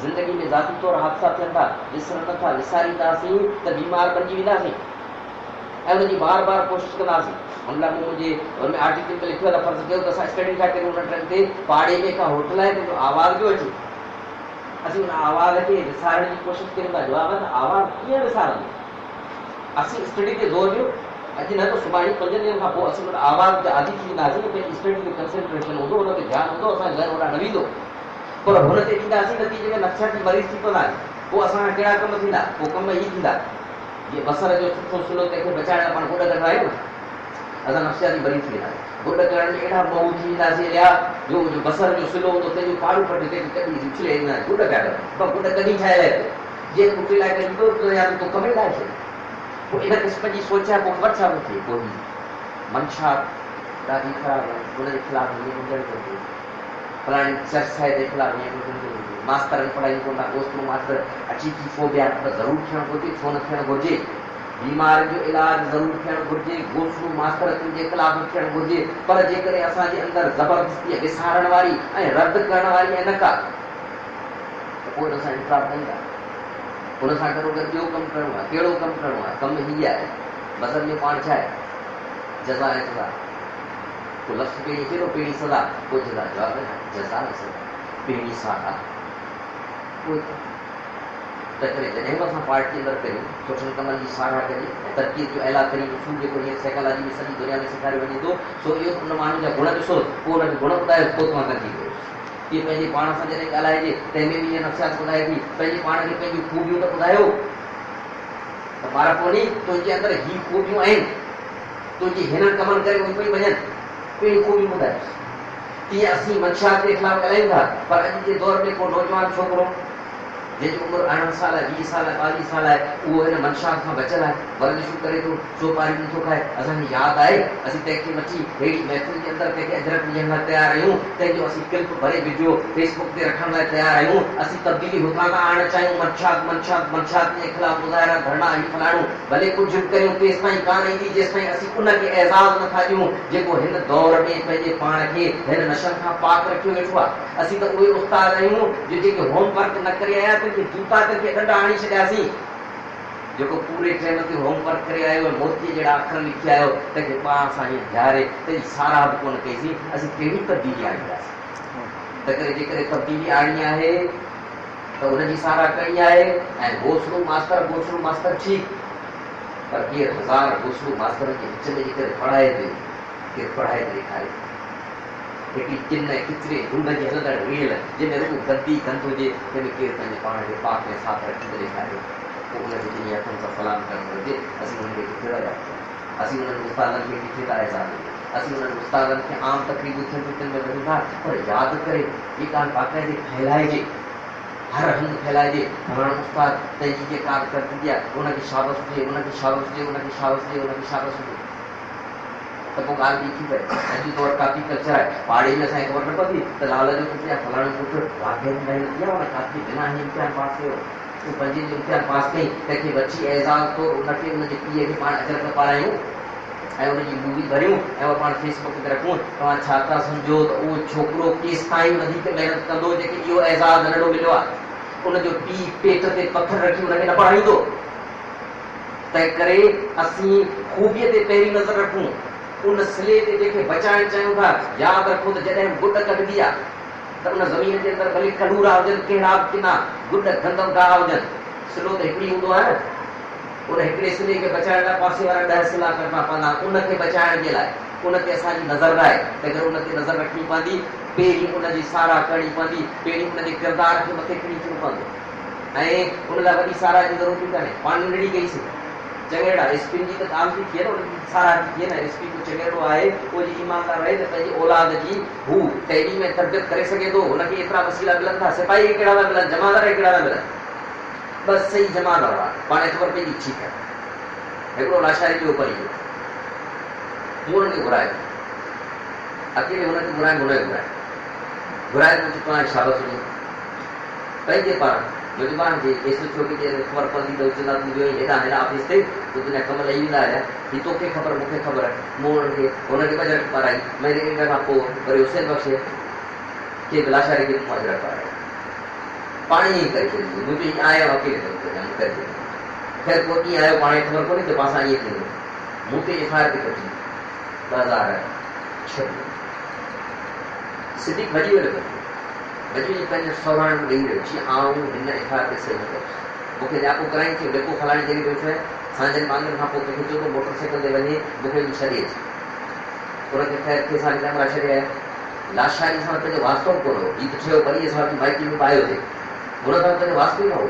ज़िंदगी में ज़ाती तौरु हादसा थियनि था, विसरनि नथा, विसारींदासीं त बीमार बणिजी वेंदासीं ऐं हुनजी बार बार कोशिशि कंदासीं। हुन लाइ मूं मुंहिंजे हुन में आर्टिकल में लिखियो आहे, फर्ज़ु कयो त असां स्टडी था कयूं उन ट्रेन ते, पाड़े में का होटल आहे पंहिंजो आवाज़ पियो अचे, असीं हुन आवाज़ खे विसारण जी कोशिशि कयूं था। जवाब आहे आवाज़ कीअं विसारंदो? असीं स्टडी ते ज़ोर ॾियो, अॼु न त सुभाणे 5 ॾींहंनि खां पोइ असीं हुन आवाज़ जा आदी थी वेंदासीं, पंहिंजी स्टडी ते कंसंट्रेशन हूंदो, हुन ते ध्यानु हूंदो, असांजो घर होॾां न वेंदो, पर हुन ते ॾींदासीं नतीजे में नफ़सियाती मरीज़ थी पवंदासीं। पोइ असांजा कहिड़ा कम थींदा? पोइ कम ई थींदा जीअं बसर जो सुठो सुलो तंहिंखे बचाइण लाइ पाण गुॾ कढायूं न, असां नफ़सियाती मरीज़ थी वेंदासीं। गुॾ करण में अहिड़ा मऊ थी वेंदासीं या जो बसर जो सिलो हूंदो तंहिंजो पाड़ू पटे कॾहिं उछले गुॾ पिया कर, गुॾ कॾहिं ठाहे लाइ जीअं कुटे लाइ कढी या तो कम ई लाइ छॾे। पोइ इन क़िस्म जी सोच आहे, पोइ ख़बर छा थिए? पोइ मंशा ॾाढी ख़राबु आहे, हुनजे ख़िलाफ़ु हीअं हुजणु घुरिजे, फलाणी चर्चा जे ख़िलाफ़ु हीअं हुजणु घुरिजे, मास्तरनि पढ़ाईनि कोन था, दोस्त मास्तर अची थी फोबिया त ज़रूरु थियणु घुरिजे, छो न थियणु घुरिजे, बीमारी जो इलाजु ज़रूरु थियणु घुरिजे, घोसलू मास्तरनि जे ख़िलाफ़ु थियणु घुरिजे, पर जेकॾहिं असांजे अंदरि ज़बरदस्ती विसारण वारी ऐं रद्द करण वारी ऐं न का त पोइ हुन सां इनकलाब कयूं था। हुन सां गॾो गॾु ॿियो कमु करिणो आहे। कहिड़ो कमु करिणो आहे? कमु हीअ आहे, मज़हब में पाण छा आहे? जज़ा ऐं सज़ा, पोइ लफ़्ज़ पहिरीं कहिड़ो? पहिरीं सज़ा पोइ जज़ा। जवाब आहे जज़ा ऐं सज़ा, पहिरीं साहा पोइ तंहिं करे जॾहिं बि असां पार्टी अंदरि कयूं, सुठनि कमनि जी साराह कजे ऐं तरक़ी जो ऐला तरीन उसूल जेको हीअं साइकोलॉजी में सॼी दुनिया में सेखारियो वञे थो, सो इहो उन माण्हू जा गुण ॾिसो, पोइ हुनखे गुण ॿुधायो, पोइ तव्हां कंदी कयो। इहे पंहिंजे पाण सां जॾहिं ॻाल्हाइजे तंहिंमें बि इहे नफ़सियात ॿुधाए थी, पंहिंजे पाण खे पंहिंजूं ख़ूबियूं त ॿुधायो त ॿार कोन्हे तुंहिंजे अंदरि ही ख़ूबियूं आहिनि, तुंहिंजी हिन कमनि करे उहे पई वञनि, पहिरीं ख़ूबियूं ॿुधाए। तीअं असीं मंशात जे ख़िलाफ़ु ॻाल्हायूं था, पर अॼु जे दौर में को नौजवान छोकिरो जंहिंजी उमिरि 18 साल आहे, 20 साल आहे, 22 साल आहे, उहो हिन मंशात खां बचियलु आहे, वर्जिशूं करे थो, सोपारी नथो खाए, असांखे यादि आहे असीं तंहिंखे वठी अहिड़ी महफ़िल जे अंदरि कंहिंखे अजरक विझण लाइ तयारु आहियूं, तंहिंजो असीं क्लिप भरे वीडियो फेसबुक ते रखण लाइ तयारु आहियूं, असीं तब्दीली हुतां खां आणणु चाहियूं, मंशात जे ख़िलाफ़ मुज़ाहिरा धरना ही फलाणो भले कुझु बि करियूं, तेसि ताईं कान ईंदी जेसि ताईं असीं उनखे एज़ाज़ नथा ॾियूं जेको हिन दौर में पंहिंजे पाण खे हिन नशनि खां पाक रखियो वेठो आहे। असीं त उहे उस्ताद आहियूं जेके होमवर्क न करे आया तंहिंखे जूता तंहिंखे ॾंडा हणी छॾियासीं, जेको पूरे टाइम ते होमवर्क करे आयो मोती जहिड़ा अखर लिखी आयो तंहिंखे पाण सां हीअं ध्यारे तेजी साराह बि कोन कईसीं, असीं कहिड़ी तब्दीली आणींदासीं। त करे जेकॾहिं तब्दीली आणी आहे त उनजी साराह कई आहे ऐं घोसड़ो मास्तर ठीकु, पर केरु हज़ार घोसड़ो मास्तर जे विच में जेकॾहिं पढ़ाए थो, केरु पढ़ाए थो ॾेखारे हिकिड़ी किन किचिरे धूड़ जी हलंदड़ रेल जंहिंमें रुॻो गंदी गंद हुजे, जंहिंमें केरु पंहिंजे पाण खे पाक में साथ रखी करे ॾेखारे, पोइ उनखे जिनी हथनि सां सलाम करणु घुरिजे। असीं उनखे किथे रहिया, असीं उन्हनि उस्तादनि खे किथे था एज़ाज़ ॾियूं, असीं उन्हनि उस्तादनि खे आम तकलीफ़ूं थियनि थियूं में वञूं था, पर यादि करे हीअ ॻाल्हि बाक़ाइदे फैलाइजे, हर हंधि फैलाइजे। फलाणो उस्ताद पंहिंजी जेका करदी आहे उनखे शाबस हुजे, उनखे शाबस हुजे, उनखे शाबस हुजे, उनखे शाबस हुजे, त पोइ ॻाल्हि ॿी थी पए। अॼु तौरु काफ़ी कल्चर आहे, पाड़े में असांखे ख़बर न पवंदी त लाल जो पुटु या फलाणो पुटु वाक़ई में नथी आहे, उन काफ़ी बिना ही इम्तिहान पास कयो, तूं पंहिंजे जो इम्तिहान पास कई, तंहिंखे वठी एज़ाज़ तौरु उनखे उनजे पीउ खे पाण अजरक पारायूं ऐं उनजी मूवी भरियूं ऐं उहो पाण फेसबुक ते रखूं। तव्हां छा था सम्झो त उहो छोकिरो केसि ताईं वधीक महिनत कंदो जेके इहो एज़ाज़ नंढो मिलियो आहे, उनजो पीउ पेट ते पथर रखी उनखे न पढ़ाईंदो। तंहिं करे असीं ख़ूबीअ ते पहिरीं नज़र रखूं, उन सिले ते जेके बचाइण चाहियूं था, यादि रखो त जॾहिं गुॾ कढबी आहे त उन ज़मीन जे अंदरि भले कलूरा हुजनि, कहिड़ा बि किना गुॾ गंदमगाह हुजनि, सिलो त हिकिड़ी हूंदो आहे न, उन हिकिड़े सिले खे बचाइण लाइ पासे वारा 10 सिला करणा पवंदा, उनखे बचाइण जे लाइ उन ते असांजी नज़र आहे, तंहिं करे उन ते नज़र रखणी पवंदी, पहिरीं उनजी साराह करणी पवंदी, पहिरीं उनजे किरदार खे मथे खणी अचणो पवंदो, ऐं उन लाइ वॾी साराह जी ज़रूरत ई कान्हे। पाण नंढड़ी कईसीं चङेड़ा एसपी जी त ॻाल्हि थी थिए न, उनजी साराह थी थिए न, एसपी को चङेड़ो आहे, उहो जी ईमानदार रहे त पंहिंजी औलाद जी हू तइलीम में तरबियत करे सघे थो, हुनखे एतिरा वसीला मिलनि था, सिपाही खे कहिड़ा था मिलनि, जमादार खे कहिड़ा था मिलनि, बसि सही जमादार आहे, पाण ख़बर पइजी ठीकु आहे। हिकिड़ो लाशारी जो परी मूं हुनखे घुरायो, अकेले हुनखे घुराए, घुराए मुंहिंजी पाण शाबस हुजे पंहिंजे पाण मुंहिंजे पाण खे एसो छोकिरी खे ख़बर पवंदी त चवंदा तूं वियो हेॾां ऑफिस ते, तूं तुंहिंजा कम लही वेंदा हुया, हीअ तोखे ख़बर मूंखे ख़बर आहे, मूं हुनखे अजरक पाराई, महीने ॾेढ खां पोइ वरी हुसैन बख़्श खे लाशारी खे मूं अजरक पाराई, पाण ई करे छॾी, मुंहिंजो आयो अकेले करे छॾी। ख़ैर पोइ कीअं आयो पाण खे ख़बर कोन्हे त पासां ईअं थींदो, मूं ते एफ आई आर ते कढी 2006 सिद्दीक़ भॼी वियो भॼी पंहिंजे सहुराणे में ॾेई रहियो, जीअं आऊं हिन एफ आई आर ते सही न कयोसि, मूंखे ॼापो कराई थी, ॾेपो फलाणी जॻह वेठो आहे, सांझनि मांगनि खां पोइ कंहिंखे चयो मोटरसाइकिल ते वञे मूंखे बि छॾे अचे, उनखे ख़ैर के सां कैमरा छॾे आया, लाशारी सां पंहिंजो वास्तो बि कोन हो, हीअ त थियो वरी असां माइकी में पायो थिए, हुन सां पंहिंजो वास्तो ई न हो,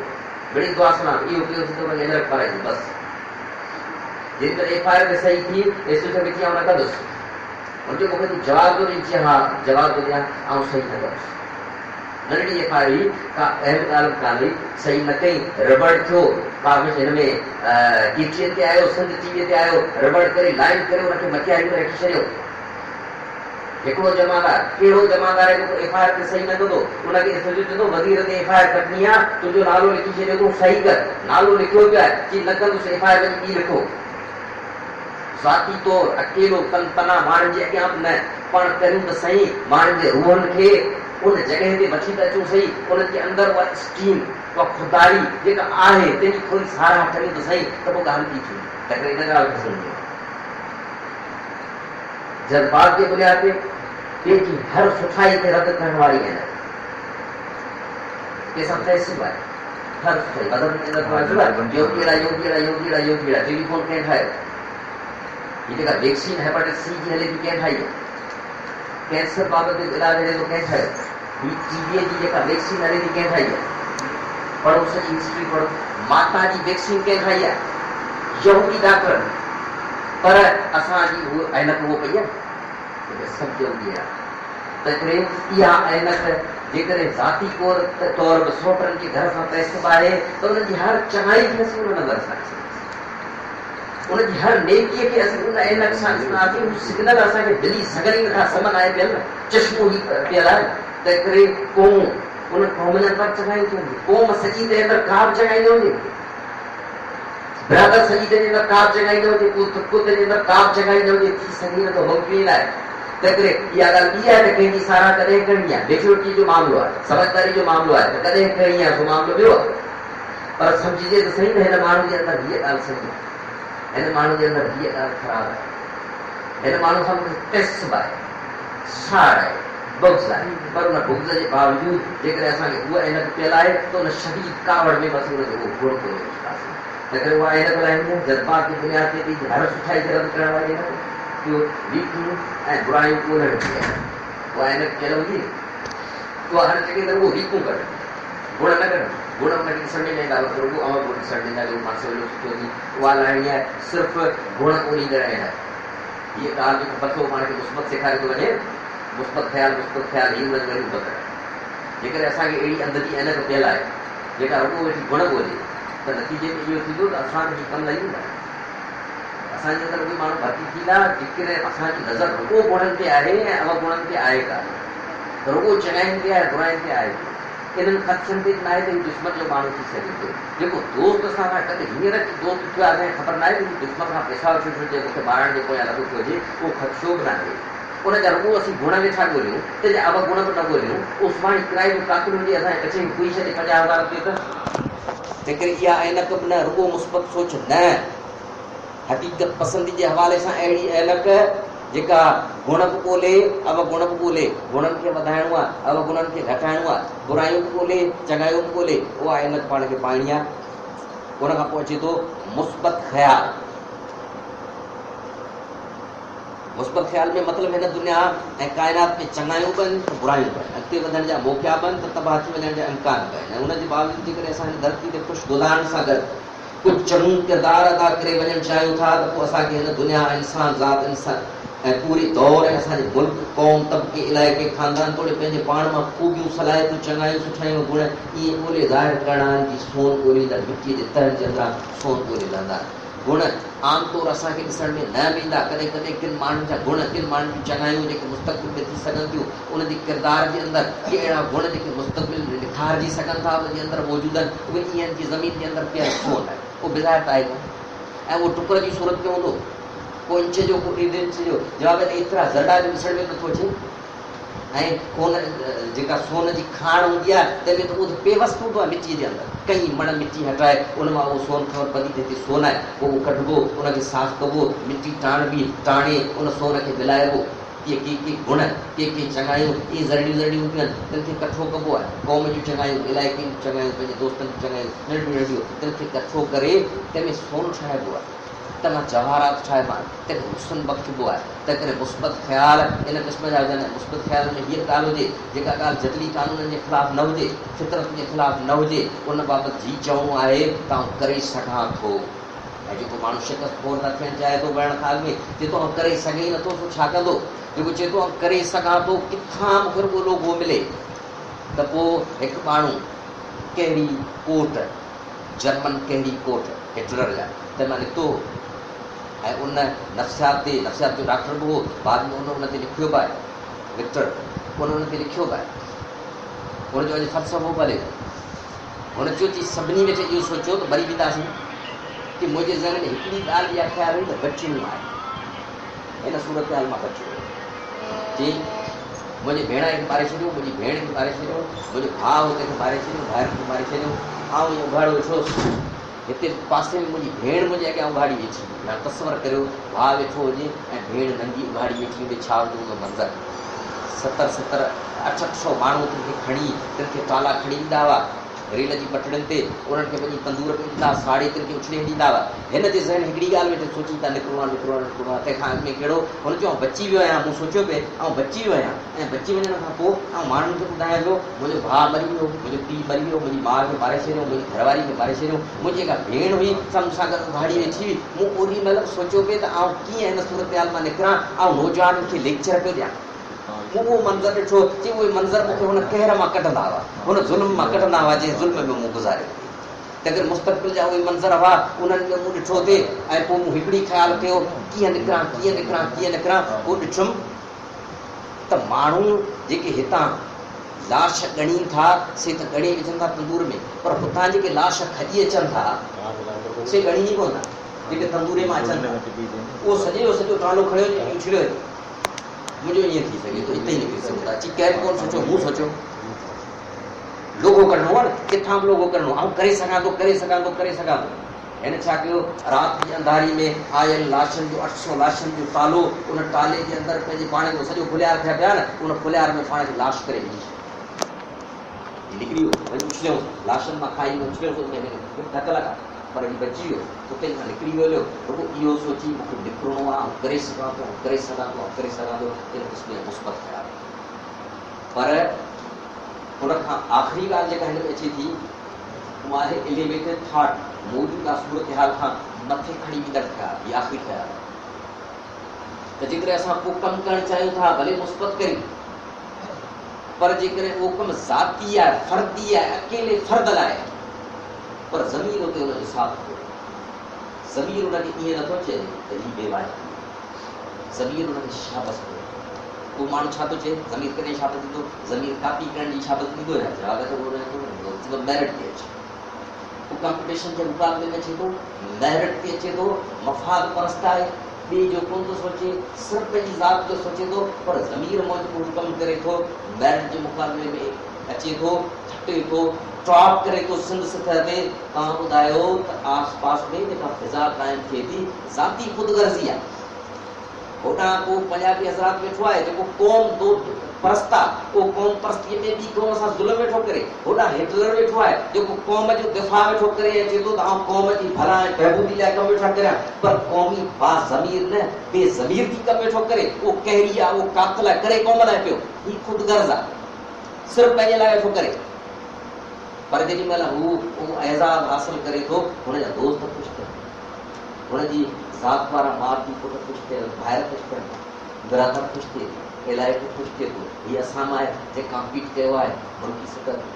बड़ी दुआ सलाम इहो कयो थी त अजरक पाराईंदो बसि, जेकॾहिं एफ आई आर ते सही थी एसो छा वेठी न कंदुसि, हुनजो मूंखे तूं जवाबु थो ॾेई, चई हा जवाबु थो ॾियां, ऐं सही न कंदुसि, नंढड़ी एफ आई आर का अहम ॻाल्हि कान हुई, सही न कई, रबड़ थियो, कागज़ हिन में टीटीअ ते आयो, सिंध टीवीअ ते आयो, रबड़ करे लाइव करे हुनखे मथे आई रखी छॾियो। हिकिड़ो जमादार, कहिड़ो जमादार आहे जेको एफ आई आर ते सही न कंदो, उनखे सॼो चवंदो वज़ीर ते एफ आई आर कटणी आहे, तुंहिंजो नालो लिखी छॾियो तूं सही कर, नालो लिखियो पियो आहे, चई न कंदुसि एफ आई आर वञी ॿी लिखो, ज़ाती तौरु अकेलो तना माण्हुनि जे अॻियां न, पाण करियूं त सही, माण्हुनि जे रूहनि खे उन जॻह ते वठी त अचूं सही, उन्हनि जे अंदरि उहा स्टीम उहा खुदाई जेका आहे तंहिंजी थोरी साराह करियूं त सही, त पोइ ॻाल्हि थी थी, तंहिं करे इन ॻाल्हि खे सम्झो, जज़्बात जे बुनियाद ते पंहिंजी हर सुठाई खे रद्द करण वारी आहिनि, कंहिंसां तहसीब आहे, हर सुठाई मतिलबु योगीड़ा टेलीफोन कंहिं ठाहियो, हीअ जेका वैक्सीन हेपेटाइटिस सी जी हले थी कंहिं ठाही आहे, कैंसर बाबति इलाज हले थो कंहिं ठाहियो, हीअ टीबीअ जी जेका वैक्सीन हले थी कंहिं ठाही आहे, पढ़ो सॼी हिस्ट्री पढ़ो, माता जी वैक्सीन कंहिं ठाही आहे, यहूदी डॉक्टर, पर असांजी उहो ऐनक उहो पई आहे सभु ज़रूरी आहे, तंहिं करे इहा ऐनक जेकॾहिं ज़ाती तौरु बि सोटनि जे घर सां तहसीब आहे त उन्हनि जी हर चङाई खे असीं उन नज़र सां ॾिसंदासीं, उनजी हर नेकीअ खे असीं उन ऐनक सां ॾिसंदासीं, हू सिग्नल असांखे मिली सघनि नथा, समन आहे पियल, चश्मो ही पियल आहे, तंहिं करे क़ौम उन क़ौम जा अंदरि चङाई थी वञे, क़ौम सॼी जे अंदरि का बि चङाई न हुजे, बिरादर सॼी जे अंदरि का बि चङाई न हुजे, कुत जे अंदरि का बि चङाई न हुजे, थी सघे नथो, मुमकिन आहे। तंहिं करे इहा ॻाल्हि ॿी आहे त कंहिंजी साराह कॾहिं करणी आहे, मेच्योरिटी जो मामिलो आहे, समझदारी जो मामिलो आहे, त कॾहिं करणी आहे, सो मामिलो ॿियो आहे। पर सम्झिजे त सही त हिन माण्हू जे अंदरि हीअ ॻाल्हि सही आहे, हिन माण्हू जे अंदरि हीअ ॻाल्हि ख़राबु आहे, हिन माण्हू सां मूंखे तस्ब आहे, साड़ आहे, बुग़्ज़ आहे, पर उन बुग़्ज़ जे बावजूदि जेकॾहिं असांखे उहा ऐनक पियल आहे त उन शदीद कावड़ में बसि उनखे उहो गुण कोन्हे ॾिसंदासीं। तंहिं करे उहा ऐनक लाइ जज़्बात जी बुनियाद ते बि हर सुठाई खे रद्द करण वारी ऐनक, इहो वीकूं ऐं बुरायूं कोन रखी आहे, उहा ऐनक पियल हुजे उहा हर जॻह ते उहो वीकूं कढे, गुण न कढे, गुण उनखे ॾिसण में ईंदा, रुॻो अमल कोन ॾिसण ॾींदा कि मां सवलो सुठो थी, उहा लाइणी आहे सिर्फ़ु गुण कोन ईंदड़ ऐनक। हीअ ॻाल्हि जेको पथो पाण खे मुस्बत सेखारे थो वञे, मुस्बत ख़्याल ही उनजी वरी बदल। जेकॾहिं असांखे अहिड़ी अंदरि जी ऐनक पियल आहे जेका रुॻो वेठी गुण ॻोल्हे, त नतीजे में इहो थींदो त असांखे कमु लही वेंदा, असांजे अंदरि उहे माण्हू भर्ती थींदा जेकॾहिं असांजी नज़र रुॻो गुणनि ते आहे ऐं अवगुणनि ते आहे कान्हे, रुॻो चङाइनि ते आहे, बुराइनि ते आहे, इन्हनि ख़दशनि ते न आहे त हू दुश्मन जो माण्हू थी सघे थो। जेको दोस्त असां सां कॾहिं हींअर दोस्त थियो आहे, असांखे ख़बर न आहे कि दुश्मन खां पैसा वठी हुजे, मूंखे मारण जो पोयां लॻो पियो हुजे, उहो ख़दशो बि न आहे। उनजा रुॻो असीं गुण वेठा ॻोल्हियूं, तंहिंजा अवगुण बि न ॻोल्हियूं, उहो सुभाणे किराए जो कातिल हुजे असांजे कचे में कोई छॾे 50,000 रुपये त। तंहिं करे इहा ऐनक बि न रुॻो मुस्बत सोच न, हक़ीक़त पसंदी जे हवाले सां अहिड़ी ऐनक जेका गुण बि ॻोल्हे, अवगुण बि ॻोल्हे, गुणनि खे वधाइणो आहे, अवगुणनि खे घटाइणो आहे, बुरायूं बि ॻोल्हे, चङायूं बि ॻोल्हे, उहा ऐनक पाण खे पाइणी आहे। उन खां पोइ अचे थो मुस्बत ख़्याल। मुस्बत ख़्याल में मतिलबु हिन दुनिया ऐं काइनात में चङायूं बि आहिनि त बुरायूं बि आहिनि, अॻिते वधण जा मौक़ा बि आहिनि त तबाही वञण जा इम्कान बि आहिनि, ऐं उनजे बावजूदि जेकॾहिं असां हिन धरती ते ख़ुशि गुज़ारण सां गॾु कुझु चङो किरदारु अदा करे वञणु चाहियूं था त पोइ असांखे हिन दुनिया इंसान ज़ात इंसान ऐं पूरी दौर ऐं असांजे मुल्क क़ौम तबिके इलाइक़े ख़ानदान तोड़े पंहिंजे पाण मां ख़ूबियूं सलाहियतूं चङायूं सुठायूं गुण इहे ॻोल्हे ज़ाहिर करणा आहिनि कि सोन ॻोल्हींदा, मिटीअ जे तहनि जे अंदरां सोन ॻोल्हे लहंदा। गुण आमतौर असांखे ॾिसण में न वेंदा, कॾहिं कॾहिं किन माण्हुनि जा गुण, किन माण्हुनि जूं चङायूं जेके मुस्तक़बिल में थी सघनि थियूं, उनजे किरदार जे अंदरि के अहिड़ा गुण जेके मुस्तक़बिल में निखारजी सघनि था, उनजे अंदरि मौजूदु आहिनि, उहे ईअं आहिनि कि ज़मीन जे अंदरि पियल सोन आहे, उहो बिज़ाहिर आहे कोन, ऐं उहो टुकर जी सूरत में हूंदो, को इंच जो को ॾेढ इंच जो, जवाब एतिरा ज़रड़ा जो ॾिसण में नथो अचे। ऐं कोन जेका सोन जी खाण हूंदी आहे तंहिंमें त उहो त पेवस्त हूंदो आहे मिटीअ जे अंदरि, कई मण मिटी हटाए उन मां उहो सोन ख़बर पवंदी त हिते सोन आहे, पोइ उहो कढिबो, उनखे साफ़ कबो, मिटी टाणबी, टाणे उन सोन खे मिलाइबो, इहे के गुण के चङायूं इहे ज़रिड़ियूं हूंदियूं आहिनि, तिन खे कठो कबो आहे, क़ौम जूं चङायूं, इलाइक़े जूं चङायूं, पंहिंजे दोस्तनि जूं चङायूं नंढियूं तिन खे कठो करे तंहिंमें सोन ठाहिबो आहे, तमामु जवाहरात ठाहिबा आहिनि, तंहिंखे हुस्न बख़्शबो आहे। तंहिं करे मुस्बत ख़्याल इन क़िस्म जा हुजनि, मुस्बत ख़्याल में हीअ ॻाल्हि हुजे जेका ॻाल्हि जदली क़ानूननि जे ख़िलाफ़ु न हुजे, फितरत जे ख़िलाफ़ु न हुजे, उन बाबति जी चवणो आहे त आउं करे सघां थो। ऐं जेको माण्हू शिकस्त खोर न थियणु चाहे थो बहिण ख़्याल में, चए थो आउं करे सघे ई नथो, छा कंदो, जेको चए थो आउं करे सघां थो, किथां मूंखे रुॻो लोगो मिले, त पोइ हिकु माण्हू कहिड़ी कोट, जर्मन कहिड़ी कोट हिटलर जा, त मां निकितो ऐं उन नफ़्सियात जो डॉक्टर बि हो, बाद में उन ते लिखियो बि आहे, विक्टर उन ते लिखियो बि आहे, हुनजो अॼु फ़लसफ़ो भले, हुन चयो कि सभिनी वेठे इहो सोचियो त मरी वेंदासीं कि मुंहिंजे ज़हन में हिकिड़ी ॻाल्हि इहा ख़्यालु हुई त बचिणो आहे, हिन सूरत हाल मां बचियो जी, मुंहिंजे भेण खे मारे छॾियो, मुंहिंजी भेण खे मारे छॾियो, मुंहिंजो भाउ हुते खे मारे छॾियो, भाइरनि खे मारे छॾियो, आउं इहो उघाड़ो वेठोसि, हिते पासे में मुंहिंजी भेण मुंहिंजे अॻियां उघाड़ी वेठी, या तस्वर करियो भाउ वेठो हुजे ऐं भेण नंढी उघाड़ी वेठी हुजे, छा हूंदो उहो मंज़र, 70-80 माण्हू तिन खे खणी, तिन खे ताला खणी ईंदा हुआ रेल जी पटड़ियुनि ते, उन्हनि खे वञी तंदूर में ॾींदा, साड़े तिन खे उछले ॾींदा हुआ, हिन जे ज़हन हिकिड़ी ॻाल्हि वेठे सोची था निकिरणो आहे, तंहिंखां अॻु में कहिड़ो, हुन चयो बची वियो आहियां, मूं सोचियो पिए ऐं बची वियो आहियां, ऐं बची वञण खां पोइ ऐं माण्हुनि खे ॿुधायां पियो मुंहिंजो भाउ मरी वियो, मुंहिंजो पीउ मरी वियो, मुंहिंजी माउ खे मारे छॾियो, मुंहिंजी घरवारी खे मारे छॾियो, मुंहिंजी जेका भेण हुई सभु मूंसां गॾु उघाड़ी वेठी हुई, मूं ओॾी महिल सोचियो पिए त आउं कीअं हिन सूरत हाल मां निकिरां, ऐं नौजवाननि खे लेक्चर पियो ॾियां, मूं उहो मंज़र ॾिठो कि उहे मंज़र मूंखे हुन कहर मां कढंदा हुआ, हुन ज़ुल्म मां कढंदा हुआ जंहिं ज़ुल्म में मूं गुज़ारियो, त अगरि मुस्तक़बिल जा उहे मंज़र हुआ उन्हनि में मूं ॾिठो थिए ऐं पोइ मूं हिकिड़ी ख़्यालु कयो कीअं निकिरां पोइ ॾिठुमि त माण्हू जेके हितां लाश ॻणीनि था से त ॻणे विझनि था तंदूर में, पर हुतां जेके लाश खॼी अचनि था से ॻणी कोन था, जेके तंदूरे मां अचनि था उहो सॼे जो सॼो टालो खणियो उछलियो मुंहिंजो ईअं थी सघे थो हिते ई निकिरी सघूं था। अची कैब कोन सोचियो, मूं सोचियो लोगो करिणो आहे न, किथां बि लोगो करिणो आहे, करे सघां थो। हिन छा कयो, राति जी अंधारी में आयल लाशनि जो 800 लाशनि जो तालो उन ताले जे अंदरि पंहिंजे पाण खे सॼो फुलियार थिया पिया न, उन फुलियार में पाण खे लाश करे विझी निकिरी वियो, वरी उछलियो लाशनि मां खाई उछलियो ढकल का पर ही बची वियो, उते खां निकिरी वियो। रुॻो इहो सोची मूंखे निकिरणो आहे, करे सघां थो, इन क़िस्म जो मुस्बत ख़्याल। पर हुन खां आख़िरी ॻाल्हि जेका हिन में अचे थी उहा आहे एलिवेटेड थॉट, मौजूदा सूरत हाल खां मथे खणी ईंदड़ ख़्याल। इहा आख़िरी ख़्याल त जेकॾहिं असां को कमु करणु चाहियूं था भले मुस्बत कयूं, पर जेकॾहिं उहो कमु ज़ाती आहे, फर्दी आहे, अकेले फर्द लाइ, पर ज़मीर उते हुनजो साथ थो, ज़मीर हुनखे ईअं नथो चए त हीअ बेवाजिबी, ज़मीर हुनखे शाबस थो। उहो माण्हू छा थो चए, ज़मीर कॾहिं शाबस ॾींदो, ज़मीर कापी करण जी शाबस ॾींदो या जवाब त मेरिट ते अचे, उहो कॉम्पिटिशन जे मुक़ाबले में अचे थो, मेरिट ते अचे थो, मफ़ाद परस्त आहे, ॿिए जो कोन थो सोचे, सिर्फ़ु पंहिंजी ज़ात जो सोचे थो, पर ज़मीर मां जेको कमु करे थो मेरिट जे मुक़ाबले में अचे थो, छटे थो, टॉप करे थो सिंध सतह ते। तव्हां ॿुधायो त आस पास में जेका फिज़ा क़ाइमु थिए थी ज़ाती ख़ुदगर्ज़ी आहे। होॾां को पंजाबी हज़रात वेठो आहे जेको क़ौम दो परस्त आहे, उहो क़ौम परस्तीअ में ॿी क़ौम सां ज़ुल्म वेठो करे, होॾां हिटलर वेठो आहे जेको क़ौम जो दिफ़ा वेठो करे अचे थो त आउं क़ौम जी भला ऐं बहबूदी लाइ कमु वेठा करियां, पर क़ौमी बाज़मीर न बेज़मीर थी कमु वेठो करे। उहो कहरी आहे, उहो कातिल आहे, करे क़ौम लाइ पियो, हीअ ख़ुदगर्ज़ आहे, सिर्फ़ु पंहिंजे लाइ वेठो करे। पर जेॾी महिल उहो एज़ाज़ हासिल करे थो, हुनजा दोस्त ख़ुशि थियनि, हुनजी ज़ात वारा माउ पीउ पुट ख़ुशि थियनि, भाइर ख़ुशि थियनि, बिरादर ख़ुशि थिए, इलाइक़ो ख़ुशि थिए थो। हीअ असां मां जे कॉम्पीट कयो आहे मुल्की सतह ते,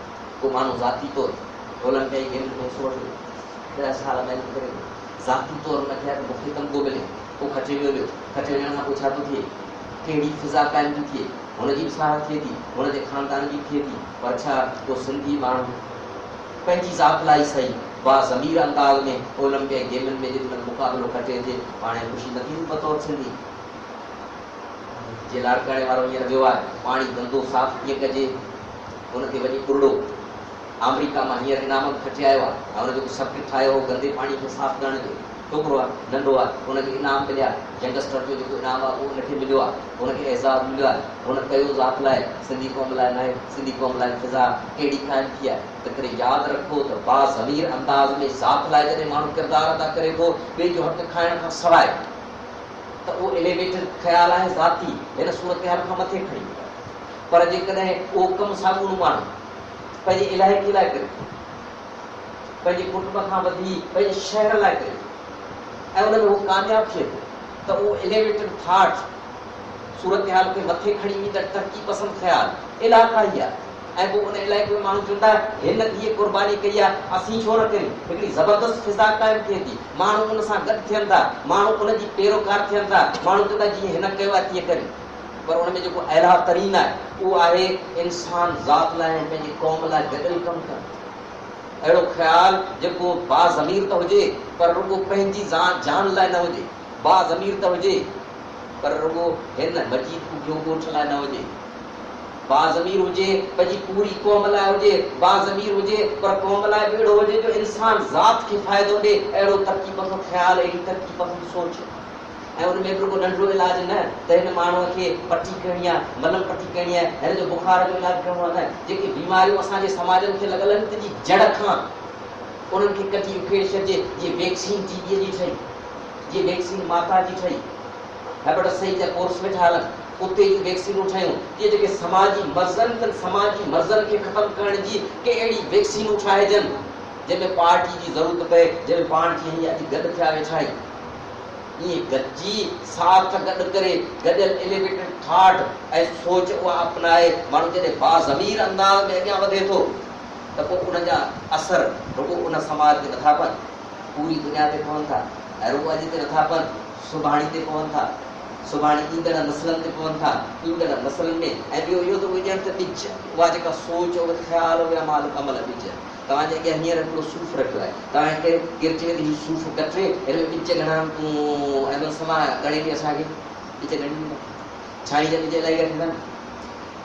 को माण्हू ज़ाती तौरु ओलंपिक गेम में हिसो वठे 10 साल महिनत करे थो, ज़ाती तौरु हुनखे आहे त मूंखे तमग़ो मिले, पोइ खटे वियो, खटे वञण खां पोइ छा थो थिए, कहिड़ी फिज़ा क़ाइमु थी थिए, हुनजी बि साह थिए थी, हुनजे ख़ानदान जी थिए थी। पर छा को सिंधी माण्हू पंहिंजी ज़ात लाइ सही बाज़मीर अंदाज़ में ओलंपिक गेमनि में जेॾी महिल मुक़ाबिलो खटे थिए, हाणे ख़ुशी न थींदी बतौर सिंधी। जे लाड़काणे वारो हींअर वियो आहे, पाणी गंदो साफ़ कीअं कजे, हुनखे वञी कुरड़ो अमेरिका मां हींअर इनाम खटे आयो आहे, ऐं हुनजो सर्किट ठाहियो हो गंदे पाणी खे साफ़ करण जो, छोकिरो आहे नंढो आहे, हुनखे इनाम मिलिया, यंगस्टर जो जेको इनाम आहे उहो हुनखे मिलियो आहे, हुनखे एज़ाज़ मिलियो आहे, हुन कयो ज़ात लाइ, सिंधी क़ौम लाइ न आहे, सिंधी क़ौम लाइ फिज़ा कहिड़ी क़ाइमु थी आहे। त करे यादि रखो त बाज़मीर अंदाज़ में ज़ात लाइ जॾहिं माण्हू किरदारु अदा करे थो ॿिए जो हक़ खाइण खां सवाइ, त उहो एलिवेटेड ख़्यालु आहे ज़ाती, हिन सूरत हाल खां मथे खणी। पर जेकॾहिं उहो कमु साॻून माण्हू पंहिंजे इलाइक़े लाइ करे, पंहिंजे कुटुंब खां वधी पंहिंजे शहर लाइ करे, ऐं उन में उहो कामयाबु थिए थो, त उहो एलिवेटेड थॉट सूरत हाल खे मथे खणी ईंदड़ तरक़ी पसंदि ख़्यालु इलाइक़ा ई आहे। ऐं पोइ उन इलाइक़े में माण्हू चवंदा हिन हीअ क़ुर्बानी कई आहे, असीं छो न कयूं। हिकिड़ी ज़बरदस्त फिज़ा क़ाइमु थिए थी, माण्हू उन सां गॾु थियनि था, माण्हू उनजी पैरोकार थियनि था, माण्हू चवंदा जीअं हिन कयो आहे तीअं करियूं। पर उन में जेको अहिड़ा तरीन आहे उहो आहे इंसान ज़ात लाइ ऐं पंहिंजी क़ौम लाइ गॾियल कमु कनि। अहिड़ो ख़्यालु जेको बाज़मीर त हुजे पर रुॻो पंहिंजी जान लाइ न हुजे, बाज़मीर त हुजे पर रुॻो हिन मजीद ॻोठ लाइ न हुजे, बाज़मीर हुजे पंहिंजी पूरी क़ौम लाइ हुजे, बाज़मीर हुजे पर क़ौम लाइ बि अहिड़ो हुजे जो इंसान ज़ात खे फ़ाइदो ॾे। अहिड़ो तरक़ी पसंदि ख़्यालु, अहिड़ी तरक़ी पसंदि सोच, ऐं उन में बि रुॻो नंढिड़ो इलाजु न त हिन माण्हूअ खे पटी करणी आहे, मलम पटी करणी आहे, हिन जो बुखार जो इलाजु करिणो आहे, न जेके बीमारियूं असांजे समाजनि खे लॻल आहिनि तंहिंजी जड़ खां उन्हनि खे कटी उखेड़े छॾिजे। जीअं वैक्सीन टीबीअ जी ठही, जीअं वैक्सीन माता जी ठही, हेपेटाइटिस सी जा कोर्स वेठा हलनि, उते जी वैक्सीनूं ठहियूं, इहे जेके समाजी मर्ज़नि अथनि, समाजी मर्ज़नि खे ख़तमु करण जी के अहिड़ी वैक्सीनूं ठाहिजनि जंहिंमें पार्टी जी ज़रूरत पए, जंहिंमें पाण खे हीअं अॼु गॾु थिया वेठा आहियूं, ईअं गॾिजी साथ गॾु करे गॾियल एलिवेटेड थॉट ऐं सोच उहा अपनाए माण्हू जॾहिं बाज़मीर अंदाज़ में अॻियां वधे थो त पोइ उन जा असर रुगो उन समाज ते नथा पवनि, पूरी दुनिया ते पवनि था ऐं रुगो अॼु ते नथा पवनि, सुभाणे ते पवनि था, सुभाणे ईंदड़ नसलनि ते पवनि था, ईंदड़ नसलनि में। ऐं ॿियो इहो त उहे ॼण त ॿिज, उहा जेका सोच उहे ख़्याल हुआ माल अमल ॿिज। तव्हांजे अॻियां हींअर हिकिड़ो सूफ़ रखियो आहे, तव्हांखे केरु चवे हीउ सूफ़ कटे हिन में ॿिज घणा तूं अहमद समा घणे बि असांखे ॿिज घणी ॾींदा, छाणी जा ॿिज इलाही घटि ईंदा।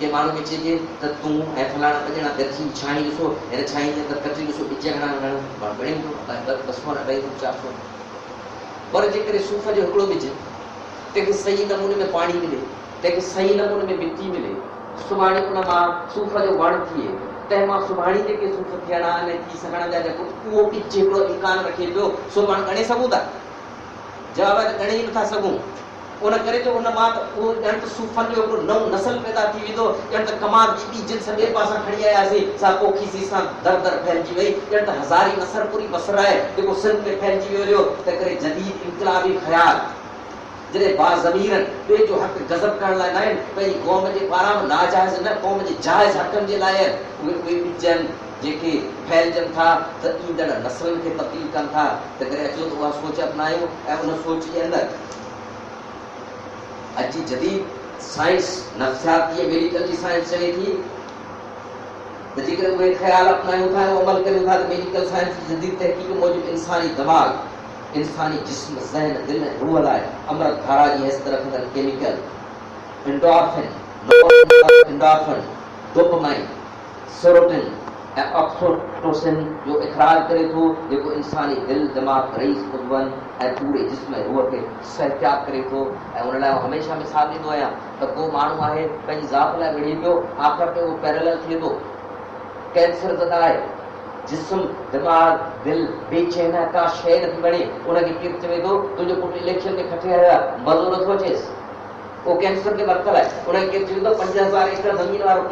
के माण्हू खे चइजे त तूं ऐं फलाणा पंज ॼणा गॾिजी छाणी ॾिसो, हिन छाणी जे अंदरि कटी ॾिसो ॿिज घणा घणा माण्हू घणे ईंदो, 10 अढाई 400। पर जेकॾहिं सूफ़ जो हिकिड़ो ॿिज तंहिंखे सही नमूने में पाणी मिले, तंहिंखे सही नमूने में मिटी मिले, सुभाणे उन मां सूफ़ जो वण थिए, तंहिं मां सुभाणे जेके सूफ़ थियणा आहिनि थी सघण जा जेको उहो ॿिज हिकिड़ो इम्कान रखे पियो, सो पाण ॻणे सघूं था? जवाब आहे त ॻणे ई नथा सघूं। उन करे जो उन मां त उहो ॼण त सूफ़नि जो हिकिड़ो नओं नसल पैदा थी वेंदो, ॼण त कमाल ॿी जिन्स ॿिए पासां खणी आयासीं, सा पोखीसीं सां दर दर फैलिजी वई, ॼण त हज़ारी नसर पूरी बसर आहे जेको सिंध में फैलिजी वियो हुयो। त करे जदीद इनकलाबी ख़्याल जॾहिं बाज़मीरनि ॿिए जो हक़ गज़ब करण लाइ न आहिनि, पंहिंजी क़ौम जे पारां नाजाइज़ न, क़ौम जे जाइज़ हक़नि जे लाइ आहिनि, उहे ॿिज आहिनि जेके फैलिजनि था त ईंदड़ नसलनि खे तब्दील कनि था। त करे अचो त उहा सोच अपनायूं ऐं उन सोच जे अंदरि अॼु जदीद साइंस नफ़्सियाती मेडिकल जी साइंस चवे थी त जेकर उहे ख़्याल अपनायूं था ऐं अमल करियूं था त मेडिकल साइंस जी जदीद तहक़ीक़ मूजिबि इंसानी दिमाग़, इंसानी जिस्म, ज़हन, दिल ऐं रूह लाइ अमृत धारा जी हैसियत रखंदड़ केमिकल एंडोर्फिन, डोपामाइन, सेरोटोनिन ऐं ऑक्सीटोसिन जो इख़राज करे थो, जेको इंसानी दिल, दिमाग़, रईस उज़वनि ऐं पूरे जिस्म ऐं रूह खे सिहतयाब करे थो। ऐं उन लाइ हमेशह मिसाल ॾींदो आहियां त को माण्हू आहे पंहिंजी ज़ात लाइ विढ़े पियो, आख़िर में उहो पैरेलल थिए थो, कैंसर ज़दा आहे, जिस्म, दिमाग़, दिल बेचैन आहे, का शइ नथी बणे। उनखे केरु चवे थो तुंहिंजो पुटु इलेक्शन में खटे आयो आहे, मज़ो नथो अचेसि, उहो कैंसर खे वरतल आहे। उनखे केरु चवे थो 5000 एकड़ ज़मीन वारो